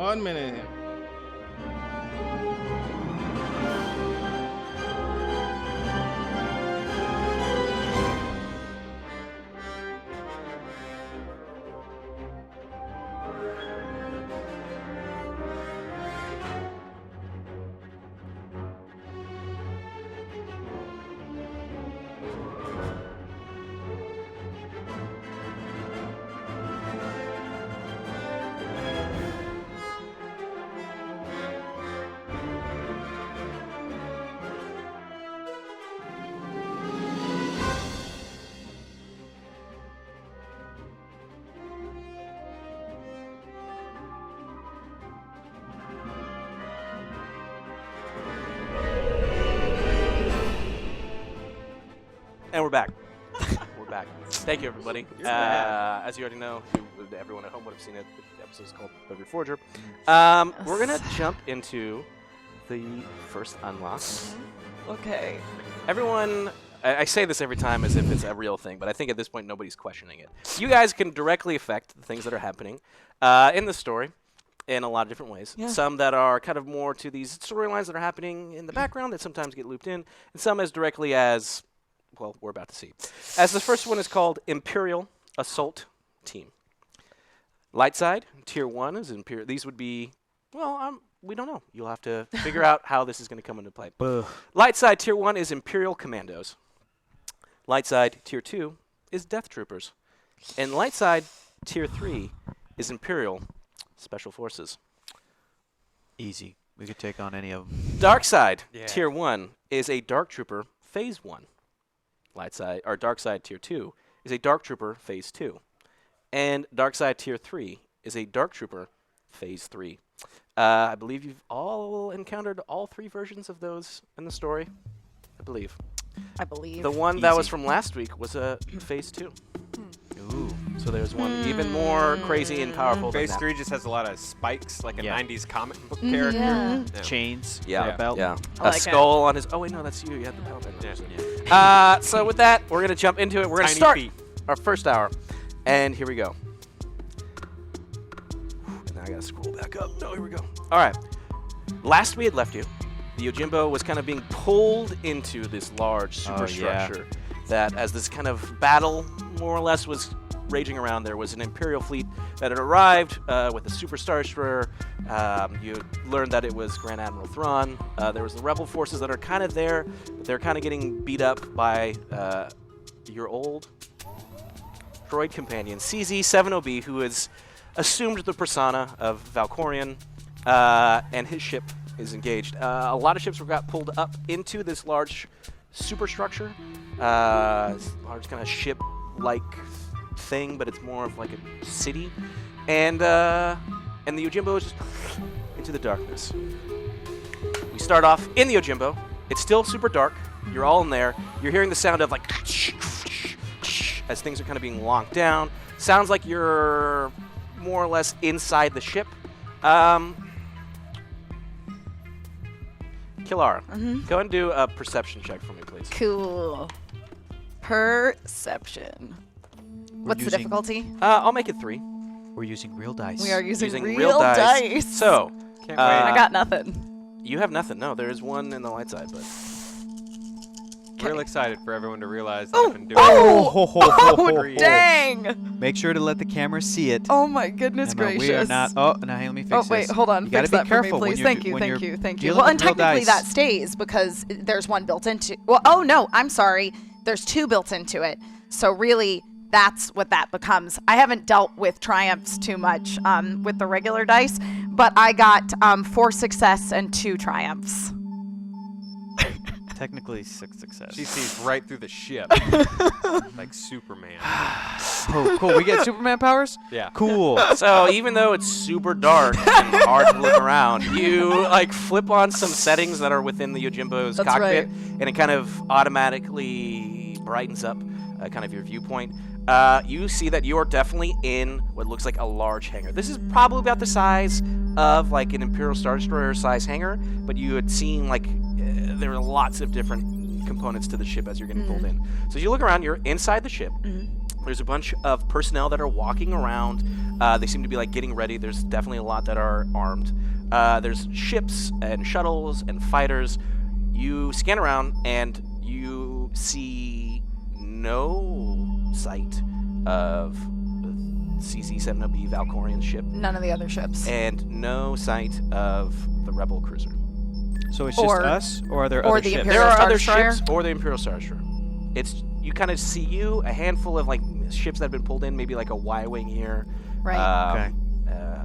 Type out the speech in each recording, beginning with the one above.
1 minute. And we're back. We're back. Thank you, everybody. As you already know, everyone at home would have seen it. The episode is called The Reforger. We're going to jump into the first unlock. Okay. Everyone, I say this every time as if it's a real thing, but I think at this point nobody's questioning it. You guys can directly affect the things that are happening in the story in a lot of different ways. Yeah. Some that are kind of more to these storylines that are happening in the background that sometimes get looped in, and some as directly as... well, we're about to see. As the first one is called Imperial Assault Team. Light side, Tier 1 is Imperial. These would be, well, we don't know. You'll have to figure out how this is going to come into play. Light side, Tier 1 is Imperial Commandos. Light side, Tier 2 is Death Troopers. And light side, Tier 3 is Imperial Special Forces. Easy. We could take on any of them. Dark side, Tier 1 is a Dark Trooper Phase 1. Light side, or Dark side Tier 2 is a Dark Trooper Phase 2. And Dark side Tier 3 is a Dark Trooper Phase 3. I believe you've all encountered all three versions of those in the story. I believe. The one that was from last week was a Phase 2. Ooh. So there's one even more crazy and powerful than Phase that. 3 just has a lot of spikes, like a Yeah. 90s comic book character. Yeah. Chains. Yeah, belt. yeah. I A like it. skull on his... Oh, wait, no, that's you. You had the belt. Yeah. So with that, we're going to jump into it. We're going to Tiny start feet. our first hour. And here we go. Now I got to scroll back up. Oh, here we go. All right. Last we had left you, the Yojimbo was kind of being pulled into this large superstructure that as this kind of battle more or less was raging around, there was an Imperial fleet that had arrived with a super star destroyer. You learned that it was Grand Admiral Thrawn. There was the rebel forces that are kind of there, but they're kind of getting beat up by your old droid companion, CZ-70B, who has assumed the persona of Valkorion, and his ship is engaged. A lot of ships got pulled up into this large superstructure, large kind of ship-like thing, but it's more of like a city, and the Yojimbo is just into the darkness. We start off in the Yojimbo. It's still super dark. You're all in there. You're hearing the sound of like as things are kind of being locked down. Sounds like you're more or less inside the ship. Kilara, go ahead and do a perception check for me, please. Cool. Perception. What's the using- difficulty? I'll make it 3. We're using real dice. We are using real real dice. So, Can't I wait. got nothing. you have nothing. No, there is one in the light side, but Real excited for everyone to realize that I've been doing Oh, dang! Make sure to let the camera see it. Oh my goodness Emma, gracious. we are not. Oh, now let me fix Oh this. wait, hold on. You gotta Fix be that for me, careful when please. you're Thank do- you, when thank you're you, thank you. dealing Well, and with real technically dice. that stays because there's one built into. Well, oh no, I'm sorry. There's 2 built into it. So really, that's what that becomes. I haven't dealt with triumphs too much with the regular dice, but I got 4 success and 2 triumphs. Technically 6 success. She sees right through the ship, like Superman. Oh, cool. We get Superman powers? Yeah. Cool. so even though it's super dark and hard to look around, you like flip on some settings that are within the Yojimbo's That's cockpit, right. and it kind of automatically brightens up kind of your viewpoint. You see that you are definitely in what looks like a large hangar. This is probably about the size of like an Imperial Star Destroyer size hangar, but you had seen like there are lots of different components to the ship as you're getting pulled in. So as you look around, you're inside the ship. There's a bunch of personnel that are walking around. They seem to be like getting ready. There's definitely a lot that are armed. There's ships and shuttles and fighters. You scan around and you see no sight of CZ-7B Valkorian ship. None of the other ships. And no sight of the Rebel cruiser. So it's just us, or are there or other the ships? Imperial There are Star other Destroyer? ships or the Imperial Star Destroyer. It's you kind of see a handful of like ships that have been pulled in, maybe like a Y-wing here, Right.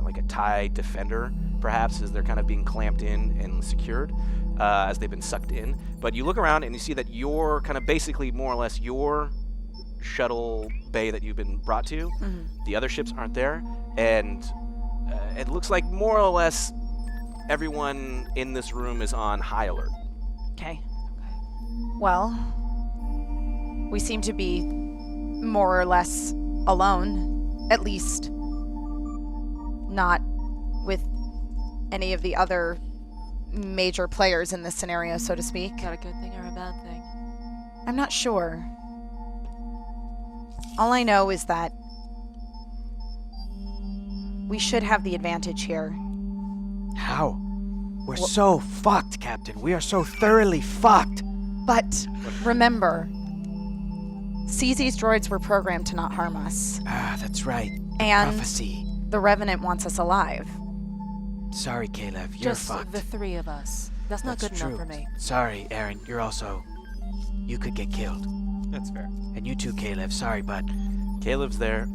like a TIE Defender, perhaps, as they're kind of being clamped in and secured as they've been sucked in. But you look around and you see that you're kind of basically more or less your shuttle bay that you've been brought to. The other ships aren't there, and it looks like more or less everyone in this room is on high alert. Okay. Well, we seem to be more or less alone, at least not with any of the other major players in this scenario, so to speak. Is that a good thing or a bad thing? I'm not sure. All I know is that we should have the advantage here. How? We're so fucked, Captain. We are so thoroughly fucked. But remember, CZ's droids were programmed to not harm us. Ah, that's right. And Prophecy. the Revenant wants us alive. Sorry, Caleb. You're Just fucked. the three of us. That's not That's good true. enough for me. Sorry, Aaron. You're also... You could get killed. That's fair. And you too, Caleb. Sorry, bud. Caleb's there.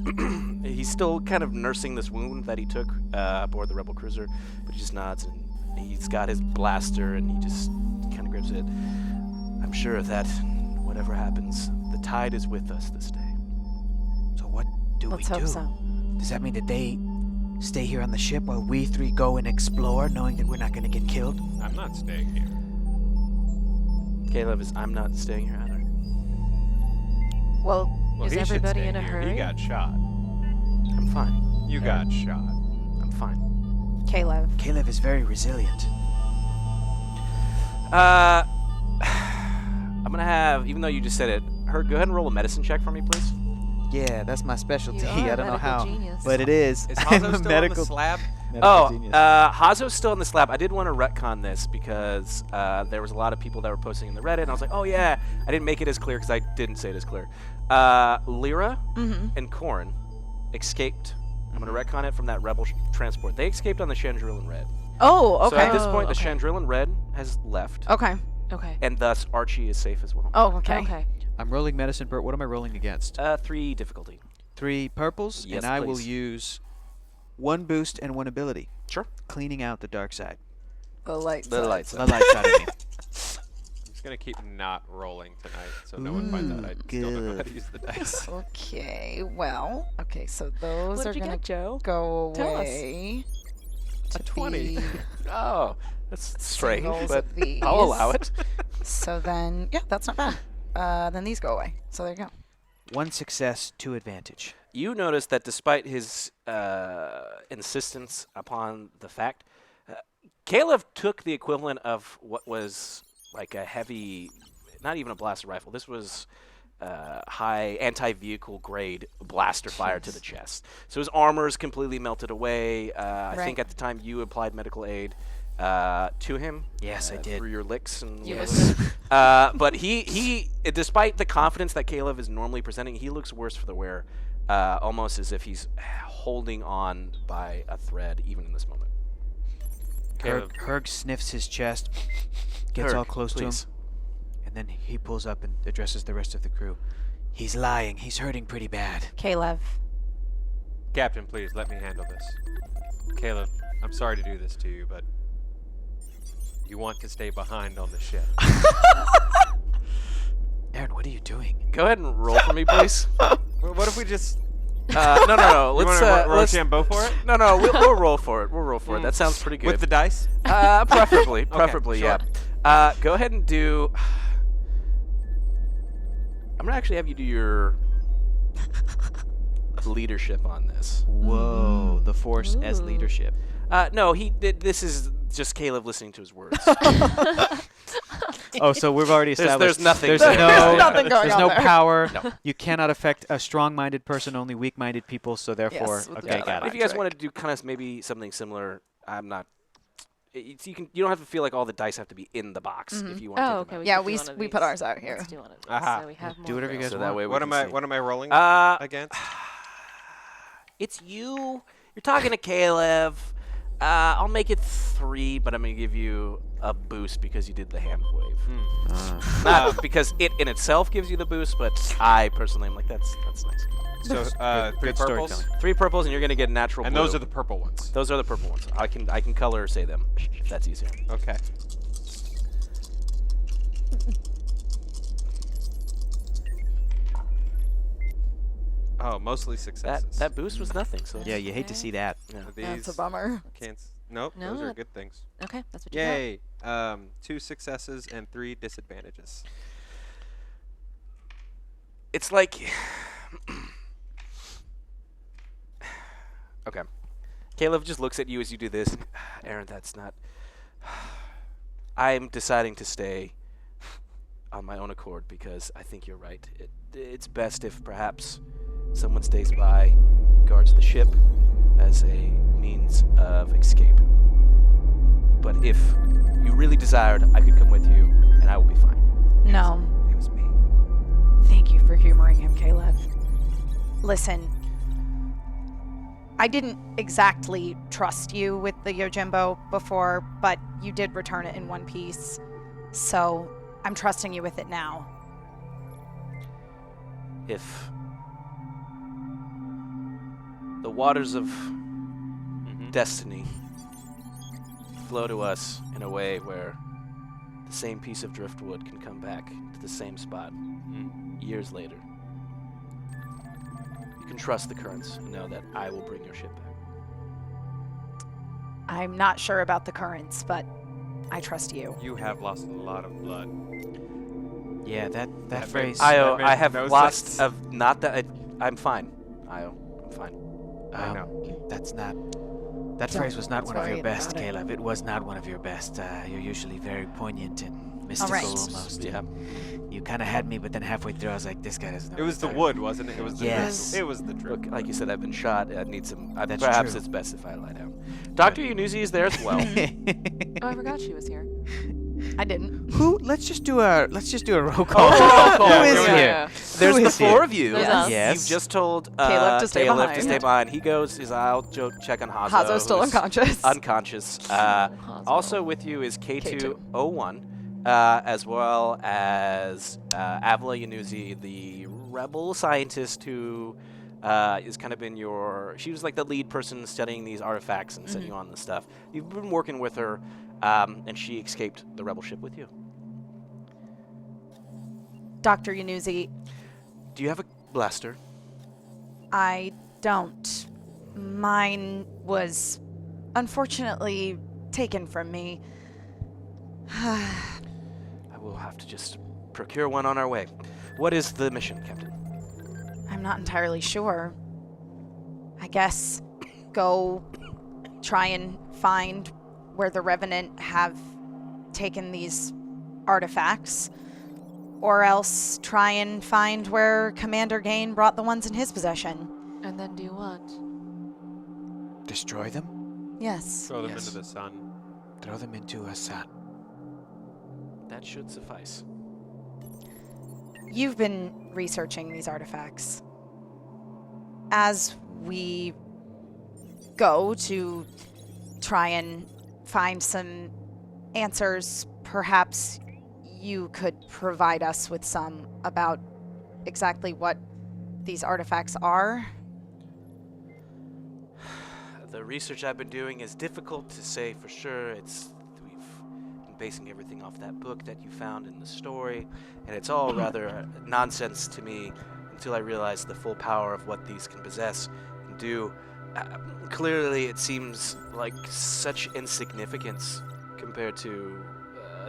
He's still kind of nursing this wound that he took aboard the Rebel cruiser, but he just nods and he's got his blaster and he just kind of grips it. I'm sure that whatever happens, the tide is with us this day. So what do Let's we hope do? so. Does that mean that they stay here on the ship while we three go and explore, knowing that we're not going to get killed? I'm not staying here. Caleb is, I'm not staying here either. Well, Well, Is he should everybody stay in a here. hurry? He got shot. I'm fine. You got shot. I'm fine. Caleb. Caleb is very resilient. I'm gonna have, even though you just said it, go ahead and roll a medicine check for me, please. Yeah, that's my specialty. You are I a don't know medical how, genius. but it is. Is I'm Hazo a still medical on the slab? genius. Hazo's still in the slab. I did want to retcon this because there was a lot of people that were posting in the Reddit, and I was like, oh yeah, I didn't make it as clear because I didn't say it as clear. Lyra and Corrin escaped. I'm going to retcon it from that Rebel transport. They escaped on the Chandrillan Red. Oh, okay. So at this point, the okay. Chandrillan Red has left, Okay. Okay. and thus Archie is safe as well. Oh, okay. Okay. I'm rolling medicine, Bert. What am I rolling against? 3 difficulty. 3 purples, Yes, and I will please. use 1 boost and 1 ability. Sure. Cleaning out the dark side. The lights. The lights. The light side of me. I'm just gonna keep not rolling tonight, so no one finds out I still don't know how to use the dice. Okay, well, okay, so those What are did you going get, to Joe? go Tell us. away. A to 20. be Oh, that's strange, singles but of these. I'll allow it. So then, yeah, that's not bad. Then these go away. So there you go. 1 success, 2 advantage. You notice that despite his insistence upon the fact, Caleb took the equivalent of what was like a heavy, not even a blaster rifle. This was high anti-vehicle grade blaster fire to the chest. So his armor is completely melted away. I think Right. at the time you applied medical aid to him. Yes, I did. Through your licks and Yes. whatever. But he, despite the confidence that Caleb is normally presenting, he looks worse for the wear, almost as if he's holding on by a thread, even in this moment. Caleb. Herg sniffs his chest, gets all Herg, close please. to him, and then he pulls up and addresses the rest of the crew. He's lying. He's hurting pretty bad. Caleb. Captain, please let me handle this. Caleb, I'm sorry to do this to you, but you want to stay behind on the ship. Aaron, what are you doing? Go ahead and roll for me, please. What if we just... No. You Let's want to let's Rochambeau for it? no. We'll roll for it. We'll roll for it. That sounds pretty good. With the dice? Preferably, sure. yeah. Go ahead and do. I'm gonna actually have you do your leadership on this. Whoa, the Force as Ooh. leadership. No, he did. This is just Caleb listening to his words. Oh, so we've already established There's nothing. There's there. no, nothing going there's on no there. power. No. You cannot affect a strong-minded person. Only weak-minded people. So therefore, Yes, with the okay, other got If it. you guys trick. want to do kind of maybe something similar, I'm not. You don't have to feel like all the dice have to be in the box if you want to. Oh, take okay. them Yeah, could do we one of we put these. ours out here. Let's do one of these. Aha. So we have more Do whatever you room. guys So want. that way we What can am I? see. What am I rolling against? It's you. You're talking to Caleb. I'll make it 3, but I'm gonna give you a boost because you did the hand wave. Not because it in itself gives you the boost, but I personally am like that's nice. So 3 good purples, storytelling. 3 purples, and you're gonna get natural. and blue. those are the purple ones. Those are the purple ones. I can color say them if that's easier. Okay. Oh, mostly successes. That boost was nothing. So Yeah, you hate to see that. yeah. Are That's a these bummer. can't. Nope. No, Those are it- good things. Okay, that's what you Yay. 2 successes and 3 disadvantages. It's like okay. Caleb just looks at you as you do this. Aaron, that's not. I'm deciding to stay on my own accord because I think you're right. It's best if perhaps someone stays by and guards the ship as a means of escape. But if you really desired, I could come with you, and I will be fine. No. It was me. Thank you for humoring him, Caleb. Listen, I didn't exactly trust you with the Yojimbo before, but you did return it in one piece. So I'm trusting you with it now. If the waters of destiny flow to us in a way where the same piece of driftwood can come back to the same spot years later, you can trust the currents and know that I will bring your ship back. I'm not sure about the currents, but I trust you. You have lost a lot of blood. Yeah, that That phrase. Io, made I have no lost sense. of not that I'm fine. Io, I'm fine. I know. That's not. That Don't phrase was not one of your worry best, about it. Caleb. It was not one of your best. You're usually very poignant and mystical right. almost. Yeah. You kind of had me, but then halfway through, I was like, this guy doesn't know. It was the what wood, wasn't it? It was the Yes. drip. It was the drip. Look, like you said, I've been shot. I need some. That's Perhaps true. it's best if I lie down. Dr. Yunuzi is there as well. Oh, I forgot she was here. I didn't. Who? Let's just do a roll call. roll call. Who is Yeah, here? There's Who the is here? 4 of you. There's us. Yes. You've just told Caleb to stay behind. behind. He goes, I'll check on Hazo. Hazo's still who's unconscious. Unconscious. Also with you is K201, as well as Avila Yunuzi, the rebel scientist who is kind of been she was like the lead person studying these artifacts and setting you on the stuff. You've been working with her, and she escaped the rebel ship with you. Dr. Yunuzi, Do you have a blaster? I don't. Mine was unfortunately taken from me. I will have to just procure one on our way. What is the mission, Captain? I'm not entirely sure. I guess go try and find where the Revenant have taken these artifacts, or else try and find where Commander Gain brought the ones in his possession. And then do what? Destroy them. Yes. Throw them Yes. into the sun. Throw them into a sun. That should suffice. You've been researching these artifacts. As we go to try and find some answers, perhaps you could provide us with some about exactly what these artifacts are. The research I've been doing is difficult to say for sure. We've been basing everything off that book that you found in the story, and it's all rather nonsense to me until I realize the full power of what these can possess and do. Clearly, it seems like such insignificance compared to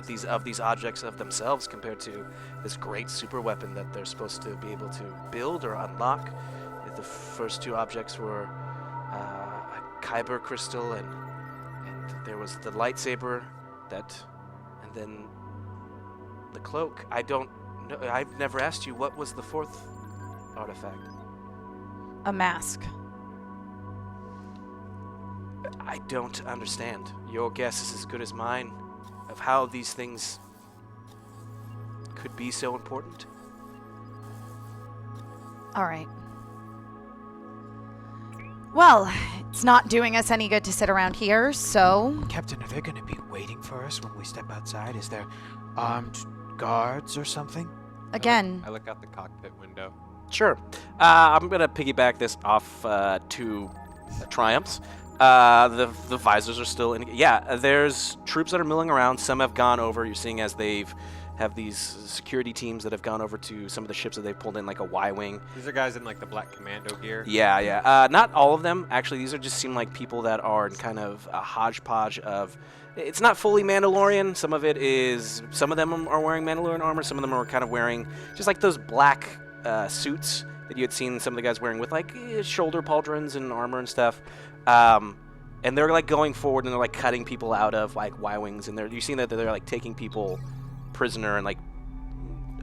these objects of themselves, compared to this great super weapon that they're supposed to be able to build or unlock. The first 2 objects were a kyber crystal, and there was the lightsaber and then The cloak. I don't know. I've never asked you, what was the fourth artifact? A mask. I don't understand. Your guess is as good as mine of how these things could be so important. All right. Well, it's not doing us any good to sit around here, so... Captain, are they going to be waiting for us when we step outside? Is there armed guards or something? Again, I look out the cockpit window. Sure. I'm going to piggyback this off to Triumphs. The visors are still in. Yeah, there's troops that are milling around. Some have gone over. You're seeing as they've have these security teams that have gone over to some of the ships that they've pulled in, like a Y-wing. These are guys in like the black commando gear. Yeah. Not all of them. Actually, these are just seem like people that are in kind of a hodgepodge of. It's not fully Mandalorian. Some of it is. Some of them are wearing Mandalorian armor. Some of them are kind of wearing just like those black suits that you had seen some of the guys wearing with like shoulder pauldrons and armor and stuff. And they're like going forward and they're like cutting people out of like Y-wings, and you're seeing that they're like taking people prisoner and like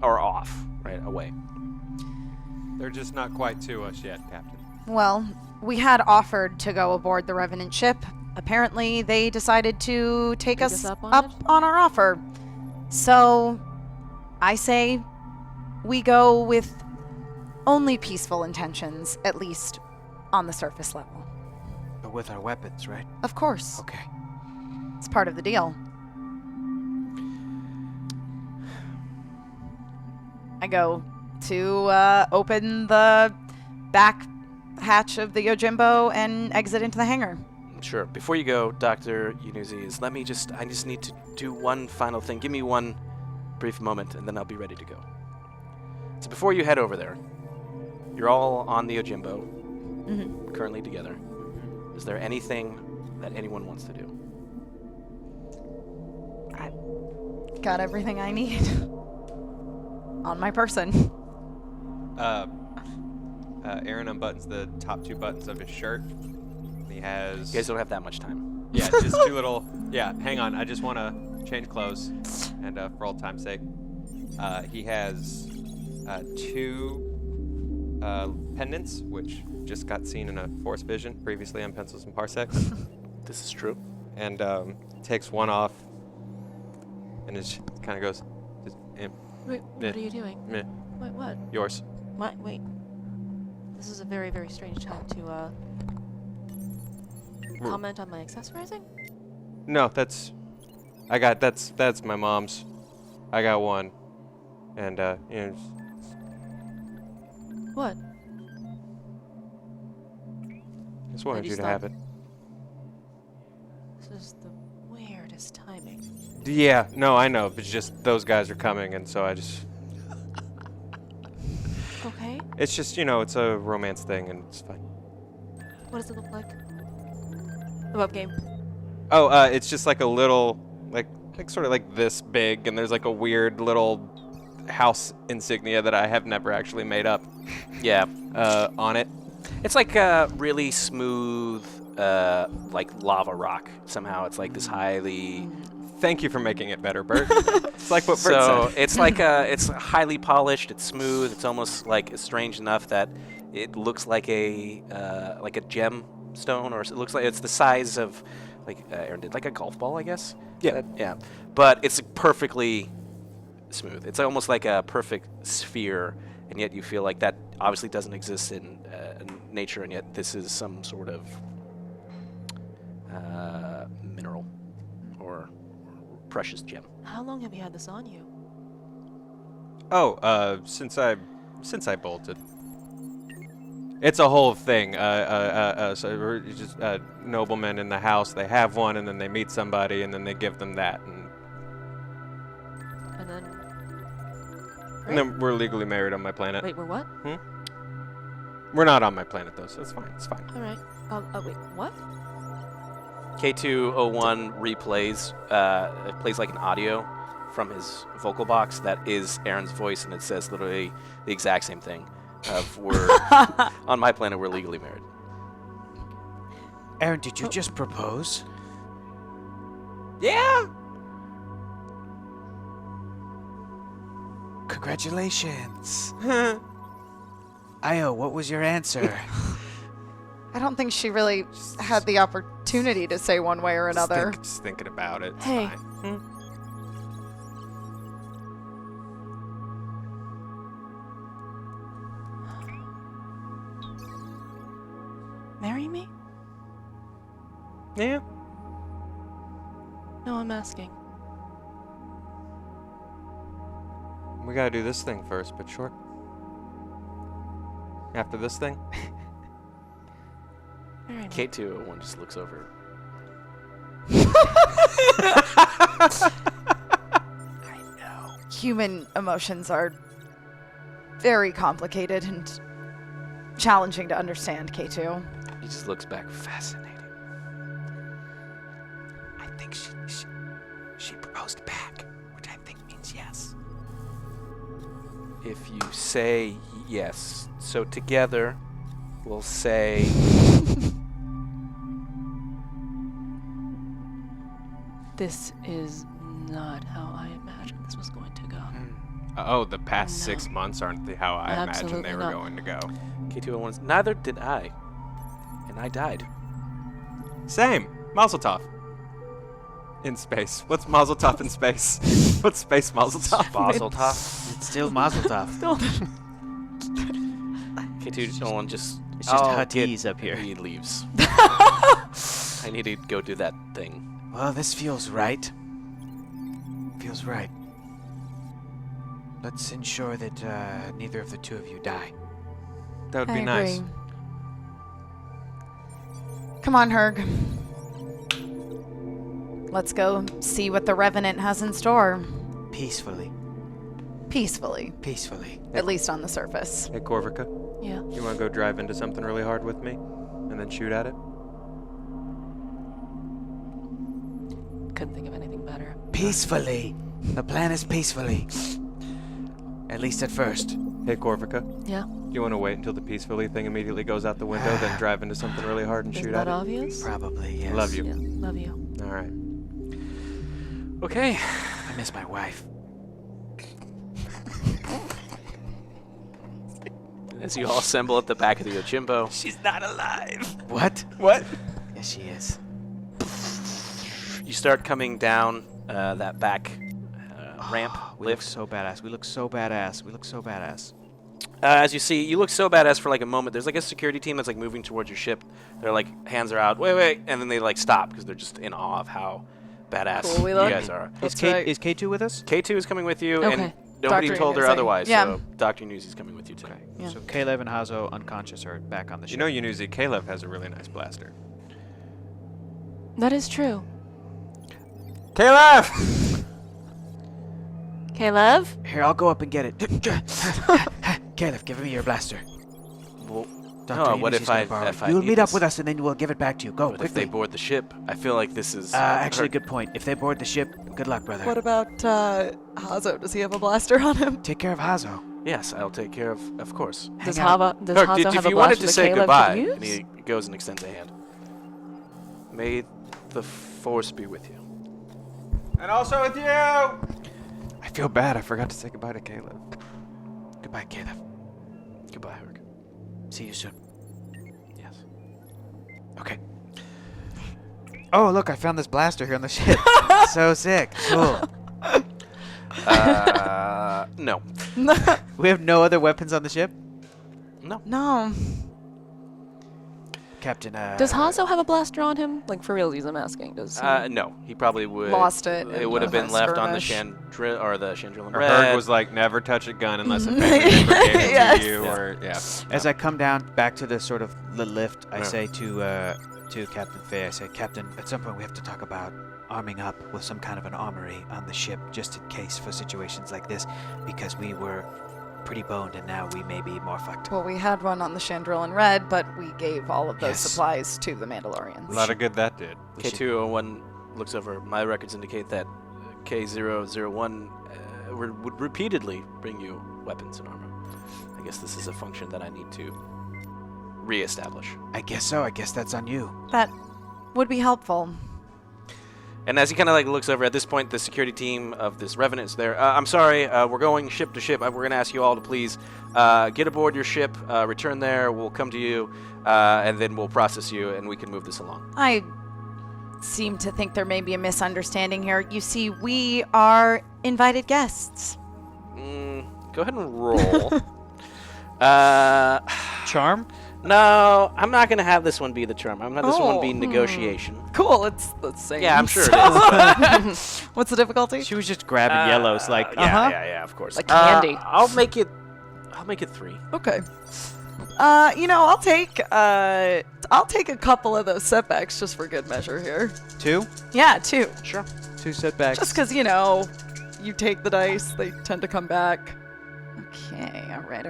are off right away. They're just not quite to us yet, Captain. well, we had offered to go aboard the Revenant ship. Apparently, they decided to take us up on our offer. So, I say we go with only peaceful intentions, at least on the surface level. But with our weapons, right? Of course. Okay. It's part of the deal. I go to open the back hatch of the Yojimbo and exit into the hangar. Sure. Before you go, Dr. Yunuzis, I just need to do one final thing. Give me one brief moment, and then I'll be ready to go. So before you head over there, you're all on the Yojimbo, currently together. Is there anything that anyone wants to do? I've got everything I need on my person. Aaron unbuttons the top two buttons of his shirt. He has... You guys don't have that much time. Yeah, just two little... Yeah, hang on. I just want to change clothes. And for old time's sake. He has two pendants, which just got seen in a Force Vision previously on Pencils and Parsecs. This is true. And takes one off and it kind of goes... Wait, what are you doing? Meh. Wait, what? Yours. What? Wait. This is a very, very strange time to comment on my accessorizing? No, that's my mom's. I got one. And What? just wanted Maybe you to stop. have it. This is the weirdest timing. Yeah, no, I know. It's just those guys are coming, and so I just... Okay. It's just, it's a romance thing, and it's fine. What does it look like? The web game. Oh, it's just like a little, like sort of like this big, and there's like a weird little house insignia that I have never actually made up. Yeah. On it. It's like a really smooth, like lava rock. Somehow it's like this highly... Thank you for making it better, Bert. It's like what Bert So said. it's like it's highly polished. It's smooth. It's almost like strange enough that it looks like a gemstone, or it looks like it's the size of like Aaron did, like a golf ball, I guess. Yeah. Yeah. But it's perfectly smooth. It's almost like a perfect sphere, and yet you feel like that obviously doesn't exist in nature, and yet this is some sort of mineral or precious gem. How long have you had this on you? Oh, since I bolted. It's a whole thing. So we're just noblemen in the house. They have one, and then they meet somebody, and then they give them that, and then we're legally married on my planet. Wait, we're what? We're not on my planet though, so it's fine. It's fine. All right. Oh, wait, what? K201 replays, it plays like an audio from his vocal box that is Aaron's voice, and it says literally the exact same thing. We're on my planet, we're legally married. Aaron, did you just propose? Yeah. Congratulations. Io, what was your answer? I don't think she really had the opportunity to say one way or another. Just thinking about it. It's Hey. fine. Marry me? Yeah. No, I'm asking. We gotta do this thing first, but sure. After this thing? Marry me. K201 just looks over. I know. Human emotions are very complicated and challenging to understand, K2. He just looks back. Fascinating. I think she proposed back, which I think means yes. If you say yes, so together we'll say This is not how I imagined this was going to go. Oh, the past No. 6 months aren't how I imagined Absolutely they were not. going to go. K201's. Neither did I. And I died. Same. Mazel tov. In space. What's Mazel tov in space? What's space Mazel tov? Mazel tov. It's still Mazel Tov. K201 just. It's just "Oh, Hatiz up here." He leaves. I need to go do that thing. Well, this feels right. Feels right. Let's ensure that neither of the two of you die. That would I be nice. agree. Come on, Herg. Let's go see what the Revenant has in store. Peacefully. Peacefully. Peacefully. At least on the surface. Hey, Corvica, Yeah. you want to go drive into something really hard with me? And then shoot at it? Couldn't think of anything better. Peacefully. The plan is peacefully. At least at first. Hey, Corvica, Yeah. you want to wait until the peacefully thing immediately goes out the window, then drive into something really hard and Isn't shoot that at it? obvious? Probably, yes. Love you. Yeah. Love you. All right. Okay. I miss my wife. As you all assemble at the back of the Yojimbo. She's not alive. What? What? Yes, she is. You start coming down that back ramp, We look lift. so badass. We look so badass. We look so badass. As you see, you look so badass for like a moment. There's like a security team that's like moving towards your ship. They're like, hands are out, wait, and then they like stop because they're just in awe of how badass Cool we you look. guys are. That's right. Is K2 with us? K2 is coming with you, Okay. and nobody Dr. told her Inuzi. otherwise, Yeah. so Dr. Inuzi's coming with you too. Yeah. So Caleb and Hazo unconscious are back on the You ship. know, Yunuzi, Caleb has a really nice blaster. That is true. Caleb! Caleb? Here, I'll go up and get it. Caleb, give me your blaster. Well, Dr. what Inuzi's if gonna I borrow it. if I You'll need meet up this? with us and then we'll give it back to you. Go, What if quickly. they board the ship? I feel like this is Actually, good point. If they board the ship, good luck, brother. What about Hazo? Does he have a blaster on him? Take care of Hazo. Yes, I'll take care of course. Does Hang out. Hava? Does Kirk, Hazo if have a you wanted blaster to that say Caleb goodbye, could and use? he goes and extends a hand. May the force be with you. And also with you! I feel bad. I forgot to say goodbye to Caleb. Goodbye, Caleb. Goodbye, Herc. See you soon. Yes. Okay. Oh, look, I found this blaster here on the ship. So sick. Cool. No. We have no other weapons on the ship? No. No. Captain, Does Hazo have a blaster on him? Like for realsies, I'm asking. Does he? No. He probably would. Lost it It in would have the been left on the skirmish. Chandrillin Or Red. Herg was like, never touch a gun unless a family member gave it Yes. to you, Yeah. or, yeah. as I come down back to the sort of the lift, I Yeah. say to Captain Faye, I say, Captain, at some point we have to talk about arming up with some kind of an armory on the ship, just in case for situations like this, because we were pretty boned and now we may be more fucked. Well, we had one on the Chandrillin Red, but we gave all of those Yes. supplies to the Mandalorians. A lot of good that did. We should- K201 looks over. My records indicate that K001 would repeatedly bring you weapons and armor. I guess this is a function that I need to reestablish. I guess so. I guess that's on you. That would be helpful. And as he kind of like looks over, at this point, the security team of this Revenant is there. I'm sorry, we're going ship to ship. We're going to ask you all to please get aboard your ship, return there. We'll come to you, and then we'll process you, and we can move this along. I seem to think there may be a misunderstanding here. You see, we are invited guests. Go ahead and roll. Charm? No, I'm not going to have this one be the charm. I'm going to have this one be negotiation. Cool, it's the same. Yeah, I'm sure it is. But What's the difficulty? She was just grabbing yellows like, yeah, of course. Like candy. I'll make it 3. Okay. I'll take a couple of those setbacks just for good measure here. 2? Yeah, 2. Sure. 2 setbacks. Just because, you take the dice, they tend to come back. Okay, all right.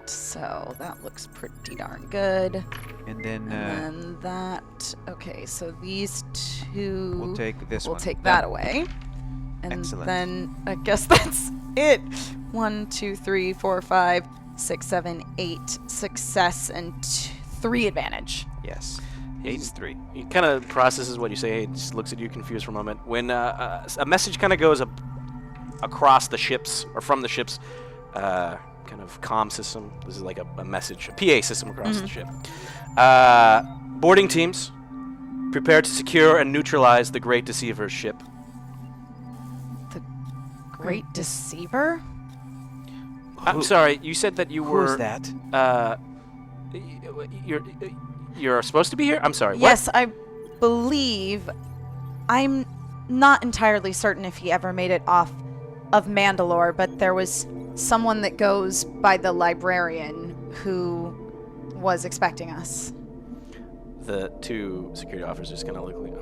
So that looks pretty darn good. And then And that, okay, so these 2. we'll take this We'll one. take that away. And Excellent. then I guess that's it. 1, 2, 3, 4, 5, 6, 7, 8 success and 3 advantage. Yes. 8 is 3. He kind of processes what you say. He just looks at you confused for a moment. When a message kind of goes across the ships, or from the ships, kind of comm system. This is like a message, a PA system across the ship. Boarding teams, prepare to secure and neutralize the Great Deceiver's ship. The Great Deceiver? I'm sorry, you said that you were... Who's that? You're supposed to be here? I'm sorry, what? Yes, I believe. I'm not entirely certain if he ever made it off of Mandalore, but there was someone that goes by the librarian who was expecting us. The 2 security officers kind of look like...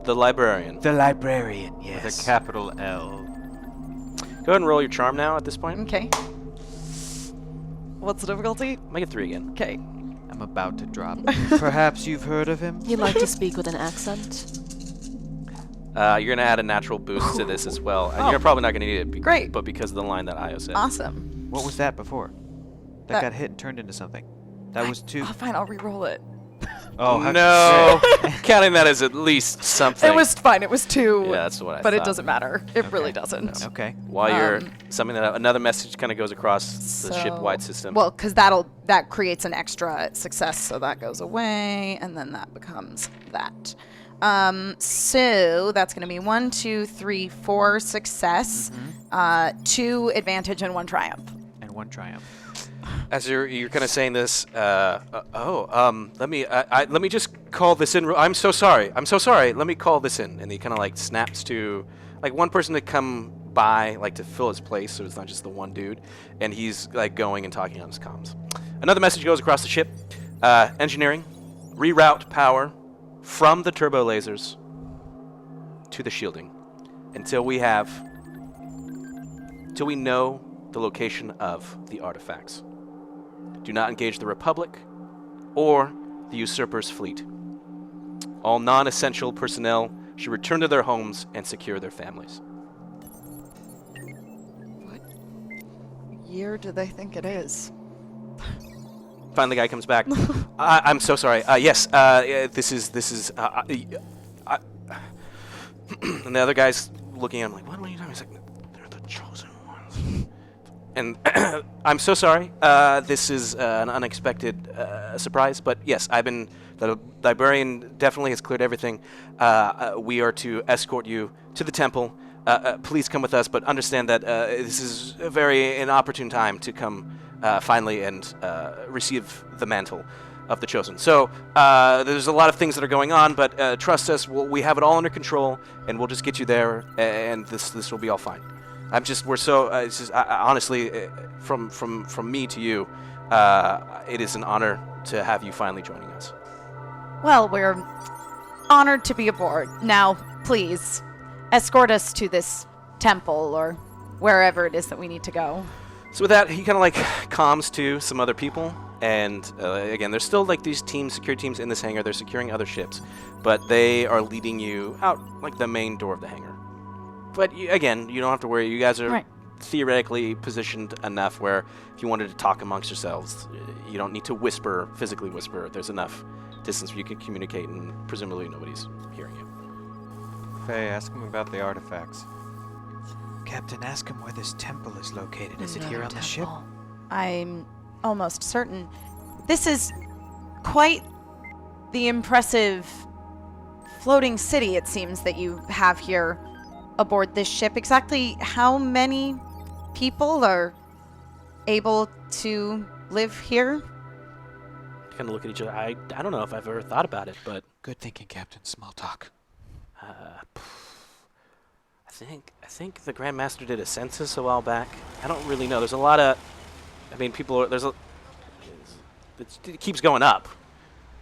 The librarian. The librarian, yes. With a capital L. Go ahead and roll your charm now at this point. Okay. What's the difficulty? Make it 3 again. Okay. I'm about to drop. Perhaps you've heard of him? You like to speak with an accent? You're going to add a natural boost to this as well. And you're probably not going to need it. Great. But because of the line that Io said. Awesome. What was that before? That got hit and turned into something. That was 2. Oh, fine, I'll re-roll it. Oh, no. Counting that as at least something. It was fine. It was 2. Yeah, that's what I But thought. it doesn't matter. It really doesn't. Okay. While you're something that another message kind of goes across the ship-wide system. Well, because that creates an extra success, so that goes away, and then that becomes that. So that's going to be 1, 2, 3, 4 success, 2 advantage, and 1 triumph. And 1 triumph. As you're kind of saying this, let me just call this in. I'm so sorry. Let me call this in. And he kind of like snaps to like one person to come by, like to fill his place, so it's not just the one dude. And he's like going and talking on his comms. Another message goes across the ship. Engineering, reroute power from the turbo lasers to the shielding until we know the location of the artifacts. Do not engage the Republic or the Usurper's fleet. All non-essential personnel should return to their homes and secure their families. What year do they think it is? Finally, the guy comes back. I'm so sorry. Yes, this is. And the other guy's looking at him like, what are you talking about? He's like, they're the chosen ones. And I'm so sorry. This is an unexpected surprise, but yes, the librarian definitely has cleared everything. We are to escort you to the temple. Please come with us, but understand that this is a very inopportune time to come finally and receive the mantle of the chosen. So there's a lot of things that are going on, but trust us, we have it all under control, and we'll just get you there, and this will be all fine. We're so, it's just, honestly, from me to you, it is an honor to have you finally joining us. Well, we're honored to be aboard. Now, please, escort us to this temple or wherever it is that we need to go. So with that, he kind of like comms to some other people, and again, there's still like these security teams in this hangar. They're securing other ships, but they are leading you out like the main door of the hangar. But again, you don't have to worry. You guys are theoretically positioned enough where if you wanted to talk amongst yourselves, you don't need to physically whisper. There's enough distance where you can communicate, and presumably nobody's hearing you. Faye, ask him about the artifacts. Captain, ask him where this temple is located. Is it here on the ship? I'm almost certain. This is quite the impressive floating city, it seems, that you have here aboard this ship. Exactly how many people are able to live here? Kind of look at each other. I don't know if I've ever thought about it, but Good thinking, Captain. Small talk. I think the Grandmaster did a census a while back. I don't really know. There's a lot of, I mean, people are, it keeps going up.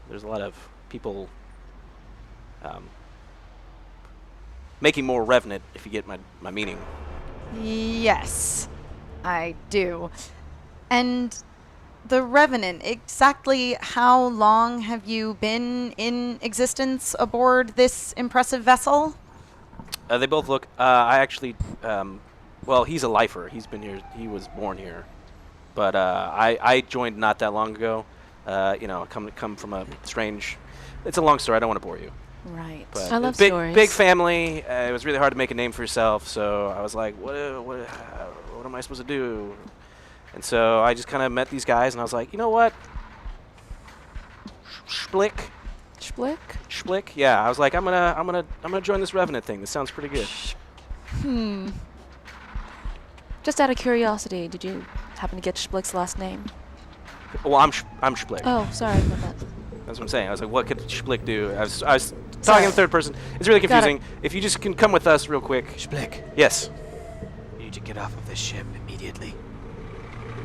There's a lot of people making more revenant, if you get my meaning. Yes, I do. And the Revenant, exactly how long have you been in existence aboard this impressive vessel? They both look, I actually, well, he's a lifer. He's been here, he was born here. But I joined not that long ago. You know, come from a strange, it's a long story, I don't want to bore you. Right. But I love big, stories. Big family. It was really hard to make a name for yourself, so I was like, what am I supposed to do? And so I just kind of met these guys, and I was like, you know what? Schblick. Schblick? Yeah, I was like, I'm gonna join this Revenant thing. This sounds pretty good. Just out of curiosity, did you happen to get Schblick's last name? Well, I'm Schblick. Oh, sorry about that. That's what I'm saying. I was like, what could Schblick do? I was talking in third person. It's really confusing. If you just can come with us real quick. Schblick, Yes. you need to get off of this ship immediately.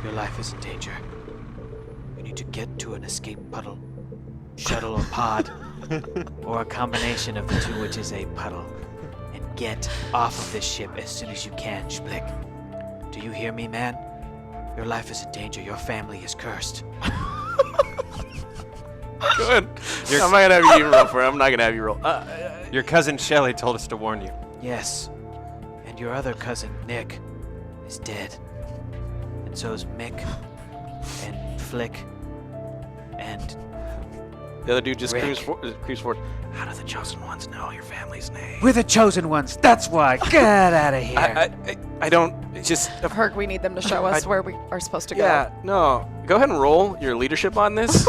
Your life is in danger. You need to get to an escape puddle, shuttle or pod, or a combination of the two, which is a puddle, and get off of this ship as soon as you can, Schblick. Do you hear me, man? Your life is in danger. Your family is cursed. Good. I'm not gonna have you roll for it. I'm not gonna have you roll. Your cousin Shelley told us to warn you. Yes, and your other cousin, Nick, is dead. And so is Mick, and Flick, and The other dude just Rick. creeps forward. How do the chosen ones know your family's name? we're the chosen ones. That's why. Get out of here. I don't. It's just. Herc, we need them to show us where we are supposed to go. Yeah. No. Go ahead and roll your leadership on this.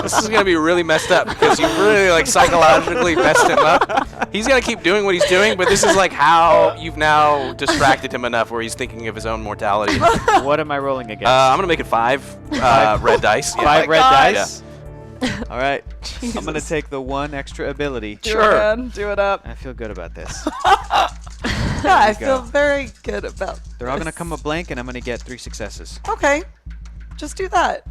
This is gonna be really messed up because you really like psychologically messed him up. He's gonna keep doing what he's doing, but this is like how you've now distracted him enough where he's thinking of his own mortality. What am I rolling against? I'm gonna make it 5 red dice. Yeah. 5 red God. dice? All right. I'm going to take the 1 extra ability. Do it, man. Do it up. I feel good about this. Yeah, I you feel go. very good about They're all going to this. come a blank, and I'm going to get 3 successes. Okay. Just do that.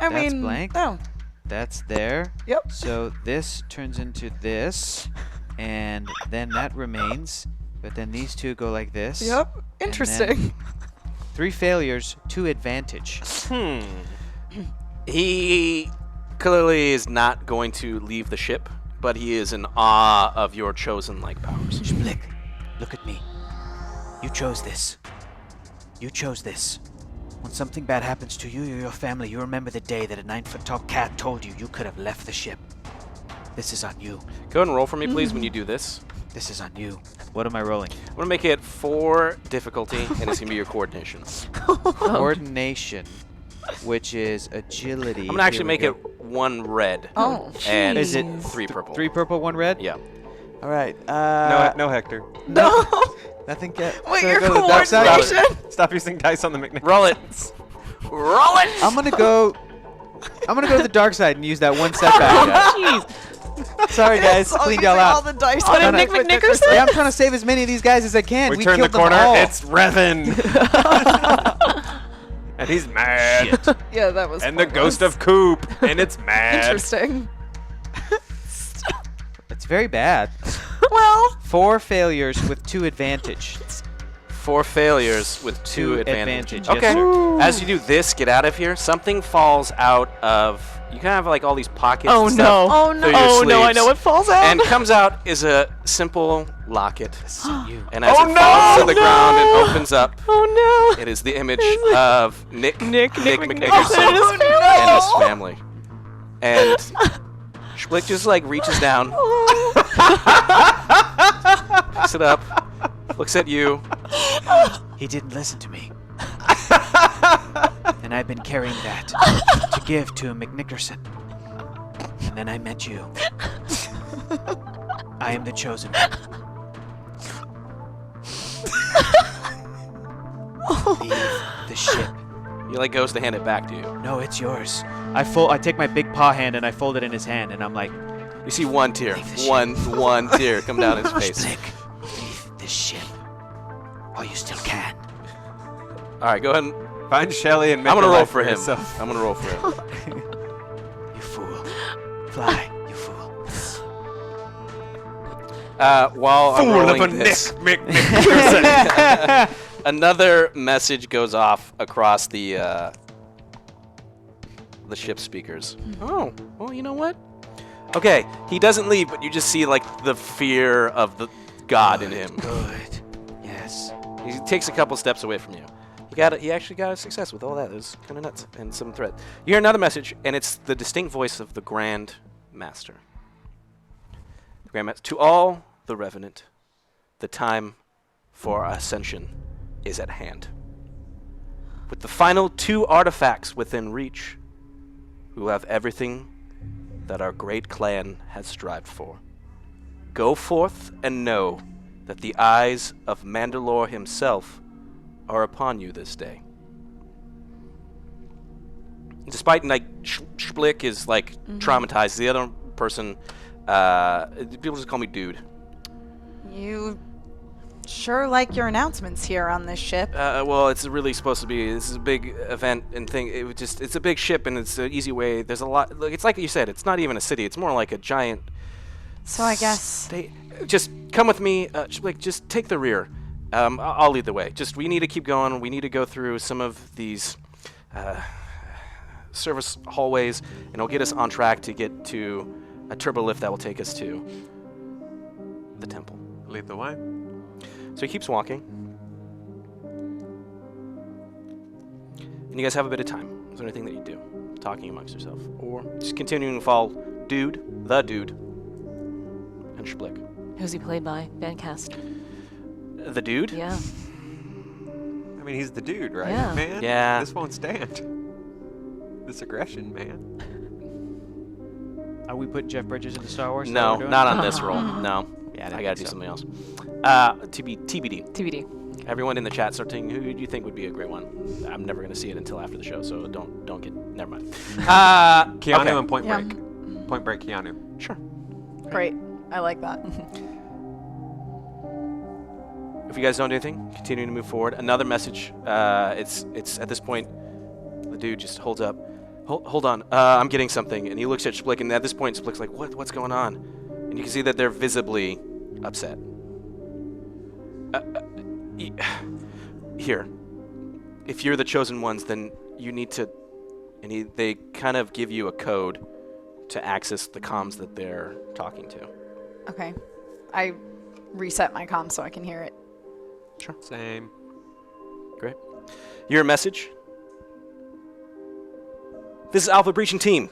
I That's mean, blank? no. That's there. Yep. So this turns into this, and then that remains. But then these two go like this. Yep. Interesting. 3 failures, 2 advantage. He clearly is not going to leave the ship, but he is in awe of your chosen-like powers. Schblick, look at me. You chose this. You chose this. When something bad happens to you or your family, you remember the day that a 9-foot-tall cat told you you could have left the ship. This is on you. Go ahead and roll for me, please, when you do this. This is on you. What am I rolling? I'm going to make it 4 difficulty, and it's going to be your coordination. Coordination, which is agility. I'm going to actually make it 1 red. Oh. And Is it 3 purple. 3 purple, 1 red? Yeah. All right. No, Hector. No. Nothing yet. Wait, Should I your go to the dark side? coordination. Stop using dice on the McNick. Roll it. Roll it. I'm gonna go to the dark side and use that 1 setback. Jeez. Sorry guys, I'll cleaned use y'all all out. the dice. What did on Nick it. McNickerson? Yeah, I'm trying to save as many of these guys as I can. We turn the killed them corner. all. It's Revan. And he's mad. Yeah, that was. And the pointless. ghost of Coop. And it's mad. Interesting. It's very bad. Well, 4 failures with 2 advantage. 4 failures with 2 advantage. advantage, Okay. yes, sir. As you do this, get out of here. Something falls out of. You kind of have like all these pockets. Oh and no. stuff Oh, no. through your Oh no, I sleeves. know what falls out. And comes out is a simple locket. This is on you. And as Oh, it no, falls to the no. ground and opens up, Oh it is the image of Nick McNickerson McNickerson and his and family. his family. And Schblick just like reaches down, picks it up, looks at you. He didn't listen to me. And I've been carrying that to give to McNickerson. And then I met you. I am the chosen one. Leave the ship. He like goes to hand it back to you. No, it's yours. I take my big paw hand and I fold it in his hand, and I'm like, You see one tear, Leave the ship. one tear come down his face. Slick, leave this ship while you still can. All right, go ahead and Find Shelly and make I'm a gonna roll life for him. yourself. I'm gonna roll for him. You fool. Fly, you fool. While I'm rolling this, another message goes off across the ship speakers. Oh, well, you know what? Okay, he doesn't leave, but you just see like the fear of the God in him. Good. Yes. He takes a couple steps away from you. He actually got a success with all that. It was kind of nuts and some threat. You hear another message, and it's the distinct voice of the Grand Master. The Grand Master. To all the Revenant, the time for ascension is at hand. With the final 2 artifacts within reach, we will have everything that our great clan has strived for. Go forth and know that the eyes of Mandalore himself are upon you this day. Despite like Schblick is like traumatized, the other person, people just call me dude. You sure like your announcements here on this ship. Well, it's really supposed to be. This is a big event and thing. It's a big ship and it's an easy way. There's a lot. Look, it's like you said. It's not even a city. It's more like a giant. So I guess Just come with me. Schblick, just take the rear. I'll lead the way. Just we need to keep going. We need to go through some of these service hallways, and it'll get us on track to get to a turbo lift that will take us to the temple. Lead the way. So he keeps walking, and you guys have a bit of time. Is there anything that you do, talking amongst yourself, or just continuing to follow the dude, and Schblick? Who's he played by? Van Cast. The dude? Yeah. I mean, he's the dude, right, Yeah. man? Yeah. This won't stand. This aggression, man. Are we putting Jeff Bridges into Star Wars? Is that No, what we're doing? not on this roll. No. Yeah, I gotta do something else. TBD. TBD. Everyone in the chat start thinking, who do you think would be a great one? I'm never gonna see it until after the show, so don't get. Never mind. Keanu okay. and Point Yeah. Break. Point Break Keanu. Sure. great. I like that. If you guys don't do anything, continuing to move forward. Another message. It's at this point, the dude just holds up. Hold on. I'm getting something, and he looks at Schblick, and at this point, Schblick's like, What's going on? And you can see that they're visibly upset. Here, if you're the chosen ones, then you need to. And they kind of give you a code to access the comms that they're talking to. Okay. I reset my comm so I can hear it. Sure. Same. Great. Your message. This is Alpha Breaching Team.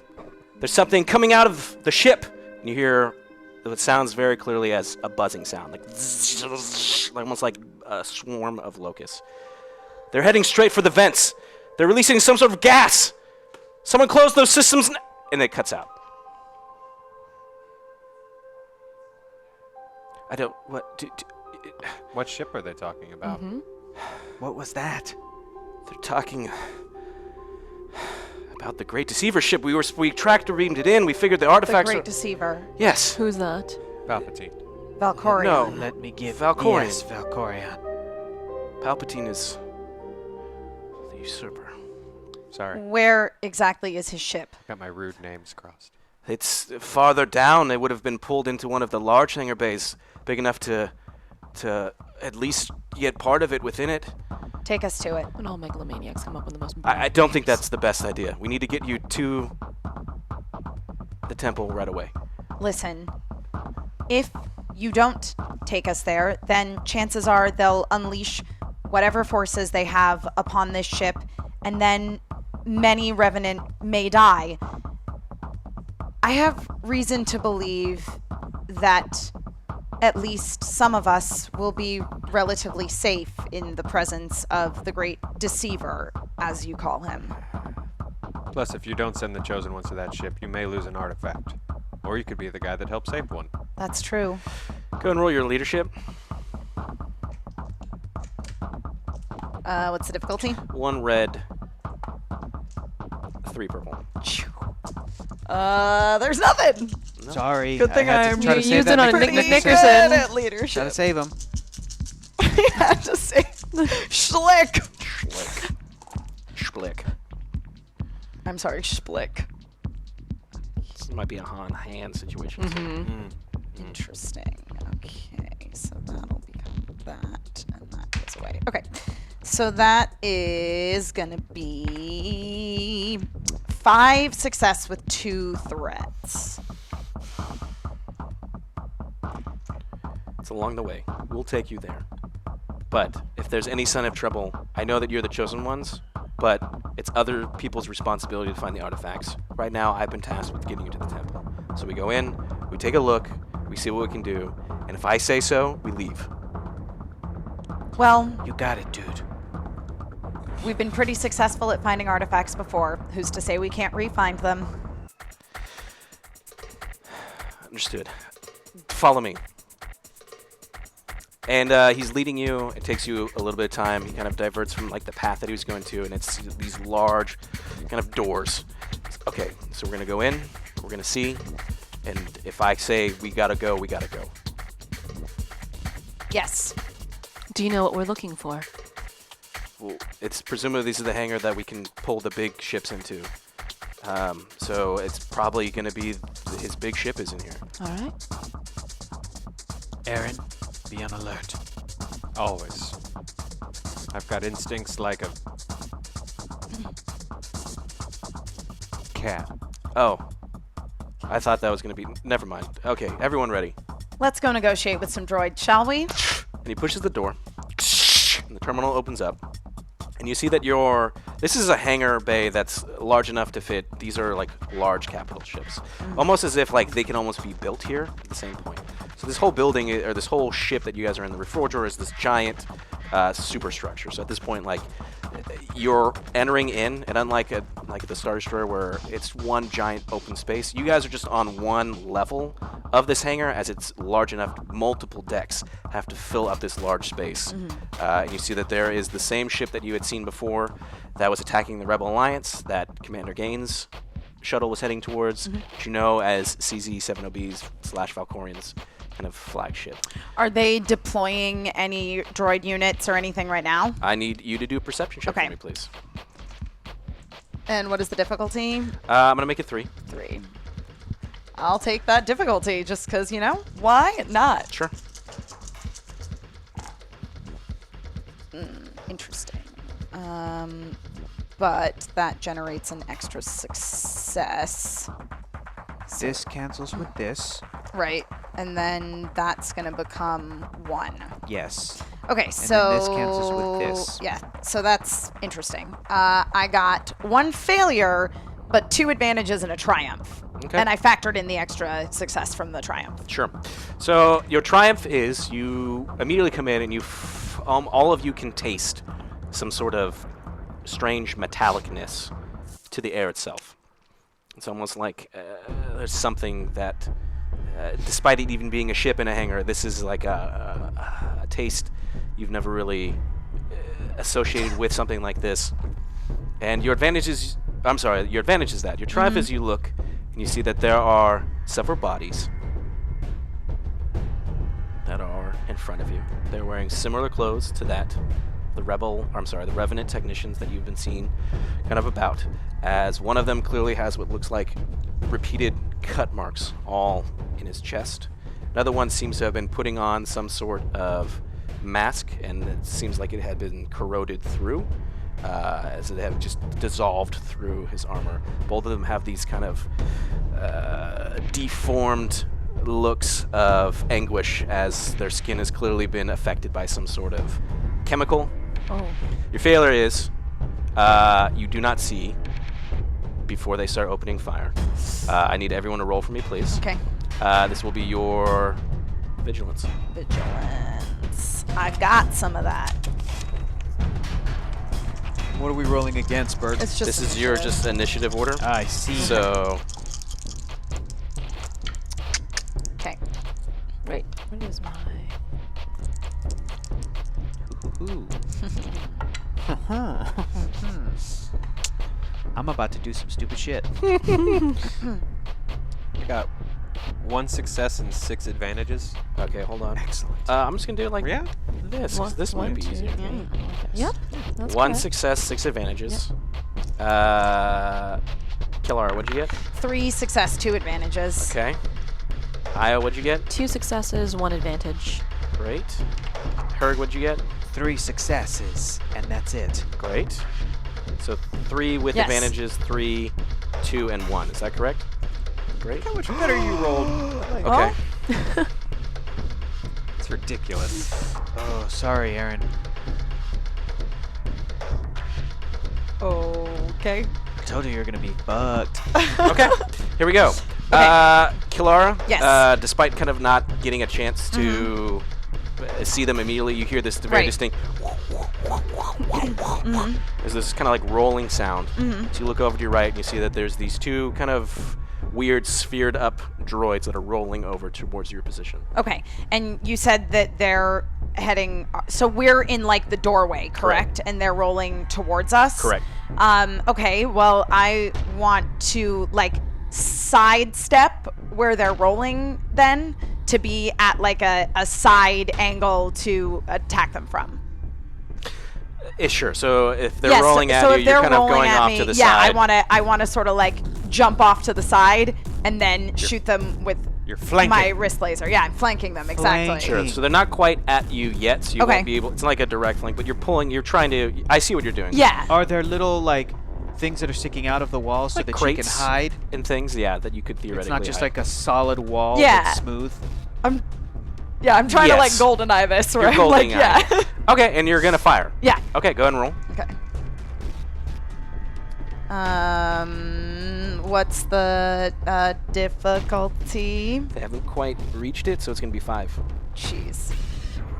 There's something coming out of the ship. And you hear what sounds very clearly as a buzzing sound, like almost like a swarm of locusts. They're heading straight for the vents. They're releasing some sort of gas. Someone close those systems, and it cuts out. I don't. What? What ship are they talking about? What was that? They're talking about the Great Deceiver ship. We tracked and beamed it in. We figured the The artifacts. Great Deceiver. Yes. Who's that? Palpatine. Valkorion. No. Let me give Valkorion. Yes, Valkorion. Palpatine is the usurper. Sorry. Where exactly is his ship? Got my rude names crossed. It's farther down. They would have been pulled into one of the large hangar bays, big enough to at least get part of it within it. Take us to it. When all megalomaniacs come up with the most. I don't think that's the best idea. We need to get you to the temple right away. Listen, if you don't take us there, then chances are they'll unleash whatever forces they have upon this ship, and then many Revenant may die. I have reason to believe that at least some of us will be relatively safe in the presence of the great deceiver, as you call him. Plus, if you don't send the chosen ones to that ship, you may lose an artifact. Or you could be the guy that helped save one. That's true. Go and roll your leadership. What's the difficulty? 1 red, 3 purple. There's nothing. Sorry. Good thing I had I'm to try to using save that on Pretty Nick good Nickerson. at leadership. Gotta save him. I had to say schlick. Schlick. Schlick. I'm sorry, schlick. This might be a hand situation. Interesting. Okay, so that'll become that, and that goes away. Okay, so that is gonna be 5 success with 2 threats. It's along the way. We'll take you there. But if there's any sign of trouble, I know that you're the chosen ones, but it's other people's responsibility to find the artifacts. Right now, I've been tasked with getting you to the temple. So we go in, we take a look, we see what we can do, and if I say so, we leave. Well, You got it, dude. we've been pretty successful at finding artifacts before. Who's to say we can't re-find them? Understood. Follow me. And he's leading you. It takes you a little bit of time. He kind of diverts from like the path that he was going to, and it's these large kind of doors. Okay, so we're gonna go in. We're gonna see, and if I say we gotta go, we gotta go. Yes. Do you know what we're looking for? Well, it's presumably this is the hangar that we can pull the big ships into. So it's probably gonna be his big ship is in here. All right. Aaron, be on alert. Always. I've got instincts like a cat. Oh, I thought that was gonna be. Never mind. Okay, everyone ready? Let's go negotiate with some droids, shall we? And he pushes the door, and the terminal opens up, and you see that this is a hangar bay that's large enough to fit. These are like large capital ships, almost as if like they can almost be built here at the same point. So this whole building or this whole ship that you guys are in, the Reforger, is this giant superstructure. So at this point, like you're entering in, and unlike like the Star Destroyer where it's one giant open space, you guys are just on one level of this hangar, as it's large enough. Multiple decks have to fill up this large space. And you see that there is the same ship that you had seen before that was attacking the Rebel Alliance, that Commander Gaines' shuttle was heading towards, which you know as CZ-70B's / Valkorian's kind of flagship. Are they deploying any droid units or anything right now? I need you to do a perception check Okay. for me, please. And what is the difficulty? I'm gonna make it 3. 3. I'll take that difficulty just because, you know, why not? Sure. Interesting. But that generates an extra success. This cancels with this. Right. And then that's going to become 1. Yes. Okay, And so then this cancels with this. Yeah, so that's interesting. I got 1 failure, but 2 advantages and a triumph. Okay. And I factored in the extra success from the triumph. Sure. So your triumph is you immediately come in and all of you can taste some sort of strange metallicness to the air itself. It's almost like there's something that, despite it even being a ship in a hangar, this is like a taste you've never really associated with something like this. And your advantage is, your triumph is you look and you see that there are several bodies that are in front of you. They're wearing similar clothes to that the Revenant technicians that you've been seeing kind of about, as one of them clearly has what looks like repeated cut marks all in his chest. Another one seems to have been putting on some sort of mask, and it seems like it had been corroded through, as it had just dissolved through his armor. Both of them have these kind of deformed looks of anguish, as their skin has clearly been affected by some sort of chemical. Oh. Your failure is you do not see before they start opening fire. I need everyone to roll for me, please. Okay. This will be your Vigilance. Vigilance. I got some of that. What are we rolling against, Bert? It's just This is your just initiative order. I see. So Okay. Wait, what is my... Ooh. I'm about to do some stupid shit. I got 1 success and 6 advantages. okay, hold on. Excellent. I'm just gonna do it like Yeah. this. 'Cause this might be easier. Yep. That's 1 correct. success, 6 advantages. Kilara, what'd you get? 3 success, 2 advantages. Okay. Io, what'd you get? 2 successes, 1 advantage. Great. Herg, what'd you get? 3 successes, and that's it. Great. So 3 with Yes. advantages, 3, 2, and 1. Is that correct? Great. How much better you rolled? Okay. It's ridiculous. Oh, sorry, Aaron. Okay. I told you you're gonna be bugged. Okay. Here we go. Kilara, Yes. despite kind of not getting a chance to see them immediately, you hear this very Right. distinct. There's this kind of like rolling sound. So you look over to your right and you see that there's these 2 kind of weird sphered up droids that are rolling over towards your position. Okay. And you said that they're heading. So we're in like the doorway, correct? And they're rolling towards us. Correct. Okay. Well, I want to like sidestep where they're rolling then to be at like a side angle to attack them from. Sure. So if they're Yes, rolling so at if you, you're they're kind of rolling going at off me, to the yeah, side. I want to sort of like jump off to the side and then shoot them with You're flanking. my wrist laser. Yeah, I'm flanking them exactly. Flanking. Sure. So they're not quite at you yet, so you Okay. won't be able. It's not like a direct flank, but you're trying to. I see what you're doing. Yeah. Are there little like things that are sticking out of the wall so Like that you can crates hide? and things, yeah, that you could theoretically. It's not just hide. like a solid wall Yeah. that's smooth. I'm trying to like Yes. golden eye this. Where You're I'm like, golden yeah. eye. Okay, and you're gonna fire. Yeah. Okay, go ahead and roll. Okay. What's the difficulty? They haven't quite reached it, so it's gonna be 5. Jeez.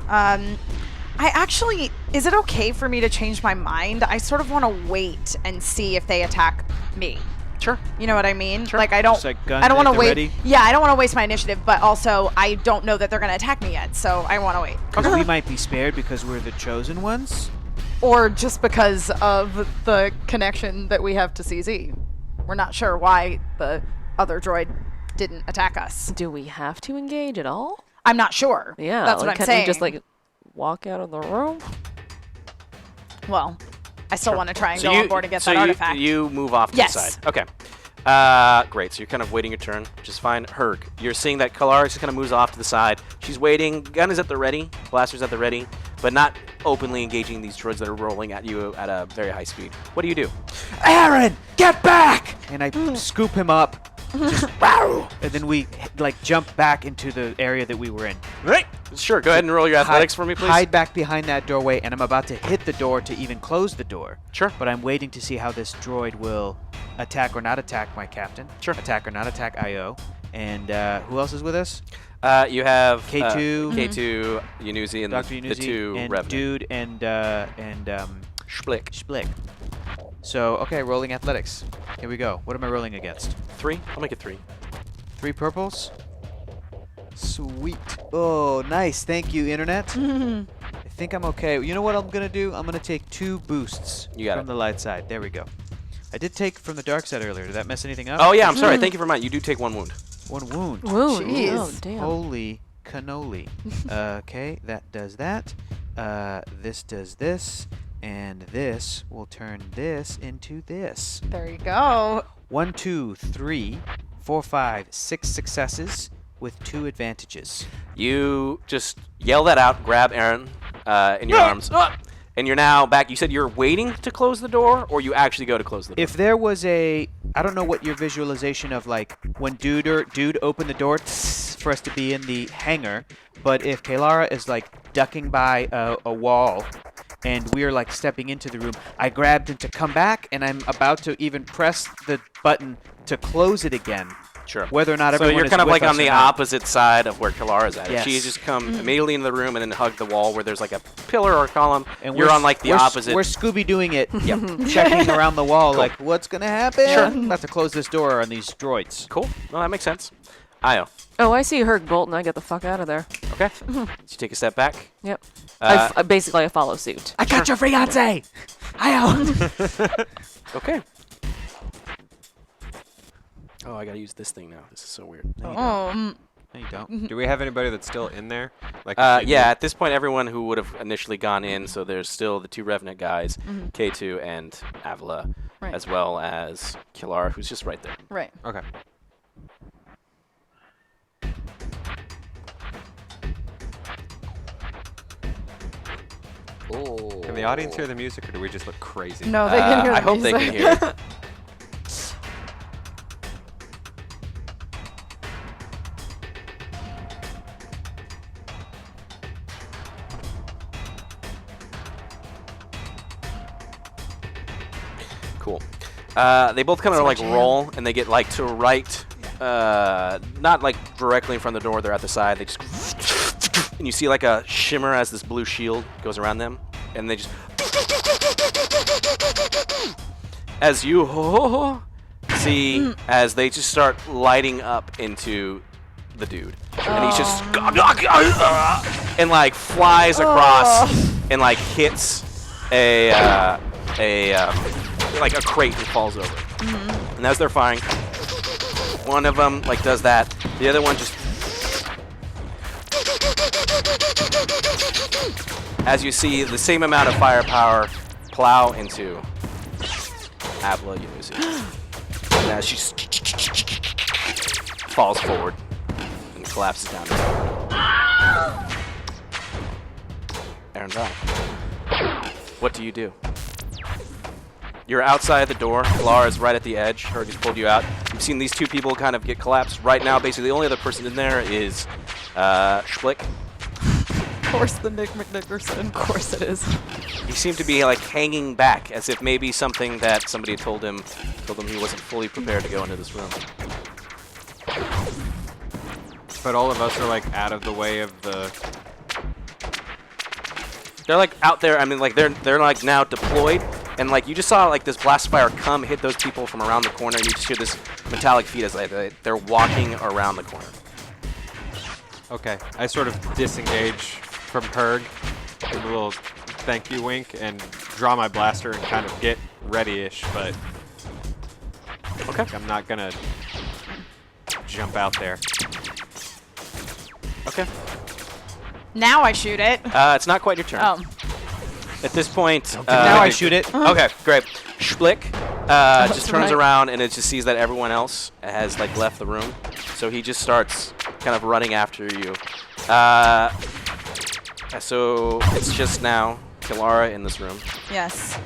I actually, is it okay for me to change my mind? I sort of want to wait and see if they attack me. Sure. You know what I mean? Sure. Like I don't, Just like gun I don't want to at the wait. ready? Yeah, I don't want to waste my initiative, but also I don't know that they're gonna attack me yet, so I want to wait. Because we might be spared because we're the chosen ones. Or just because of the connection that we have to CZ. We're not sure why the other droid didn't attack us. Do we have to engage at all? I'm not sure. Yeah. That's like, what I'm can't saying. we just like walk out of the room? Well, I still want to try and So go you, on board and get so that you, artifact. you move off to Yes. the side. Okay. Great. So you're kind of waiting your turn, which is fine. Herg, you're seeing that Kalara just kind of moves off to the side. She's waiting. Gun is at the ready. Blaster's at the ready, but not openly engaging these droids that are rolling at you at a very high speed. What do you do? Aaron, get back! And I scoop him up. Just wow! And then we like jump back into the area that we were in. Right. Sure. Go ahead and roll your athletics for me, please. Hide back behind that doorway, and I'm about to hit the door to even close the door. Sure. But I'm waiting to see how this droid will attack or not attack my captain. Sure. Attack or not attack IO. And who else is with us? You have K2. K2, Yunuzi, and Dr. the Yunuzi 2 and Revenant. Dude and Schblick. Schblick. So okay, rolling athletics. Here we go. What am I rolling against? 3. I'll make it 3. 3 purples. Sweet. Oh, nice. Thank you, Internet. I think I'm okay. You know what I'm going to do? I'm going to take 2 boosts You got from it. the light side. There we go. I did take from the dark side earlier. Did that mess anything up? Oh yeah, I'm sorry. Thank you for mine. You do take 1 wound. 1 wound. Wound. Jeez. Oh, damn. Holy cannoli. Okay, that does that. This does this. And this will turn this into this. There you go. 1, 2, 3, 4, 5, 6 successes with 2 advantages. You just yell that out, grab Aaron in your arms, and you're now back. You said you're waiting to close the door, or you actually go to close the door? If there was a, I don't know what your visualization of like when dude opened the door for us to be in the hangar, but if Kalara is like ducking by a wall and we're like stepping into the room, I grabbed him to come back and I'm about to even press the button to close it again. Sure. Whether or not So everyone you're is kind of with like us on the or not. opposite side of where Kalara's at. Yes. She just come immediately into the room and then hug the wall where there's like a pillar or a column. And you're we're on like the we're opposite. We're Scooby-Dooing it. Yep. Checking around the wall Cool. like, what's going to happen? Sure. I'm about to close this door on these droids. Cool. Well, that makes sense. Io. Oh, I see Herc bolt and I get the fuck out of there. Okay. So you take a step back. Yep. Uh, I follow suit. I got your fiance! Hi, Okay. Oh, I gotta use this thing now. This is so weird. Oh, No, you don't. Do we have anybody that's still in there? Like Yeah, at this point, everyone who would have initially gone in, so there's still the 2 Revenant guys, K2 and Avila, Right. as well as Kilara, who's just right there. right. Okay. Can the audience hear the music, or do we just look crazy? No, they can hear the I hope they can music. hear it. Cool. They both kind of like roll, and they get like to right, not like directly in front of the door. They're at the side. They just, and you see like a shimmer as this blue shield goes around them, and they just, as you see as they just start lighting up into the dude, and he's just and like flies across and like hits like a crate and falls over. And as they're firing, one of them like does that. The other one just, as you see the same amount of firepower plow into Avila, you see. And as she falls forward and collapses down. Aaron's out. What do you do? You're outside the door. Lara's right at the edge. Herc has pulled you out. You've seen these 2 people kind of get collapsed. Right now, basically, the only other person in there is Schlick. Of course, the Nick McNickerson. Of course it is. He seemed to be like hanging back, as if maybe something that somebody had told him he wasn't fully prepared to go into this room. But all of us are like out of the way of the. They're like out there. I mean, like they're like now deployed, and like you just saw like this blast fire come hit those people from around the corner, and you just hear this metallic feet as they're walking around the corner. Okay, I sort of disengage from Herg, give a little thank you wink, and draw my blaster and kind of get ready-ish, but Okay. I'm not gonna jump out there. Okay. Now I shoot it. It's not quite your turn. Oh. At this point, Now I shoot it. Okay, great. Schlick just turns right. around and it just sees that everyone else has like left the room, so he just starts kind of running after you. So it's just now Kilara in this room. Yes.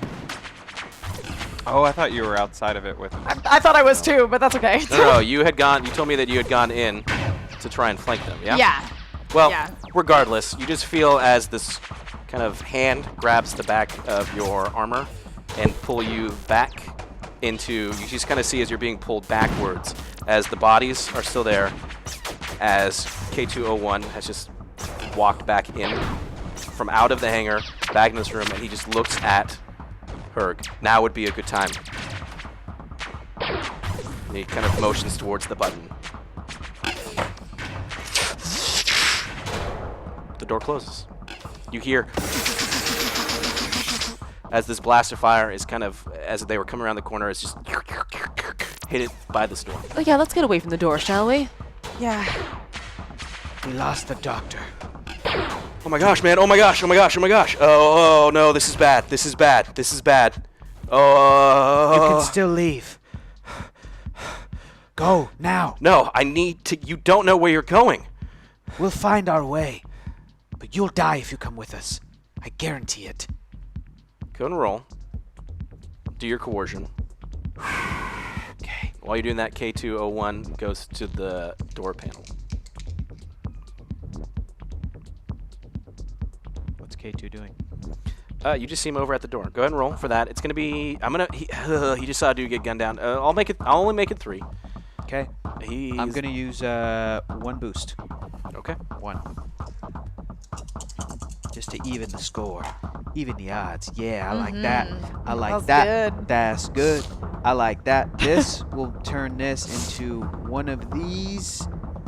Oh, I thought you were outside of it with. I thought I was too, but that's okay. No, you had gone. You told me that you had gone in to try and flank them. Yeah. Yeah. Well, Yeah. regardless, you just feel as this kind of hand grabs the back of your armor and pull you back into. You just kind of see as you're being pulled backwards as the bodies are still there, as K201 has just walked back in from out of the hangar, back in this room, and he just looks at Herg. Now would be a good time. And he kind of motions towards the button. The door closes. You hear as this blaster fire is kind of, as they were coming around the corner, it's just hit it by this door. Oh yeah, let's get away from the door, shall we? Yeah. We lost the doctor. Oh my gosh, man. Oh my gosh. Oh my gosh. Oh my gosh. Oh no, this is bad. This is bad. This is bad. Oh. You can still leave. Go, now. No, I need to. You don't know where you're going. We'll find our way. But you'll die if you come with us. I guarantee it. Go and roll. Do your coercion. Okay. While you're doing that, K201 goes to the door panel. What's K2 doing? You just see him over at the door. Go ahead and roll for that. It's gonna be. I'm gonna. He just saw a dude get gunned down. I'll make it. I'll only make it 3. Okay. I'm going to use 1 boost. Okay. 1. Just to even the score. Even the odds. Yeah, I like that. I like that. Good. That's good. I like that. This will turn this into one of these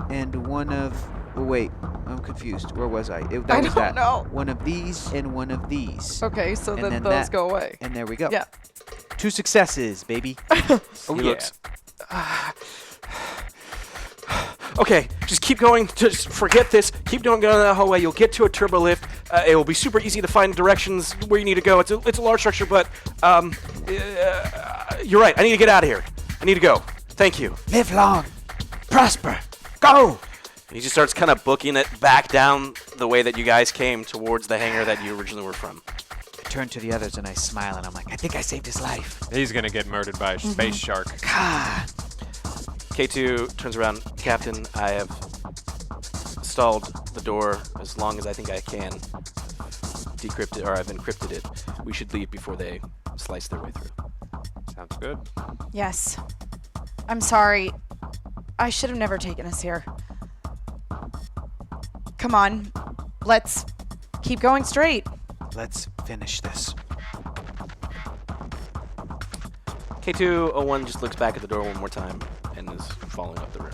and one of... Oh, wait. I'm confused. Where was I? I don't know. One of these and one of these. Okay, so And then then those that- go away. And there we go. Yeah. 2 successes, baby. Oh, yeah. looks. Okay, just keep going. Just forget this. Keep going down that hallway. You'll get to a turbo lift. It will be super easy to find directions where you need to go. It's a large structure, but you're right. I need to get out of here. I need to go. Thank you. Live long. Prosper. Go. He just starts kind of booking it back down the way that you guys came towards the hangar that you originally were from. I turn to the others and I smile and I'm like, I think I saved his life. He's gonna get murdered by a space shark. God. K2 turns around. Captain, I have stalled the door as long as I think I can. Decrypted, or I've encrypted it. We should leave before they slice their way through. Sounds good. Yes. I'm sorry. I should have never taken us here. Come on. Let's keep going straight. Let's finish this. K201 just looks back at the door one more time and is following up the room.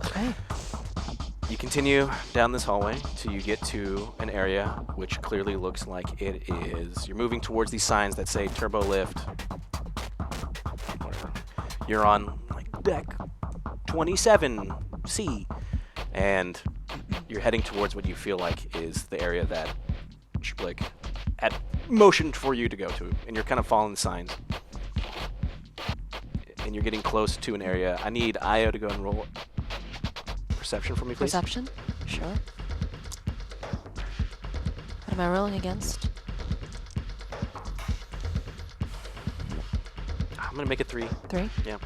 Okay. You continue down this hallway till you get to an area which clearly looks like it is. You're moving towards these signs that say turbo lift. Whatever. You're on like deck 27C, and you're heading towards what you feel like is the area that Schblick had motioned for you to go to, and you're kind of following the signs. And you're getting close to an area. I need Io to go and roll perception for me, please. Perception? Sure. What am I rolling against? I'm gonna make it 3. 3? Yeah.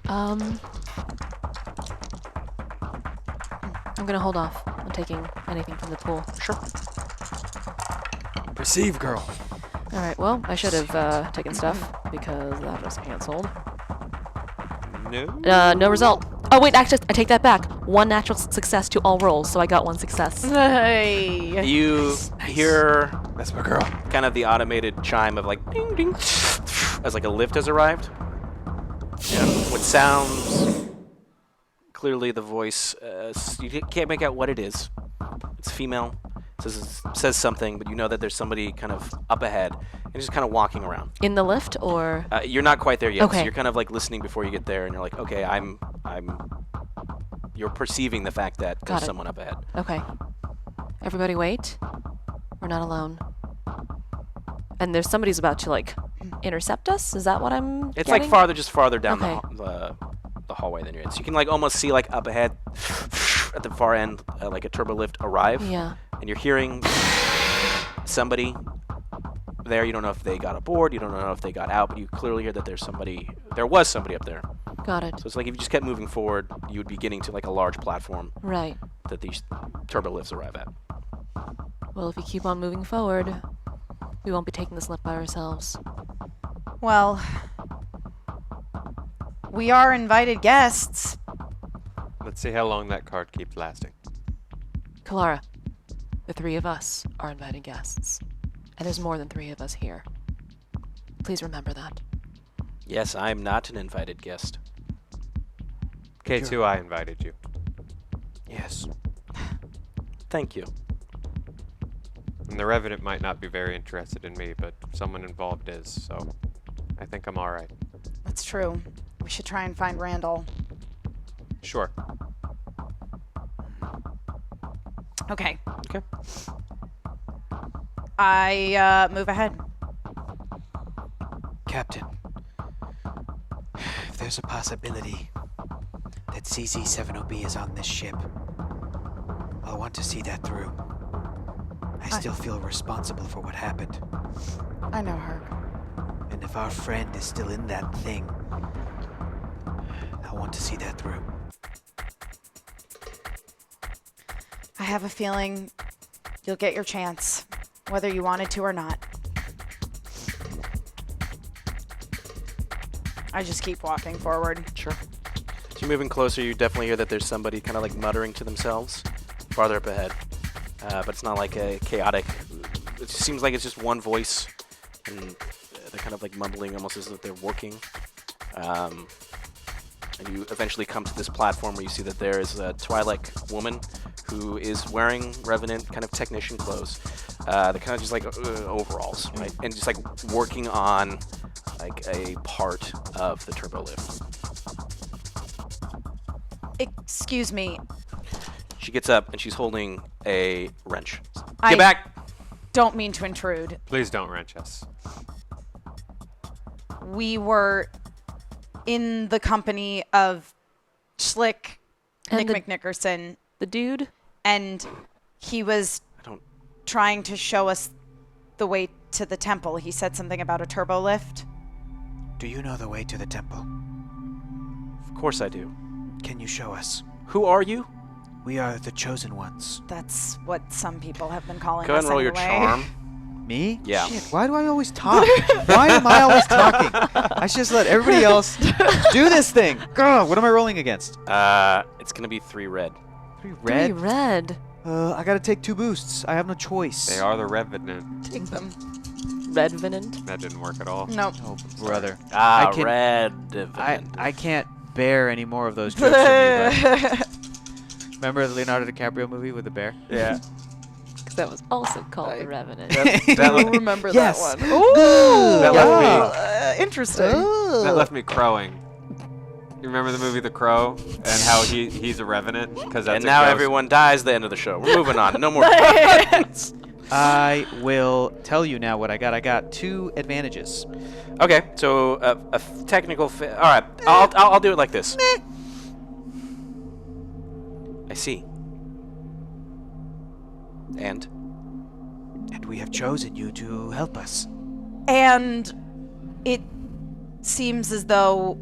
I'm gonna hold off on taking anything from the pool. Sure. Perceive, girl. Alright, well, I should have taken stuff because that was cancelled. No. No result. Oh wait, actually, I take that back. 1 natural success to all rolls, so I got 1 success. Hey. You hear That's my girl. kind of the automated chime of like ding ding as like a lift has arrived. And what sounds clearly the voice, you can't make out what it is. It's female. Says something, but you know that there's somebody kind of up ahead and just kind of walking around. In the lift, or? You're not quite there yet. Okay. So you're kind of like listening before you get there, and you're like, okay, you're perceiving the fact that Got there's it. someone up ahead. Okay. Everybody wait. We're not alone. And there's somebody's about to, like, intercept us? Is that what I'm It's getting? like farther down Okay. the hallway than you're in. So you can like almost see like up ahead at the far end, like a turbo lift arrive. Yeah. And you're hearing somebody there. You don't know if they got aboard. You don't know if they got out, but you clearly hear that there was somebody up there. Got it. So it's like if you just kept moving forward, you would be getting to like a large platform Right. that these turbo lifts arrive at. Well, if we keep on moving forward, we won't be taking this lift by ourselves. Well, we are invited guests. Let's see how long that card keeps lasting. Kalara, the 3 of us are invited guests. And there's more than 3 of us here. Please remember that. Yes, I'm not an invited guest. K2, I invited you. Yes. Thank you. And the Revenant might not be very interested in me, but someone involved is, so I think I'm alright. That's true. We should try and find Randall. Sure. Okay. Okay. I move ahead. Captain, if there's a possibility that CZ-70B is on this ship, I'll want to see that through. I still feel responsible for what happened. I know her. And if our friend is still in that thing, I want to see that through. I have a feeling you'll get your chance. whether you wanted to or not. I just keep walking forward. Sure. As you're moving closer, you definitely hear that there's somebody kind of like muttering to themselves farther up ahead. But it's not like a chaotic. It seems like it's just one voice, and they're kind of like mumbling almost as if they're working. And you eventually come to this platform where you see that there is a Twilight woman who is wearing Revenant kind of technician clothes. They're kind of just like overalls, right? And just like working on like a part of the turbo lift. Excuse me. She gets up and she's holding a wrench. I Get back! don't mean to intrude. Please don't wrench us. We were in the company of Schlick, And Nick McNickerson, The dude? and he was I don't. trying to show us the way to the temple. He said something about a turbo lift. Do you know the way to the temple? Of course I do. Can you show us? Who are you? We are the chosen ones. That's what some people have been calling Go ahead us and roll your anyway. charm. Me? Yeah. Shit, why do I always talk? Why am I always talking? I should just let everybody else do this thing. God, what am I rolling against? It's gonna be 3 red. 3 Three red? red. I gotta take 2 boosts. I have no choice. They are the Revenant. Take them. Revenant. That didn't work at all. No. Oh, brother. Ah, I can- red. I can't bear any more of those jokes from you, bud. Remember the Leonardo DiCaprio movie with the bear? Yeah. Because that was also called the Revenant. That remember Yes. that one. Ooh, That left me. interesting. That left me crowing. You remember the movie The Crow and how he's a Revenant because that's And a now ghost? everyone dies at the end of the show. We're moving on. No more. questions. I will tell you now what I got. I got 2 advantages. Okay, so a technical. All right, I'll do it like this. I see. And And we have chosen you to help us. And it seems as though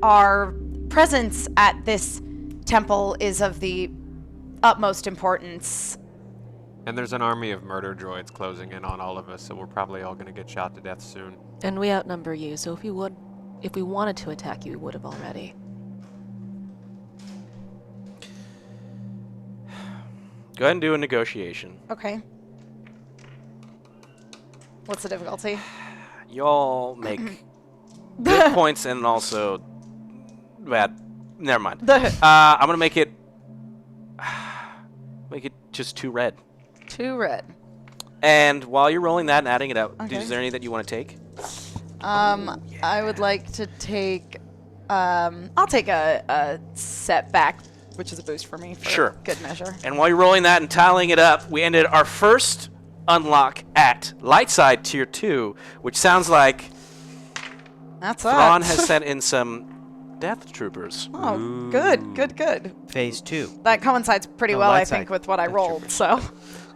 our presence at this temple is of the utmost importance. And there's an army of murder droids closing in on all of us, so we're probably all going to get shot to death soon. And we outnumber you, so if we wanted to attack you, we would have already. go ahead and do a negotiation. Okay. What's the difficulty? Y'all make good points and also bad. Never mind. The I'm gonna make it just 2 red. 2 red. And while you're rolling that and adding it up, Okay. is there any that you want to take? I would like to take. I'll take a setback, which is a boost for me. For Sure. Good measure. And while you're rolling that and tallying it up, we ended our first unlock at Lightside Tier 2, which sounds like That's Thrawn us. has sent in some Death Troopers. Oh, good. Phase 2. That coincides pretty Oh, well, light I think, side. with what I rolled. So,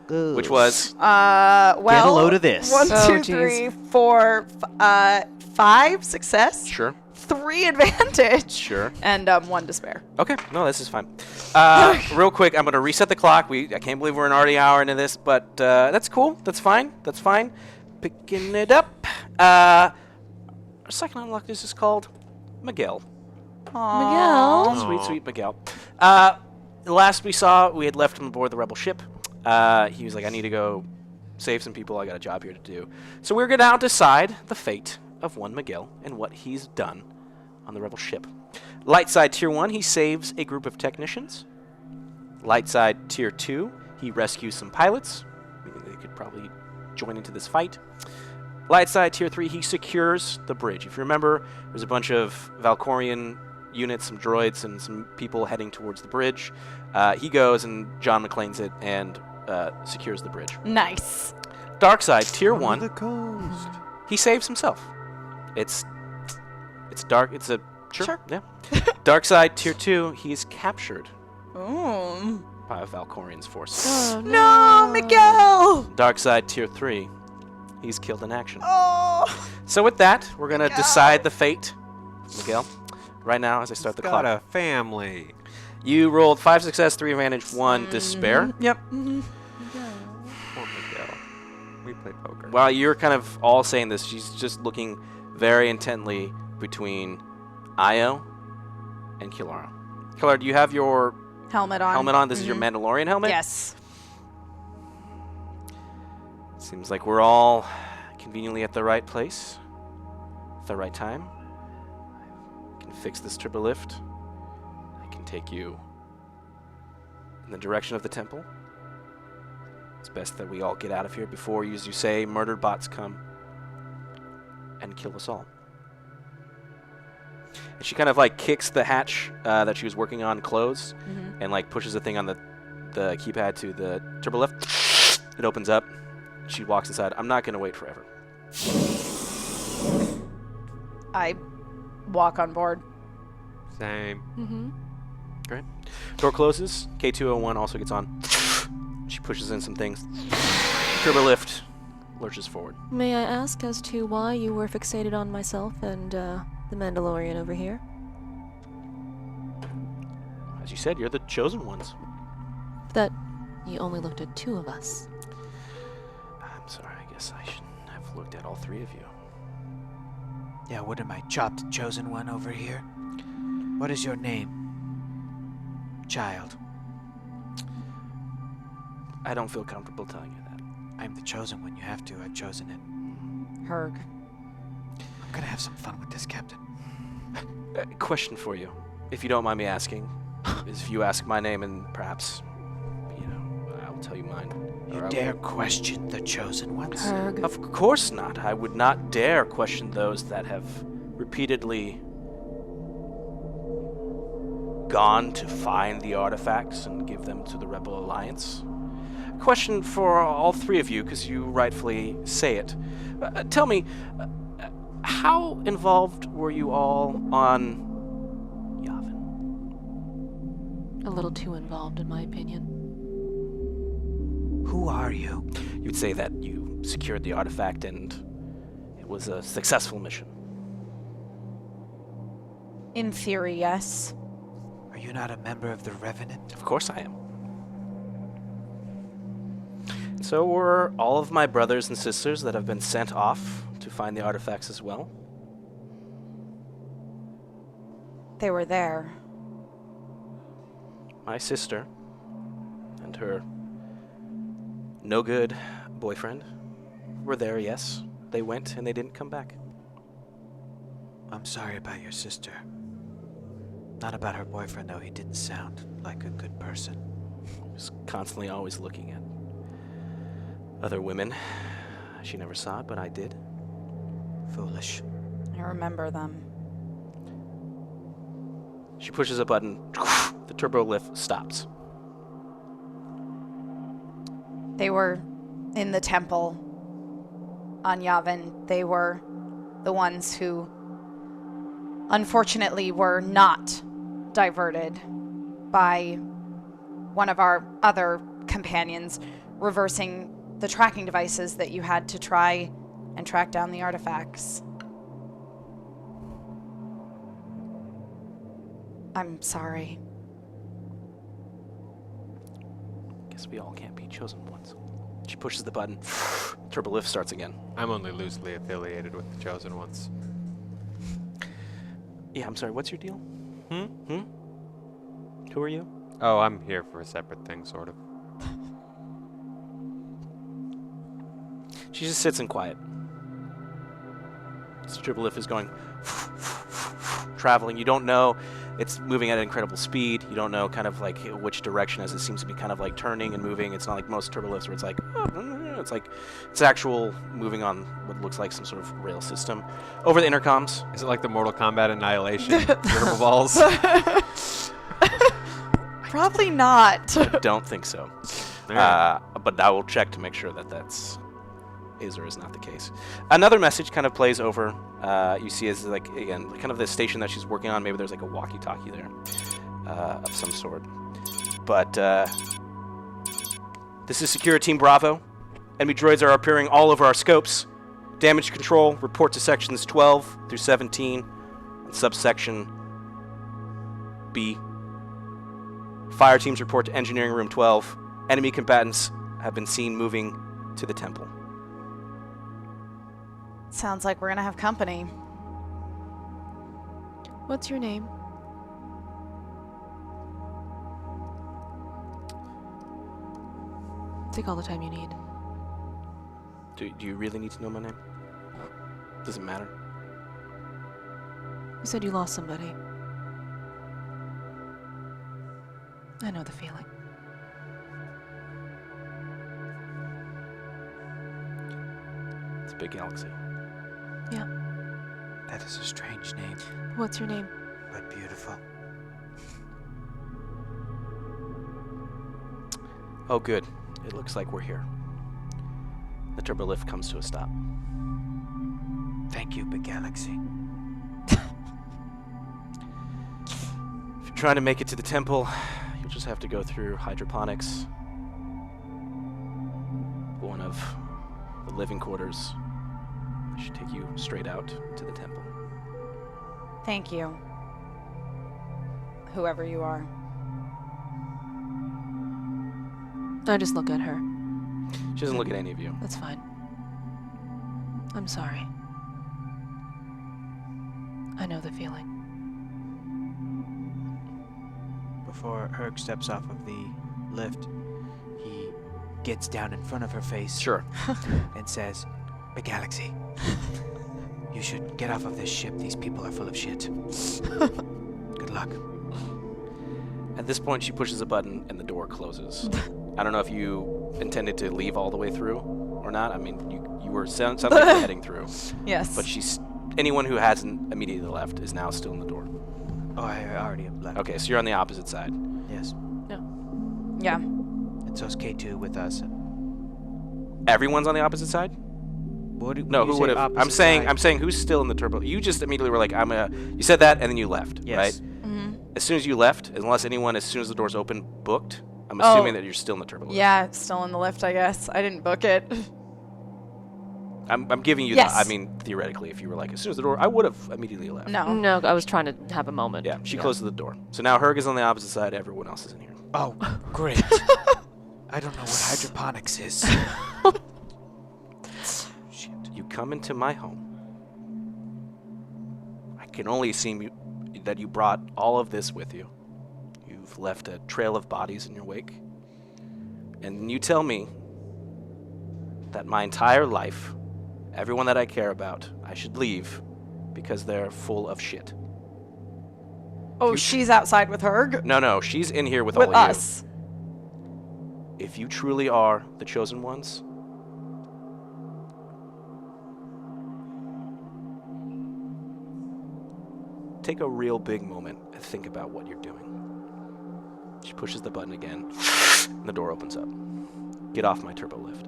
Which was well, Get a load of this. 1, Oh, 2, geez. 3, 4, 5 success, sure, 3 advantage, sure. and 1 despair. Okay, no, this is fine. Real quick, I'm gonna reset the clock. I can't believe we're an already hour into this, but that's cool. That's fine. That's fine. Picking it up. Our second unlock. This is called Miguel. Miguel. Sweet, sweet Miguel. The last we saw, we had left him aboard the rebel ship. He was like, I need to go save some people. I got a job here to do. So we're going to now decide the fate of one Miguel and what he's done on the rebel ship. Lightside Tier 1, he saves a group of technicians. Lightside Tier 2, he rescues some pilots. Meaning they could probably join into this fight. Lightside Tier 3, he secures the bridge. If you remember, there's a bunch of Valkorian units, some droids, and some people heading towards the bridge. He goes and John McClane's it and secures the bridge. Nice. Darkside Tier 1, The coast. he saves himself. It's dark. It's a Sure. Yeah. Darkside Tier 2, he's captured Ooh. by Valkorian's forces. Oh, No, Miguel. Darkside Tier 3, he's killed in action. Oh. So with that, we're gonna Miguel. decide the fate, Miguel. Right now, as I start the Got clock. a family. You rolled 5 success, 3 advantage, 1 despair. Yep. Poor Miguel. We play poker. While you're kind of all saying this, she's just looking very intently between Io and Kilara. Kilara, do you have your Helmet on. helmet on? This is your Mandalorian helmet? Yes. Seems like we're all conveniently at the right place, at the right time. I can fix this turbo lift. I can take you in the direction of the temple. It's best that we all get out of here before, as you say, murdered bots come and kill us all. And she kind of like kicks the hatch that she was working on closed and like pushes the thing on the keypad to the turbo lift. It opens up. She walks inside. I'm not going to wait forever. I walk on board. Same. Mm-hmm. Great. Door closes. K201 also gets on. She pushes in some things. Turbo lift lurches forward. May I ask as to why you were fixated on myself and the Mandalorian over here? As you said, you're the chosen ones. That you only looked at 2 of us. I'm sorry. I guess I shouldn't have looked at all 3 of you. Yeah, what am I, chopped chosen one over here? What is your name, child? I don't feel comfortable telling you that. I'm the chosen one. You have to. I've chosen it. Herg. I'm gonna have some fun with this, Captain. Question for you, if you don't mind me asking, is if you ask my name and perhaps, I'll tell you mine. You dare question the chosen ones? Herg. Of course not. I would not dare question those that have repeatedly gone to find the artifacts and give them to the Rebel Alliance. Question for all 3 of you, because you rightfully say it. Tell me, how involved were you all on Yavin? A little too involved, in my opinion. Who are you? You'd say that you secured the artifact and it was a successful mission. In theory, yes. Are you not a member of the Revenant? Of course I am. So were all of my brothers and sisters that have been sent off to find the artifacts as well? They were there. My sister and her no-good boyfriend were there, yes. They went and they didn't come back. I'm sorry about your sister. Not about her boyfriend, though. He didn't sound like a good person. He was constantly always looking at other women. She never saw it, but I did. Foolish. I remember them. She pushes a button. The turbo lift stops. They were in the temple on Yavin. They were the ones who, unfortunately, were not diverted by one of our other companions reversing the tracking devices that you had to try and track down the artifacts. I'm sorry. Guess we all can't be chosen ones. She pushes the button. Turbo lift starts again. I'm only loosely affiliated with the chosen ones. Yeah, I'm sorry, what's your deal? Who are you? Oh, I'm here for a separate thing, sort of. She just sits in quiet. This turbo lift is going, traveling. You don't know. It's moving at an incredible speed. You don't know kind of like which direction, as it seems to be kind of like turning and moving. It's not like most turbo lifts where it's like, it's like, it's actual moving on what looks like some sort of rail system. Over the intercoms. Is it like the Mortal Kombat Annihilation turbo balls? Probably not. I don't think so. But I will check to make sure that that's is or is not the case. Another message kind of plays over. You see as like, again, kind of the station that she's working on. Maybe there's like a walkie-talkie there of some sort. But this is Security Team Bravo. Enemy droids are appearing all over our scopes. Damage control, report to sections 12 through 17 and subsection B. Fire teams report to engineering room 12. Enemy combatants have been seen moving to the temple. Sounds like we're gonna have company. What's your name? Take all the time you need. Do you really need to know my name? Does it matter? You said you lost somebody. I know the feeling. It's a big galaxy. Yeah. That is a strange name, What's your name? but beautiful. Oh, good. It looks like we're here. The turbolift comes to a stop. Thank you, big galaxy. If you're trying to make it to the temple, you'll just have to go through hydroponics. One of the living quarters. It should take you straight out to the temple. Thank you. Whoever you are. I just look at her. She doesn't look at any of you. That's fine. I'm sorry. I know the feeling. Before Herc steps off of the lift, he gets down in front of her face Sure. and says, "Big Galaxy, you should get off of this ship. These people are full of shit. Good luck." At this point, she pushes a button and the door closes. I don't know if you intended to leave all the way through or not. I mean, you were sounds like you were heading through. Yes. But anyone who hasn't immediately left is now still in the door. Oh, I already have left. Okay, so you're on the opposite side. Yes. Yeah. And so's K2 with us. Everyone's on the opposite side? What do, No, when you who say would have? opposite I'm side- saying who's still in the turbo. You just immediately were like, you said that and then you left, Yes. right? Mm-hmm. As soon as you left, unless anyone, as soon as the doors open, booked, I'm Oh. assuming that you're still in the turbo lift. Yeah, it's still in the lift, I guess. I didn't book it. I'm giving you Yes. that. I mean, theoretically, if you were like, as soon as the door, I would have immediately left. No. No, I was trying to have a moment. Yeah, she closes the door. So now Herg is on the opposite side, everyone else is in here. Oh, great. I don't know what hydroponics is. Shit. You come into my home. I can only assume that you brought all of this with you. You've left a trail of bodies in your wake. And you tell me that my entire life, everyone that I care about, I should leave because they're full of shit. Oh, she's outside with Herg? No, she's in here with With all of us. you. If you truly are the chosen ones, take a real big moment and think about what you're doing. She pushes the button again, and the door opens up. Get off my turbo lift.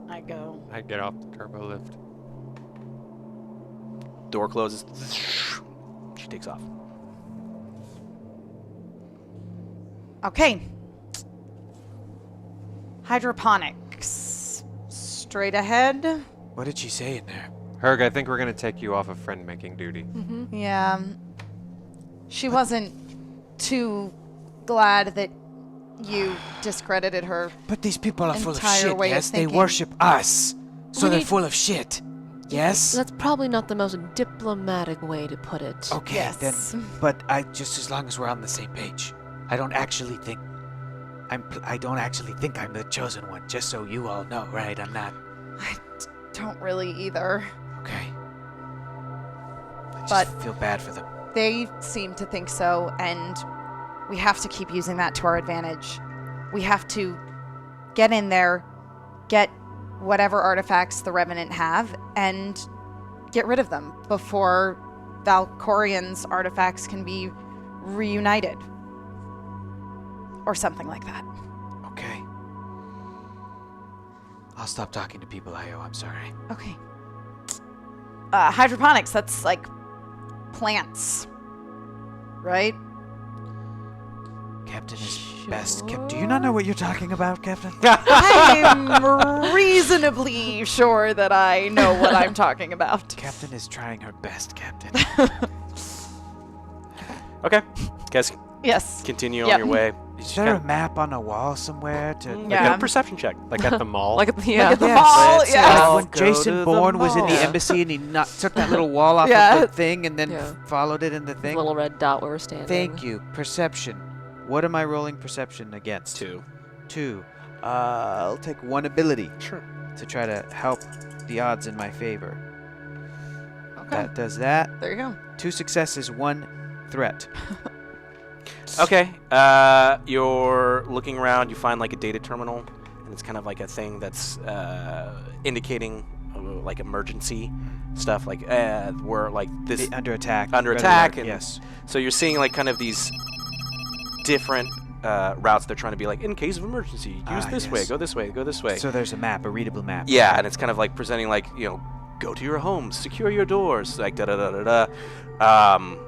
I go. I get off the turbo lift. Door closes. She takes off. Okay. Hydroponics. Straight ahead. What did she say in there? Herg, I think we're gonna take you off of friend-making duty. Mm-hmm. Yeah. She wasn't too glad that you discredited her. But these people are full of Entire shit, way of yes? They thinking. worship us. So We they're need- full of shit. Yes? That's probably not the most diplomatic way to put it. Okay, Yes. then. But just as long as we're on the same page. I don't actually think I'm the chosen one, just so you all know, right? I'm not. I don't really either. Okay. I But- just feel bad for them. They seem to think so, and we have to keep using that to our advantage. We have to get in there, get whatever artifacts the Revenant have, and get rid of them before Valkorian's artifacts can be reunited. Or something like that. Okay. I'll stop talking to people, Io. I'm sorry. Okay. Hydroponics, that's like plants. Right? Captain is best kept. Do you not know what you're talking about, Captain? I'm reasonably sure that I know what I'm talking about. Captain is trying her best, Captain. Okay. Guys, Yes. continue Yep. on your way. You Is just there a kinda- map on a wall somewhere to? Like, Yeah. get a perception check. Like at the mall. Like, yeah. Like at the Yes. mall, Let's yeah. all Like when go Jason to the Bourne was in the mall. embassy and he took that little wall off Yeah. of the thing and then Yeah. followed it in the The thing. little red dot where we're standing. Thank you. Perception. What am I rolling perception against? 2. 2. I'll take 1 ability Sure. to try to help the odds in my favor. Okay. That does that. There you go. 2 successes, 1 threat. Okay. You're looking around. You find like a data terminal, and it's kind of like a thing that's indicating like emergency stuff, like we're like this Under attack. under Red attack, alert, and yes. so you're seeing like kind of these different routes they're trying to be like, in case of emergency, use this way, yes. go this way, go this way. So there's a map, a readable map. Yeah, and it's kind of like presenting like, you know, go to your homes, secure your doors, like da da da da da.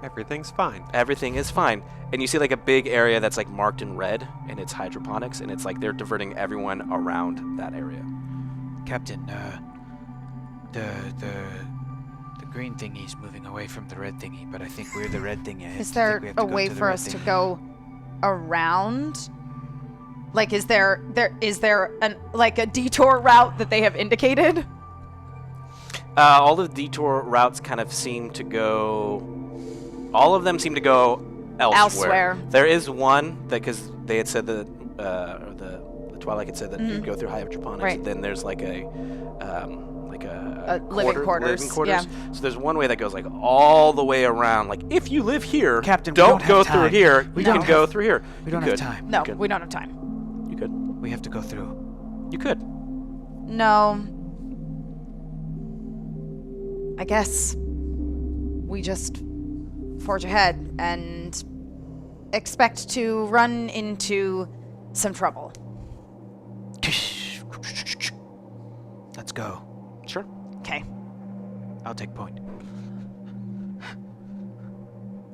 Everything's fine. Everything is fine. And you see like a big area that's like marked in red, and it's hydroponics, and it's like they're diverting everyone around that area. Captain, the green thingy's moving away from the red thingy, but I think we're the red thingy. Is there a way for us to go around? Like, is there an like a detour route that they have indicated? All the detour routes kind of seem to go. All of them seem to go elsewhere. There is one that, because they had said that the Twilight had said that you'd go through hydroponics. Right. Then there's like a living quarters, Living quarters. So there's one way that goes like all the way around. Like if you live here, Captain, we don't don't go have through time. here. We you don't can go have- through here. We don't You have could. time. No, You could. we don't have time. You could. We have to go through. You could. No. I guess we just forge ahead and expect to run into some trouble. Let's go. Sure. Okay. I'll take point.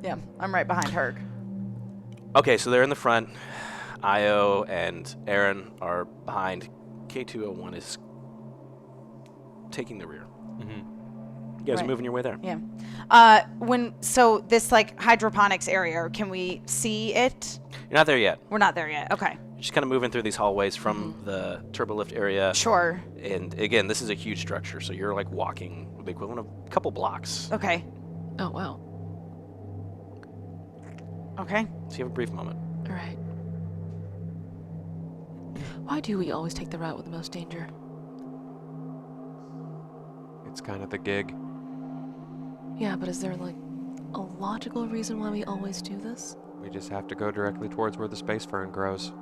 Yeah, I'm right behind Herc. Okay, so they're in the front. Io and Aaron are behind. K201 is taking the rear. You guys are Right. moving your way there. Yeah. So this like hydroponics area, can we see it? You're not there yet. We're not there yet. Okay. You're just kind of moving through these hallways from the turbolift area. Sure. And again, this is a huge structure, so you're like walking the equivalent of a couple blocks. Okay. Oh, wow. Okay. So you have a brief moment. All right. Why do we always take the route with the most danger? It's kind of the gig. Yeah, but is there like a logical reason why we always do this? We just have to go directly towards where the space fern grows.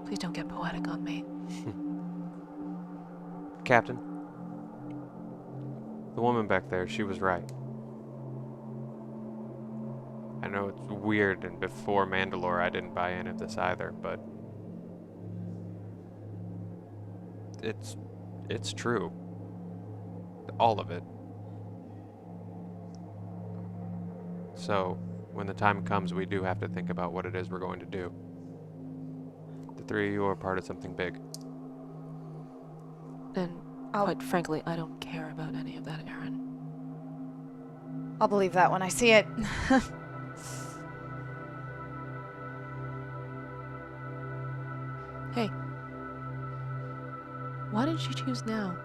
Please don't get poetic on me. Captain, the woman back there, she was right. I know it's weird, and before Mandalore I didn't buy any of this either, but it's true. All of it. So, when the time comes, we do have to think about what it is we're going to do. The three of you are part of something big. And quite frankly, I don't care about any of that, Aaron. I'll believe that when I see it. Hey. Why did you choose now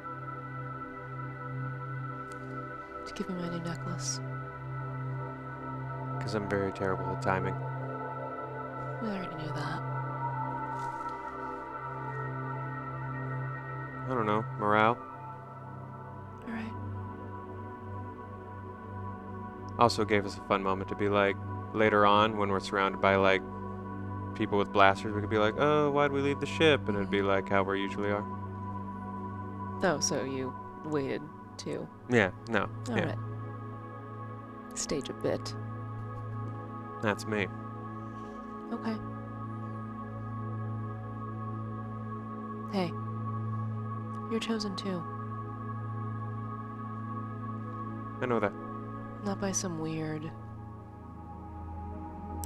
to give me my new necklace? Because I'm very terrible at timing. We already knew that. I don't know, morale. Alright. Also gave us a fun moment to be like, later on, when we're surrounded by like people with blasters, we could be like, oh, why'd we leave the ship? And it'd be like how we usually are. Oh, so you waited to. Yeah, no. Yeah, Alright. Stage a bit. that's me. Okay. Hey. You're chosen too. I know that. Not by some weird,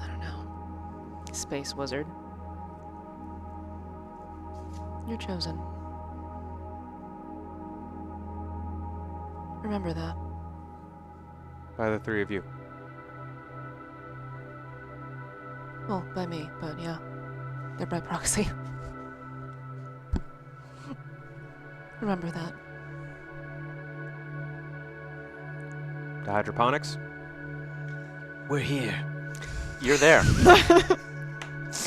I don't know, space wizard. You're chosen. Remember that. By the three of you. Well, by me, but yeah. They're by proxy. Remember that. To hydroponics? We're here. You're there.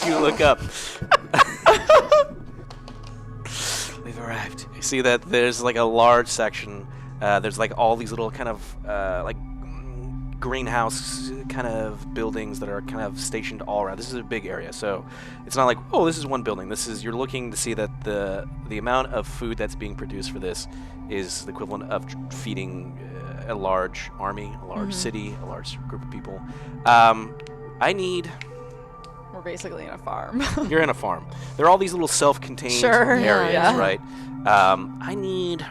You look up. We've arrived. You see that there's like a large section. There's like all these little kind of like greenhouse kind of buildings that are kind of stationed all around. This is a big area, so it's not like, oh, this is one building. This is, you're looking to see that the amount of food that's being produced for this is the equivalent of feeding a large army, a large city, a large group of people. I need... We're basically in a farm. You're in a farm. There are all these little self-contained Sure, areas, yeah. right? I need...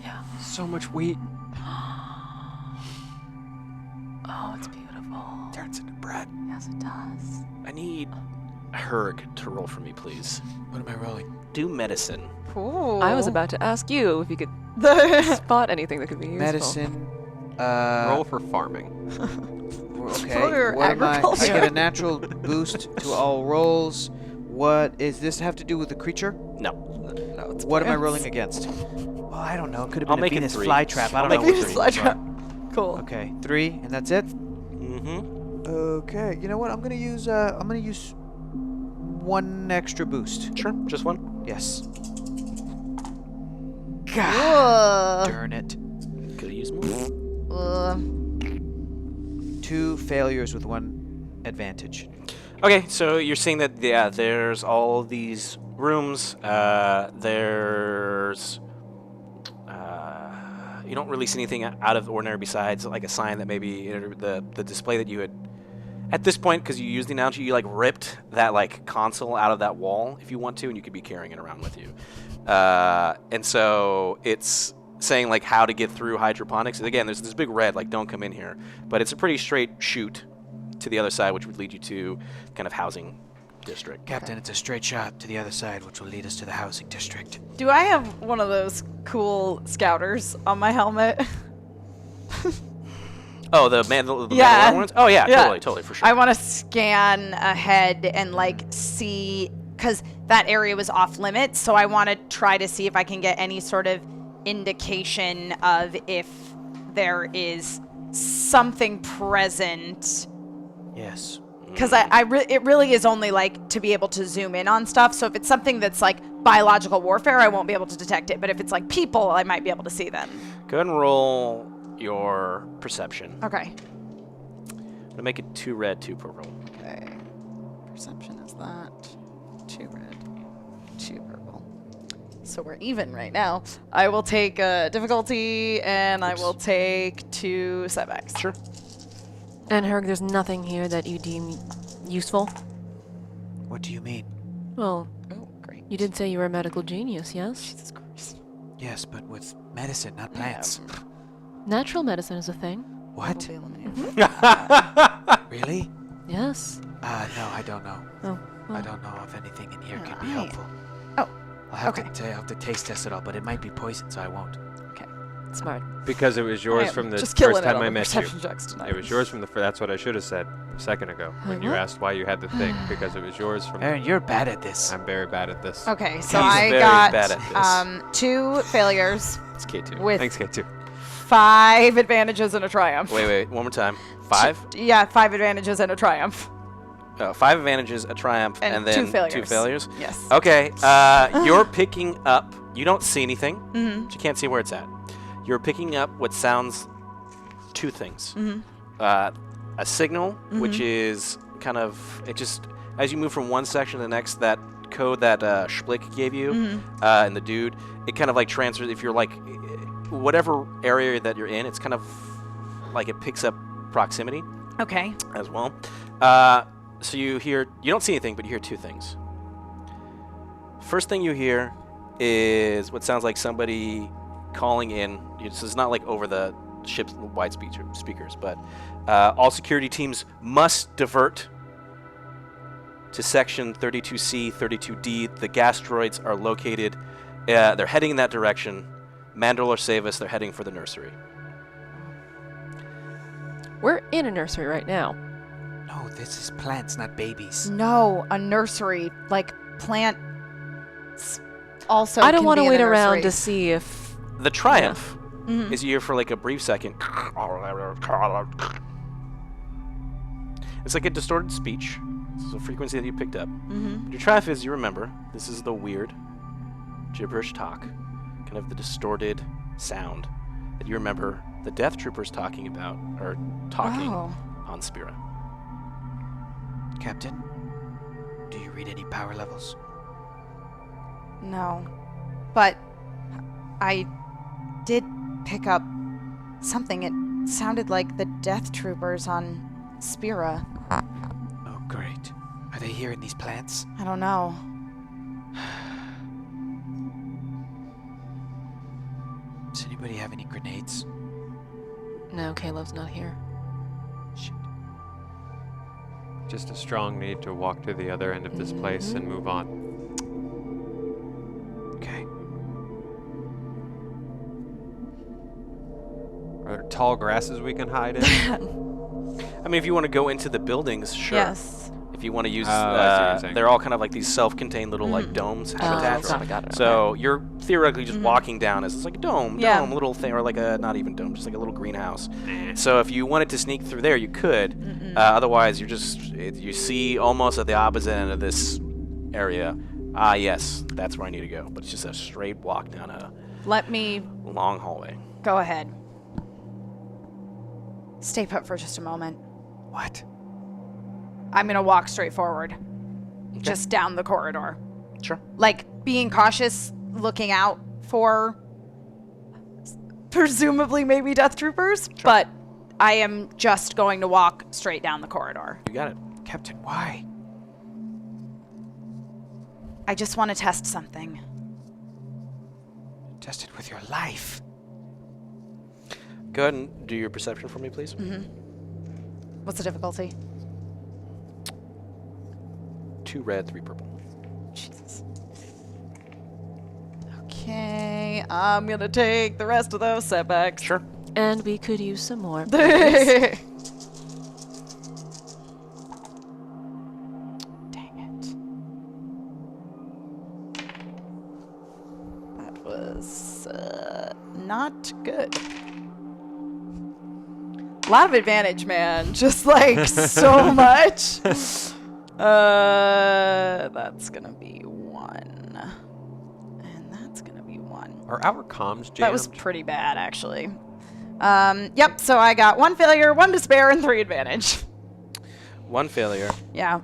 Yeah. So much wheat. Oh, it's beautiful. Turns into bread. Yes, it does. I need Herg to roll for me, please. What am I rolling? Do medicine. Ooh. I was about to ask you if you could spot anything that could be useful. Medicine. Roll for farming. Okay. For What am I? I agriculture. get a natural boost to all rolls. What is this have to do with the creature? No. No, it's What am I plants. rolling against? Well, I don't know. It could have I'll been a make it Venus 3. flytrap. I I'll don't make know. it what 3. the- Venus flytrap. Cool. Okay, 3, and that's it. Mm-hmm. Okay. You know what? I'm gonna use one extra boost. Sure, just one. Yes. Ugh. Darn it. Could have used more. Ugh. 2 failures with 1 advantage. Okay, so you're seeing that, yeah, there's all these rooms. There's... you don't really see anything out of the ordinary besides like a sign that maybe the display that you had... At this point, because you used the analogy, you like ripped that like console out of that wall if you want to, and you could be carrying it around with you. And so it's saying like how to get through hydroponics. Again, there's this big red like don't come in here, but it's a pretty straight shoot to the other side, which would lead you to kind of housing district. Captain, it's a straight shot to the other side, which will lead us to the housing district. Do I have one of those cool scouters on my helmet? Oh, the Yeah. Mandalorian ones? Oh yeah, Yeah. totally, for sure. I want to scan ahead and like see, because that area was off limits, so I want to try to see if I can get any sort of indication of if there is something present. Yes. Because it really is only like to be able to zoom in on stuff. So if it's something that's like biological warfare, I won't be able to detect it. But if it's like people, I might be able to see them. Go ahead and roll your perception. Okay. I'm gonna make it 2 red, 2 purple. Okay. Perception is that. 2 red, 2 purple. So we're even right now. I will take difficulty, and I will take 2 setbacks. Sure. And Herg, there's nothing here that you deem useful? What do you mean? Well, Oh, great. you did say you were a medical genius, yes? Jesus Christ. Yes, but with medicine, not plants. Natural medicine is a thing. What? Will be eliminated. Really? Yes. No, I don't know. Oh, I well. don't know if anything in here could be Alright. helpful. Oh, I'll have okay. to I'll have to taste test it all, but it might be poison, so I won't. Smart. Because it was yours am from the just killing first it time on I the met you. perception checks tonight. It was yours from the that's what I should have said a second ago when you What? asked why you had the thing, because it was yours from Aaron, you're bad at this. I'm very bad at this. Okay, so He's I very got bad at this. 2 failures It's K2. with Thanks, K2. 5 advantages and a triumph. Wait, one more time. 5? Yeah, 5 advantages and a triumph. 5 advantages, a triumph, And then 2 failures. 2 failures? Yes. Okay, you're picking up, you don't see anything, Mm-hmm. but you can't see where it's at. You're picking up what sounds 2 things. Mm-hmm. A signal, which is kind of, it just, as you move from one section to the next, that code that Schlick gave you and the dude, it kind of like transfers, if you're like, whatever area that you're in, it's kind of like it picks up proximity Okay. as well. So you hear, you don't see anything, but you hear 2 things. First thing you hear is what sounds like somebody calling in. This is not like over the ship's wide speakers, but all security teams must divert to section 32C, 32D. The gas droids are located. They're heading in that direction. Mandrel or Savus, they're heading for the nursery. We're in a nursery right now. No, this is plants, not babies. No, a nursery, like plant. Also, I don't want to wait around to see if... The triumph Mhm. is you hear for like a brief second. It's like a distorted speech. This is a frequency that you picked up. Mm-hmm. Your triumph is you remember. This is the weird, gibberish talk, kind of the distorted sound that you remember the Death Troopers talking about, or talking Oh. on Spira. Captain, do you read any power levels? No, but I did pick up something. It sounded like the Death Troopers on Spira. Oh, great. Are they here in these plants? I don't know. Does anybody have any grenades? No, Caleb's not here. Shit. Just a strong need to walk to the other end of this place and move on. Okay. Are there tall grasses we can hide in? I mean, if you want to go into the buildings, sure. Yes. If you want to use, I see what you're saying. they're all kind of like these self-contained little like domes, habitats. got it. So you're theoretically just walking down as it's like a dome, Yeah. little thing, or like a not even dome, just like a little greenhouse. So if you wanted to sneak through there, you could. Otherwise, you see almost at the opposite end of this area. Ah, yes, that's where I need to go. But it's just a straight walk down a Let me long hallway. go ahead. Stay put for just a moment. What? I'm gonna walk straight forward. Just down the corridor. Sure. Like, being cautious, looking out for presumably maybe Death Troopers, but I am just going to walk straight down the corridor. You got it. Captain, why? I just want to test something. Test it with your life. Go ahead and do your perception for me, please. What's the difficulty? 2 red, 3 purple. Jesus. Okay, I'm gonna take the rest of those setbacks. Sure. And we could use some more. Dang it. That was not good. A lot of advantage, man. Just like so much. That's gonna be 1. And that's gonna be 1. Are our comms jammed? That was pretty bad, actually. Yep, so I got 1 failure, 1 despair, and 3 advantage. 1 failure. Yeah.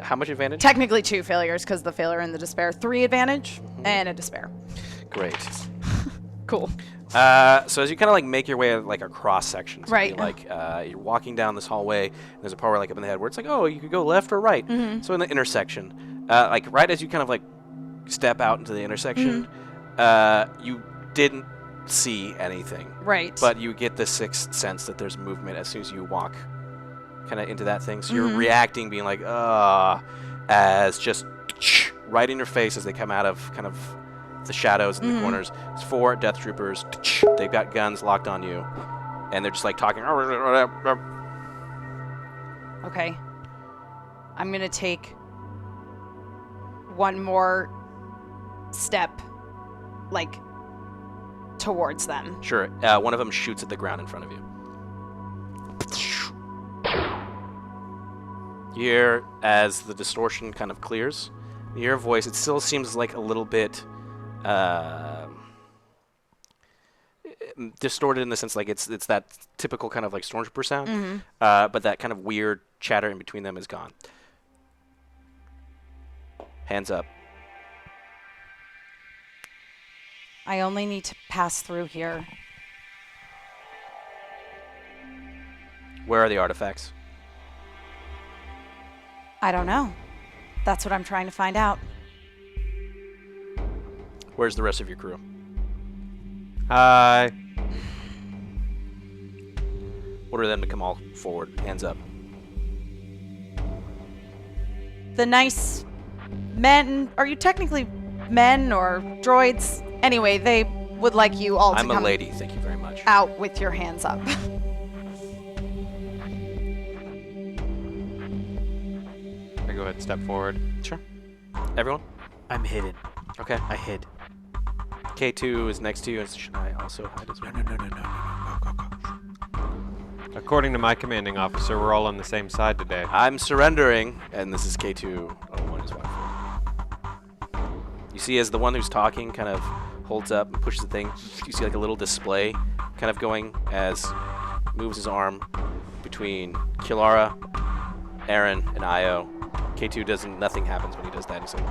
How much advantage? Technically 2 failures, because the failure and the despair. 3 advantage, and a despair. Great. Cool. So as you kind of like make your way like across sections, Right. Like you're walking down this hallway. And there's a part where like up in the head where it's like, oh, you could go left or right. So in the intersection, like right as you kind of like step out into the intersection, you didn't see anything, Right. but you get the sixth sense that there's movement as soon as you walk kind of into that thing. So you're reacting, being like, as just right in your face as they come out of kind of the shadows in the corners. It's 4 Death Troopers. They've got guns locked on you, and they're just like talking. Okay. I'm gonna take 1 more step, like, towards them. Sure. One of them shoots at the ground in front of you. You hear as the distortion kind of clears. You hear a voice. It still seems like a little bit distorted in the sense like it's that typical kind of like stormtrooper sound, but that kind of weird chatter in between them is gone. Hands up. I only need to pass through here. Where are the artifacts? I don't know. That's what I'm trying to find out. Where's the rest of your crew? Hi. Order them to come all forward. Hands up. The nice men, are you technically men or droids? Anyway, they would like you all to I'm a come lady. Thank you very much. out with your hands up. I go ahead and step forward. Sure. Everyone? I'm hidden. Okay. I hid. K2 is next to you, and should I also hide as well? No. Go. According to my commanding officer, we're all on the same side today. I'm surrendering, and this is K2. Oh, one is one. You see, as the one who's talking kind of holds up and pushes the thing, you see like a little display kind of going as moves his arm between Kilara, Aaron, and Io. K2 doesn't. Nothing happens when he does that. He's like,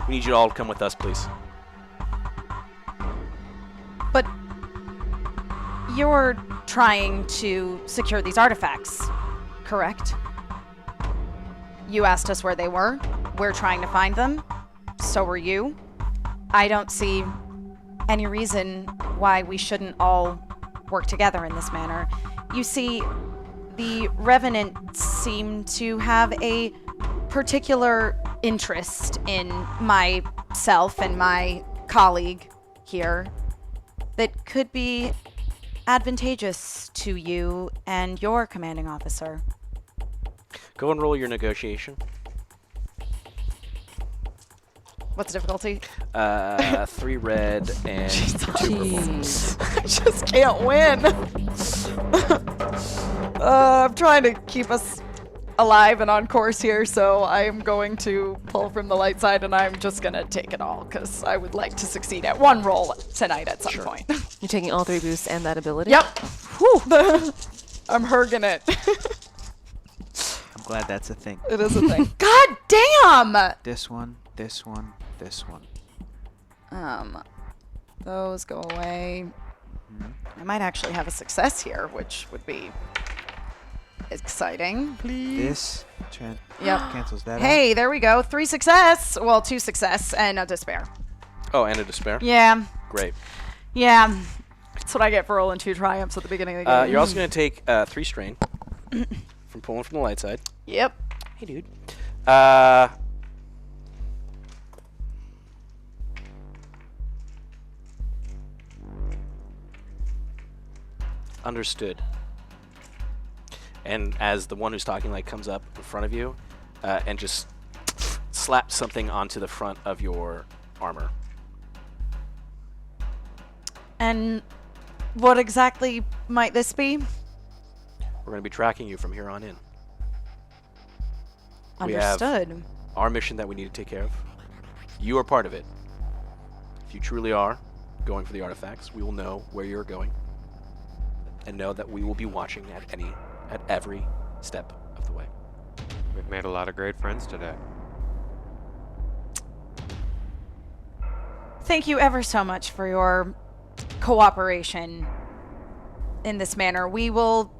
"We need you all to come with us, please." But you're trying to secure these artifacts, correct? You asked us where they were. We're trying to find them. So are you. I don't see any reason why we shouldn't all work together in this manner. You see, the Revenants seem to have a particular interest in myself and my colleague here that could be advantageous to you and your commanding officer. Go and roll your negotiation. What's the difficulty? 3 red and 2 purple. I just can't win. I'm trying to keep us alive and on course here, so I'm going to pull from the light side, and I'm just going to take it all, because I would like to succeed at one roll tonight at some point. You're taking all 3 boosts and that ability? Yep. Whew. I'm herging it. I'm glad that's a thing. It is a thing. God damn! This one, this one, this one. Those go away. I might actually have a success here, which would be exciting. This Yep. cancels that out. Hey, there we go. 3 success. Well, 2 success and a despair. Oh, and a despair. Yeah. Great. Yeah. That's what I get for rolling 2 triumphs at the beginning of the game. You're also going to take 3 strain from pulling from the light side. Yep. Hey, dude. Understood. And as the one who's talking like comes up in front of you and just slaps something onto the front of your armor. And what exactly might this be? We're going to be tracking you from here on in. We have Understood. our mission that we need to take care of. You are part of it. If you truly are going for the artifacts, we will know where you're going. And know that we will be watching at every step of the way. We've made a lot of great friends today. Thank you ever so much for your cooperation in this manner. We will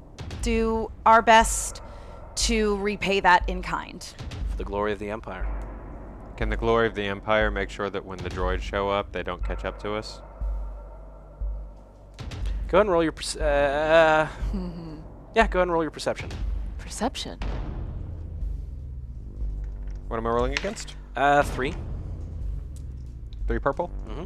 do our best to repay that in kind. For the glory of the Empire. Can the glory of the Empire make sure that when the droids show up, they don't catch up to us? Go ahead and roll your yeah, go ahead and roll your perception. Perception. What am I rolling against? 3. 3 purple? Mm-hmm.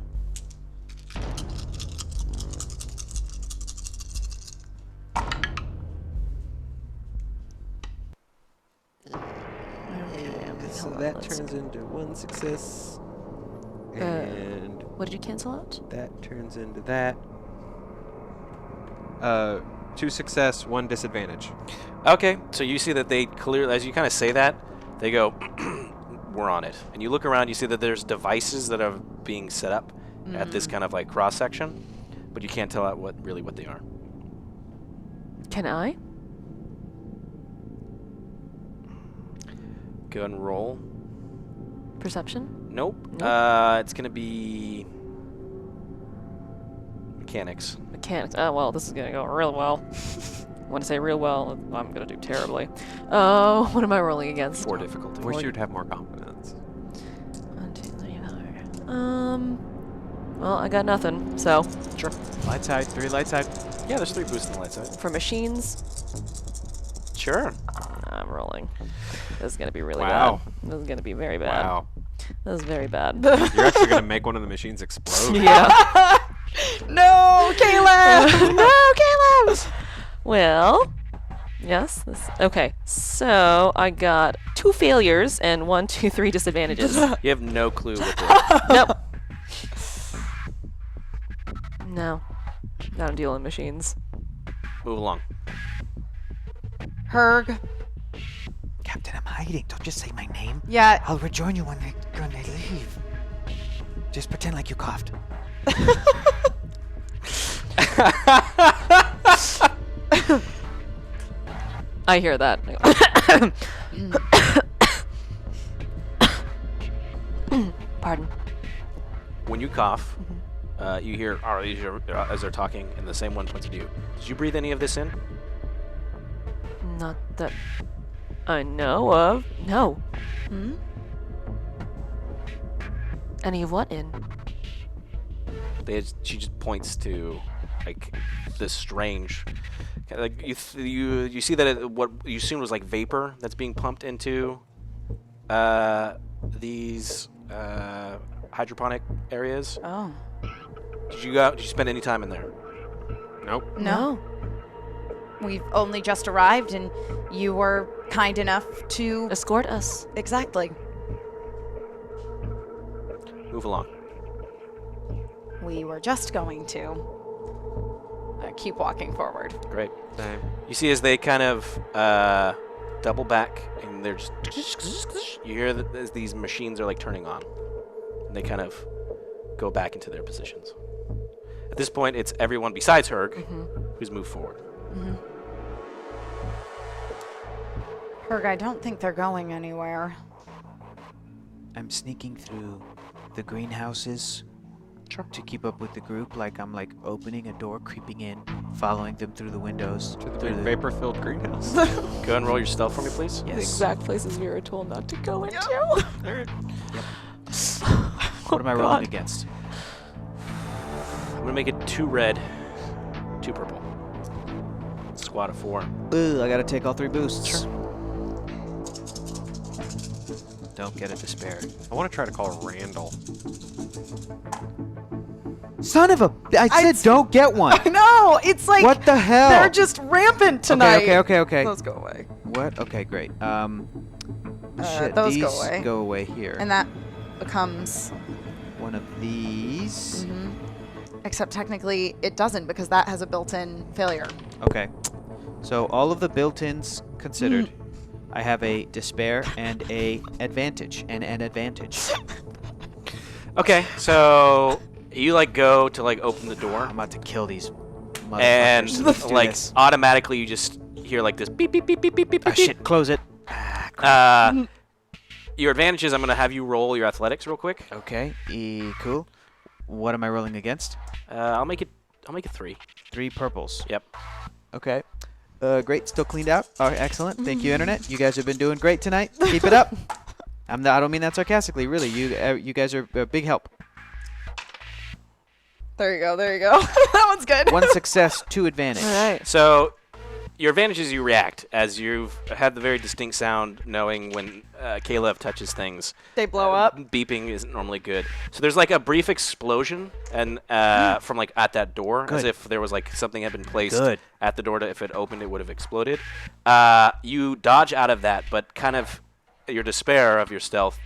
So that turns into 1 success. And What did you cancel out? that turns into that. 2 success, 1 disadvantage. Okay, so you see that they clearly, as you kind of say that, they go, we're on it. And you look around, you see that there's devices that are being set up at this kind of like cross section, but you can't tell out what they are. Can I? Go ahead and roll. Perception? Nope. It's gonna be mechanics. Mechanics. Oh, well, this is going to go real well. When I say real well, I'm going to do terribly. Oh, what am I rolling against? 4 difficulty. Wish you'd have more confidence. 1, 2, 3, 4. Well, I got nothing, so. Sure. Light side, 3 light side. Yeah, there's 3 boosts on the light side. For machines, Sure. I'm rolling. This is going to be really Wow. bad. This is going to be very bad. Wow. This is very bad. You're actually going to make one of the machines explode. Yeah. No, Caleb! No, Caleb! Well, Yes. Okay. So I got 2 failures and 1, 2, 3 disadvantages. You have no clue what the Nope. No. I don't deal in machines. Move along. Herg. Captain, I'm hiding. Don't just say my name. Yeah. I'll rejoin you when I leave. Just pretend like you coughed. I hear that. Pardon. When you cough, you hear as they're talking, and the same one points at you. Did you breathe any of this in? Not that I know of. No. Hmm? Any of what in? She just points to like this strange, like you see that what you assumed was like vapor that's being pumped into these hydroponic areas. Oh. Did you spend any time in there? Nope. No. We've only just arrived, and you were kind enough to... Escort us. Exactly. Move along. We were just going to keep walking forward. Great. Same. You see as they kind of double back, and they're just you hear that as these machines are like turning on, and they kind of go back into their positions. At this point, it's everyone besides Herg who's moved forward. Herg, I don't think they're going anywhere. I'm sneaking through the greenhouses to keep up with the group. Like I'm like opening a door, creeping in, following them through the windows. To the big vapor-filled greenhouse. Go ahead and roll your stealth for me, please. The Yes. exact places we were told not to go into. What am I rolling against? I'm gonna make it 2 red, 2 purple. Squad of 4. Ooh, I gotta take all 3 boosts. Sure. Don't get a despair. I want to try to call Randall. Son of a! I said don't get one. I know! It's like... What the hell? They're just rampant tonight. Okay. Those go away. What? Okay, great. Shit, those these go away. go away here. And that becomes... one of these. Except technically it doesn't, because that has a built-in failure. Okay. So all of the built-ins considered, I have a despair and a advantage and an advantage. Okay, so you like go to like open the door, I'm about to kill these motherfuckers. and Let's do like this. automatically you just hear like this beep beep beep beep beep beep Ah, beep. shit, close it. Ah, crap. Your advantage is I'm gonna have you roll your athletics real quick. Okay, cool. What am I rolling against? I'll make it 3. 3 purples. Yep. Okay. Great, still cleaned out. Oh, excellent. Thank you, Internet. You guys have been doing great tonight. Keep it up. I don't mean that sarcastically. Really, you guys are a big help. There you go. That one's good. 1 success, 2 advantage. All right. So your advantage is you react as you've had the very distinct sound knowing when Caleb touches things. They blow up. Beeping isn't normally good. So there's like a brief explosion and from like at that door, as Good. if there was like something had been placed Good. at the door to, if it opened it would have exploded. You dodge out of that, but kind of your despair of your stealth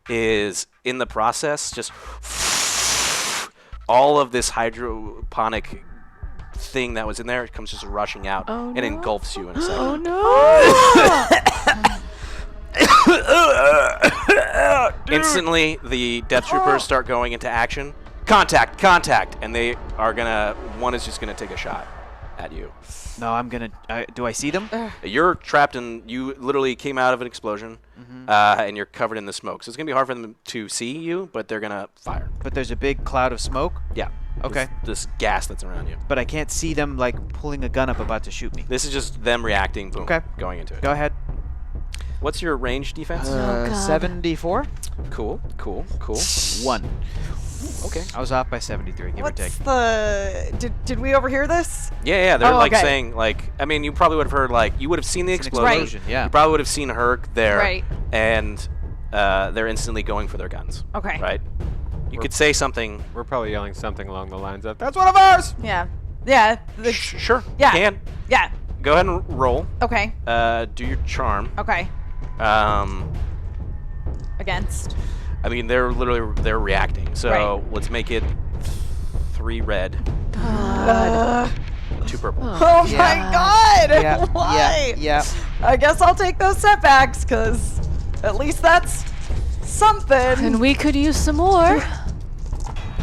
is in the process just all of this hydroponic thing that was in there comes just rushing out and engulfs you in a second. Oh no! Instantly, the Death Troopers start going into action. Contact! And they are gonna. One is just gonna take a shot at you. No, I'm gonna. Do I see them? You're trapped in. You literally came out of an explosion, and you're covered in the smoke. So it's gonna be hard for them to see you, but they're gonna fire. But there's a big cloud of smoke. Yeah. Okay. This gas that's around you. But I can't see them like pulling a gun up about to shoot me. This is just them reacting. Boom. Okay. Going into it. Go ahead. What's your range defense? God. 74. Cool. 1. Okay. I was off by 73, give or take. What's the... Did we overhear this? Yeah. They're Oh, like okay. saying like. I mean, you probably would have heard like you would have seen the It's an explosion. explosion, yeah. You probably would have seen Herc there. Right. And they're instantly going for their guns. Okay. Right. You could say something. We're probably yelling something along the lines of, "That's one of ours!" Yeah. Yeah. Sure. Yeah. Can. Yeah. go ahead and roll. Okay. Do your charm. Okay. Against. I mean, they're reacting. So Right. let's make it 3 red, 2 purple. Oh Yeah. my God! Yeah, Why? yeah. I guess I'll take those setbacks, cause at least that's something. And we could use some more.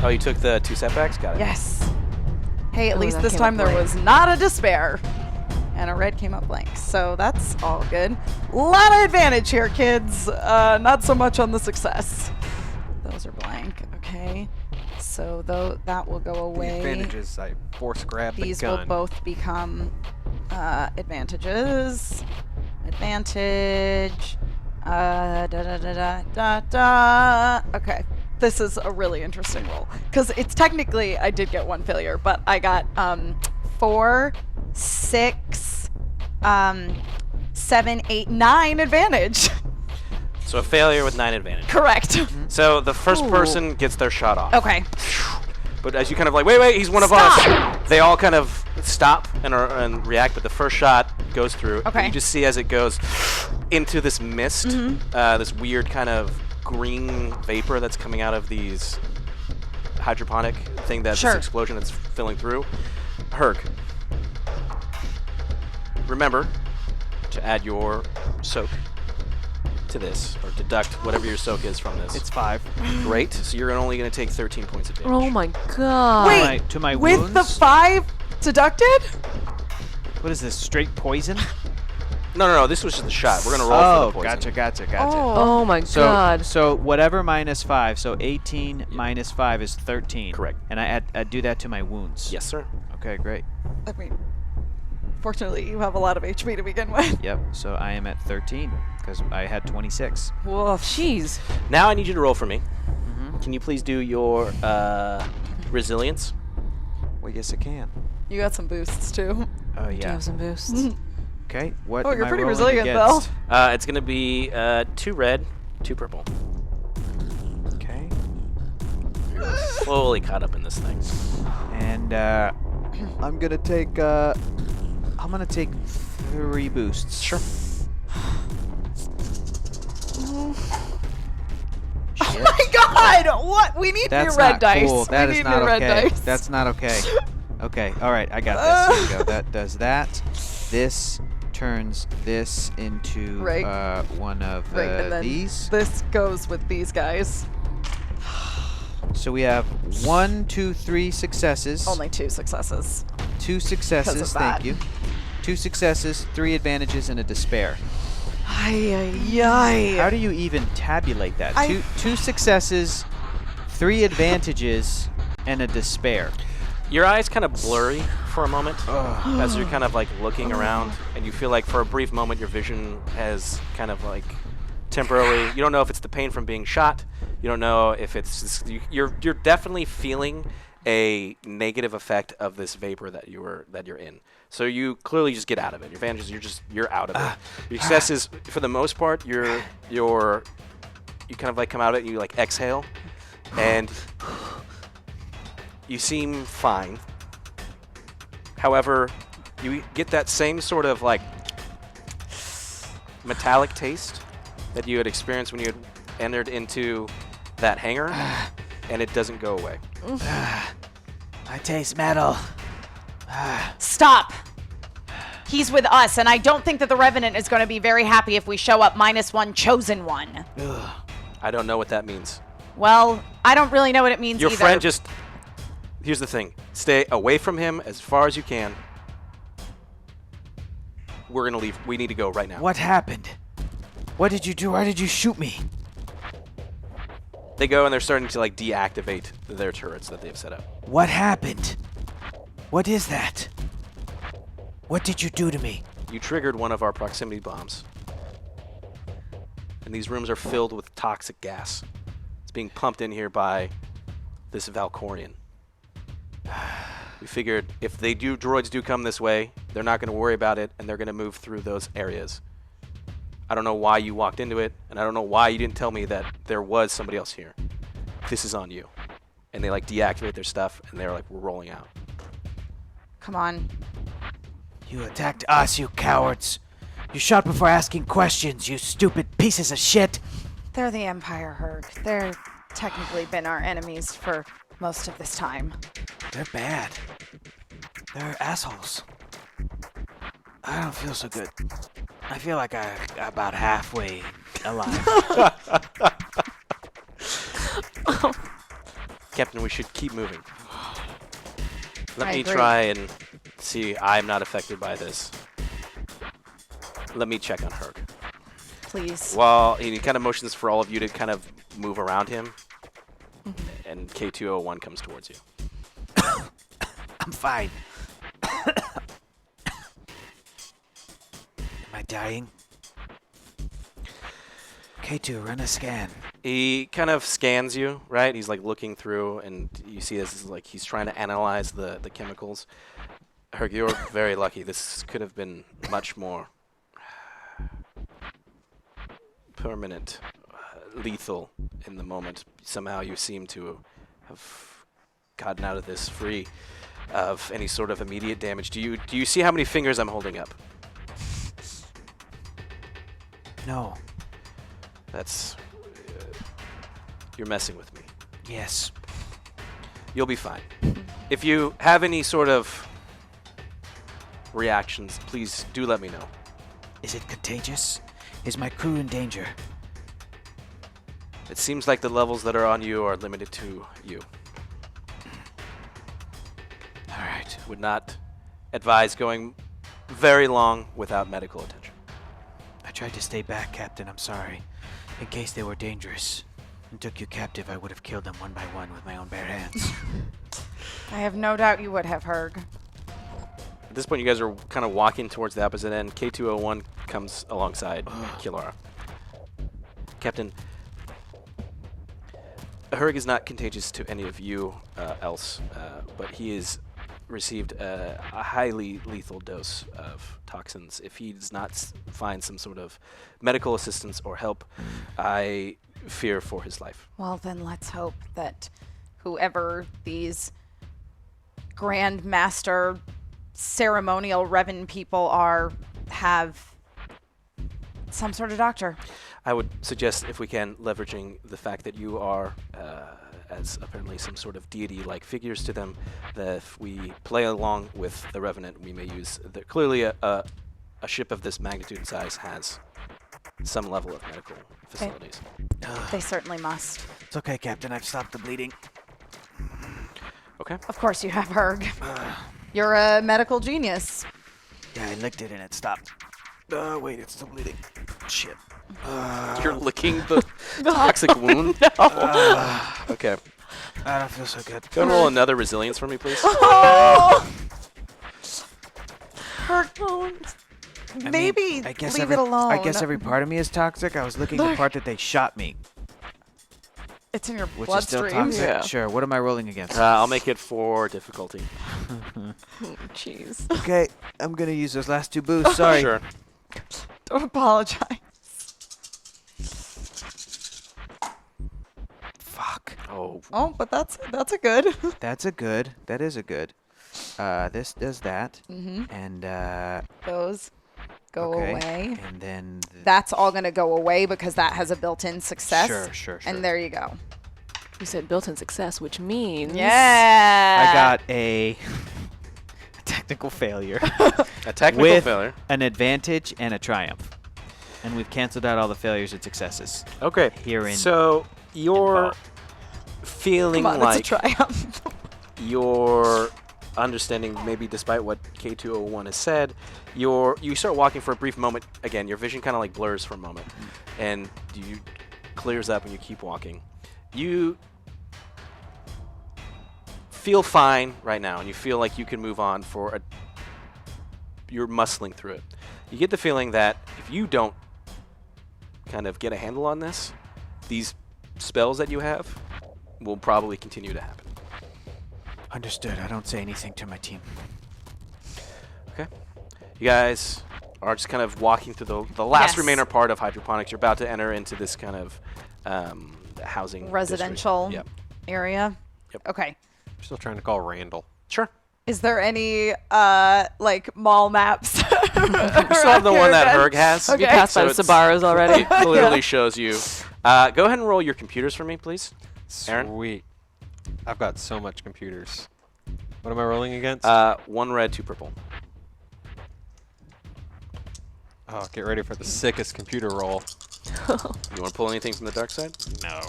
Oh, you took the 2 setbacks? Got it. Yes. Hey, at Oh, least that this came time up there blank. was not a despair. And a red came up blank. So that's all good. Lot of advantage here, kids. Not so much on the success. Those are blank. Okay. So though that will go The away. advantages, I force grab the These will gun. both become advantages. Advantage. Da da da da da da. Okay. This is a really interesting roll. Because it's technically, I did get 1 failure, but I got 4, 6, 7, 8, 9 advantage. So a failure with 9 advantage. Correct. So the first Ooh. person gets their shot off. Okay. But as you kind of like, wait, he's one of us. They all kind of stop and react, but the first shot goes through. Okay. You just see as it goes into this mist, this weird kind of green vapor that's coming out of these hydroponic thing, that Sure. this explosion that's filling through. Herc, remember to add your soak to this, or deduct whatever your soak is from this. It's 5. Great. So you're only going to take 13 points of damage. Oh my god. Wait, To my with wounds? the 5 deducted? What is this? Straight poison? No. This was just the shot. We're going to roll for the poison. gotcha. Oh my So, god. so whatever minus 5, so 18 minus 5 is 13. Correct. And I do that to my wounds. Yes, sir. Okay, great. I mean, fortunately, you have a lot of HP to begin with. Yep. So I am at 13 because I had 26. Woof. Jeez. Now I need you to roll for me. Mm-hmm. Can you please do your resilience? Well, yes, I can. You got some boosts too. Oh Do you yeah. have some boosts? Okay. What? Oh, am you're I pretty rolling resilient, against? It's going to be 2 red, 2 purple. Okay. Slowly caught up in this thing. And I'm gonna take 3 boosts. Sure. Oh my God! What? We need That's new red not dice. cool. That we is need not new red okay. dice. That's not okay. Okay. All right. I got this. Here we go. That does that. This turns this into Right. one of Right, and then these. this goes with these guys. So we have 1, 2, 3 successes. Only 2 successes. 2 successes. Because of that. Thank you. 2 successes, 3 advantages, and a despair. Ay, ay, ay. How do you even tabulate that? I- Two successes, 3 advantages, and a despair. Your eyes kind of blurry for a moment as you're kind of like looking around, and you feel like for a brief moment your vision has kind of like temporarily. You don't know if it's the pain from being shot. You don't know if it's you're definitely feeling a negative effect of this vapor that you're in. So you clearly just get out of it. Your advantage is you're out of it. Your success is, for the most part, you kind of like come out of it and you like exhale, and you seem fine. However, you get that same sort of like metallic taste that you had experienced when you had entered into that hangar, and it doesn't go away. I taste metal. Stop! He's with us, and I don't think that the Revenant is going to be very happy if we show up -1 chosen one. I don't know what that means. Well, I don't really know what it means Your either. friend just... Here's the thing. Stay away from him as far as you can. We're going to leave. We need to go right now. What happened? What did you do? Why did you shoot me? They go and they're starting to like deactivate their turrets that they've set up. What happened? What is that? What did you do to me? You triggered one of our proximity bombs. And these rooms are filled with toxic gas. It's being pumped in here by this Valkorian. We figured if droids do come this way, they're not going to worry about it, and they're going to move through those areas. I don't know why you walked into it, and I don't know why you didn't tell me that there was somebody else here. This is on you. And they like deactivate their stuff, and they're like, we're rolling out. Come on. You attacked us, you cowards. You shot before asking questions, you stupid pieces of shit. They're the Empire, Herg. They're technically been our enemies for most of this time. They're bad. They're assholes. I don't feel so good. I feel like I'm about halfway alive. Captain, we should keep moving. Let I me agree. try and see. I'm not affected by this. Let me check on Herc. Please. While he kind of motions for all of you to kind of move around him, and K201 comes towards you. I'm fine. Am I dying? K2, run a scan. He kind of scans you, right? He's like looking through, and you see this is like he's trying to analyze the chemicals. Herc, you're very lucky. This could have been much more permanent, lethal in the moment. Somehow you seem to have gotten out of this free of any sort of immediate damage. Do you see how many fingers I'm holding up? No. That's you're messing with me. Yes. You'll be fine. If you have any sort of reactions, please do let me know. Is it contagious? Is my crew in danger? It seems like the levels that are on you are limited to you. All right. Would not advise going very long without medical attention. I tried to stay back, Captain. I'm sorry. In case they were dangerous and took you captive, I would have killed them one by one with my own bare hands. I have no doubt you would have, Herg. At this point, you guys are kind of walking towards the opposite end. K201 comes alongside Kilara. Captain, Herg is not contagious to any of you else, but he has received a highly lethal dose of toxins. If he does not find some sort of medical assistance or help, I fear for his life. Well, then let's hope that whoever these Grand Master ceremonial Revan people are have some sort of doctor. I would suggest, if we can, leveraging the fact that you are, as apparently some sort of deity-like figures to them, that if we play along with the Revenant, we may use... Clearly, a ship of this magnitude and size has some level of medical facilities. They certainly must. It's okay, Captain. I've stopped the bleeding. Okay. Of course you have, Herg. You're a medical genius. Yeah, I licked it and it stopped. Wait, it's still bleeding. Shit. You're licking the toxic wound? Okay. I don't feel so good. Go and roll another resilience for me, please. Herg, maybe I guess leave it alone. I guess every part of me is toxic. I was looking at the part that they shot me, It's in your which is still bloodstream. toxic. Yeah. Sure. What am I rolling against? I'll make it for difficulty. Jeez. Okay, I'm gonna use those last two boosts. Sorry. Sure. Don't apologize. Fuck. Oh, Oh, but that's a good. That's a good. That is a good. This does that, and Those go okay, away. and then That's all going to go away because that has a built-in success. Sure. And there you go. You said built-in success, which means... Yeah. I got a technical failure a technical with failure. an advantage and a triumph, and we've canceled out all the failures and successes. Okay. Herein So you're feeling Come on, like it's a triumph. your understanding, maybe despite what K201 has said, you start walking for a brief moment. Again, your vision kind of like blurs for a moment, and you clears up and you keep walking. You feel fine right now, and you feel like you can move on you're muscling through it. You get the feeling that if you don't kind of get a handle on this, these spells that you have will probably continue to happen. Understood. I don't say anything to my team. Okay. You guys are just kind of walking through the last Yes. remainder part of hydroponics. You're about to enter into this kind of housing Residential district. Yep. area. Yep. Okay. Still trying to call Randall. Sure. Is there any like mall maps? You still have the one that Herg has. Okay. You passed by the it's- Sabaros already. It clearly shows you. Go ahead and roll your computers for me, please. Aaron? Sweet. I've got so much computers. What am I rolling against? 1 red, 2 purple. Oh, get ready for the sickest computer roll. You want to pull anything from the dark side? No.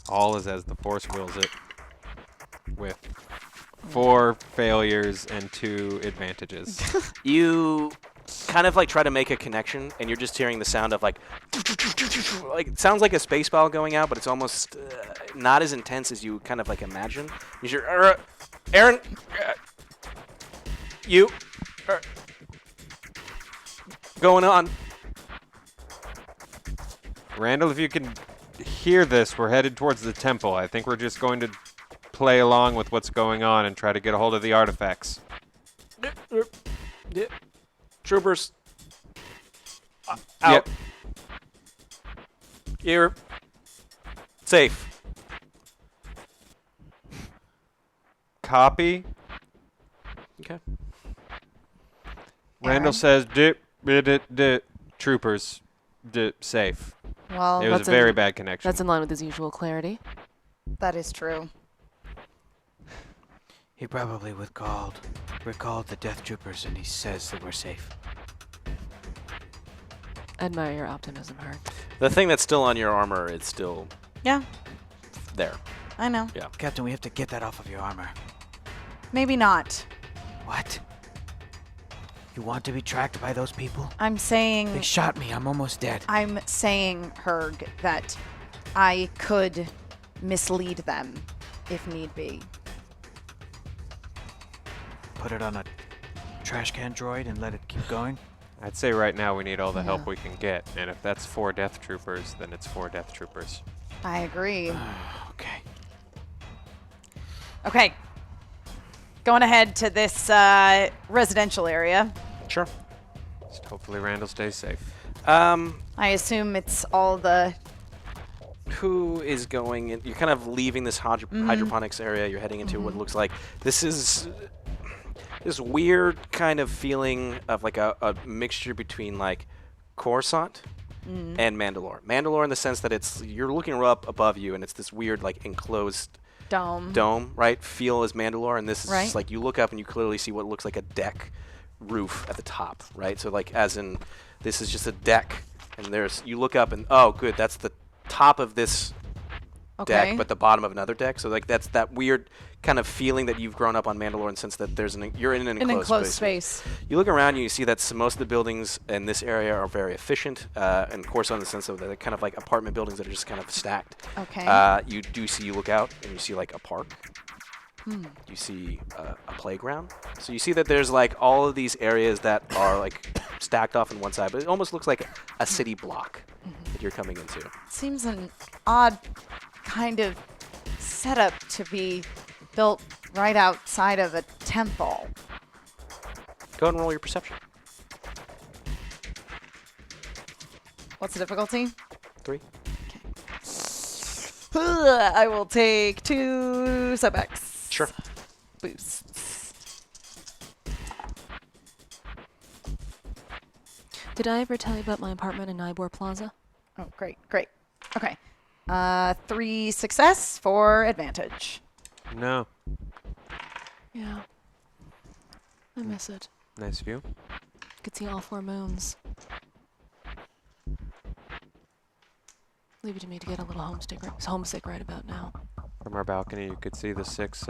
All is as the Force wills it, with 4 failures and 2 advantages. You kind of like try to make a connection, and you're just hearing the sound of like it sounds like a space ball going out, but it's almost not as intense as you kind of like imagine. You hear, Aaron, you going on? Randall, if you can hear this, we're headed towards the temple. I think we're just going to play along with what's going on and try to get a hold of the artifacts. Troopers, out. Yep. You're safe. Copy. Okay. Randall says, troopers, safe. Well, It was a that's very in- bad connection. That's in line with his usual clarity. that is true. He probably recalled the Death Troopers, and he says that we're safe. Admire your optimism, Herg. The thing that's still on your armor is still Yeah, there. I know. Yeah. Captain, we have to get that off of your armor. Maybe not. What? You want to be tracked by those people? I'm saying. They shot me. I'm almost dead. I'm saying, Herg, that I could mislead them if need be. Put it on a trash can droid and let it keep going? I'd say right now we need all the help Yeah. we can get, and if that's 4 Death Troopers, then it's 4 Death Troopers. I agree. Okay. Okay. Going ahead to this residential area. Sure. Just hopefully Randall stays safe. I assume it's all the. Who is going in? You're kind of leaving this hydroponics area. You're heading into what looks like this is this weird kind of feeling of like a mixture between like Coruscant and Mandalore. Mandalore in the sense that it's you're looking up above you and it's this weird like enclosed dome, right? Feel as Mandalore, and this is Right. just like you look up and you clearly see what looks like a deck roof at the top, right? So like as in this is just a deck, and there's you look up and oh good, that's the top of this Okay. deck, but the bottom of another deck. So like that's that weird kind of feeling that you've grown up on Mandalore in the sense that there's you're in an enclosed space. You look around and you see that most of the buildings in this area are very efficient, and of course in the sense of they're kind of like apartment buildings that are just kind of stacked. Okay. You look out and you see like a park. You see a playground. So you see that there's like all of these areas that are like stacked off on one side, but it almost looks like a city block that you're coming into. Seems an odd kind of setup to be built right outside of a temple. Go ahead and roll your perception. What's the difficulty? 3. I will take 2 setbacks. Sure. Boosts. Did I ever tell you about my apartment in Nybor Plaza? Oh, great. Okay. 3 success, 4 advantage. No. Yeah. I miss it. Nice view. Could see all 4 moons. Leave it to me to get a little homesick right about now. From our balcony, you could see the 6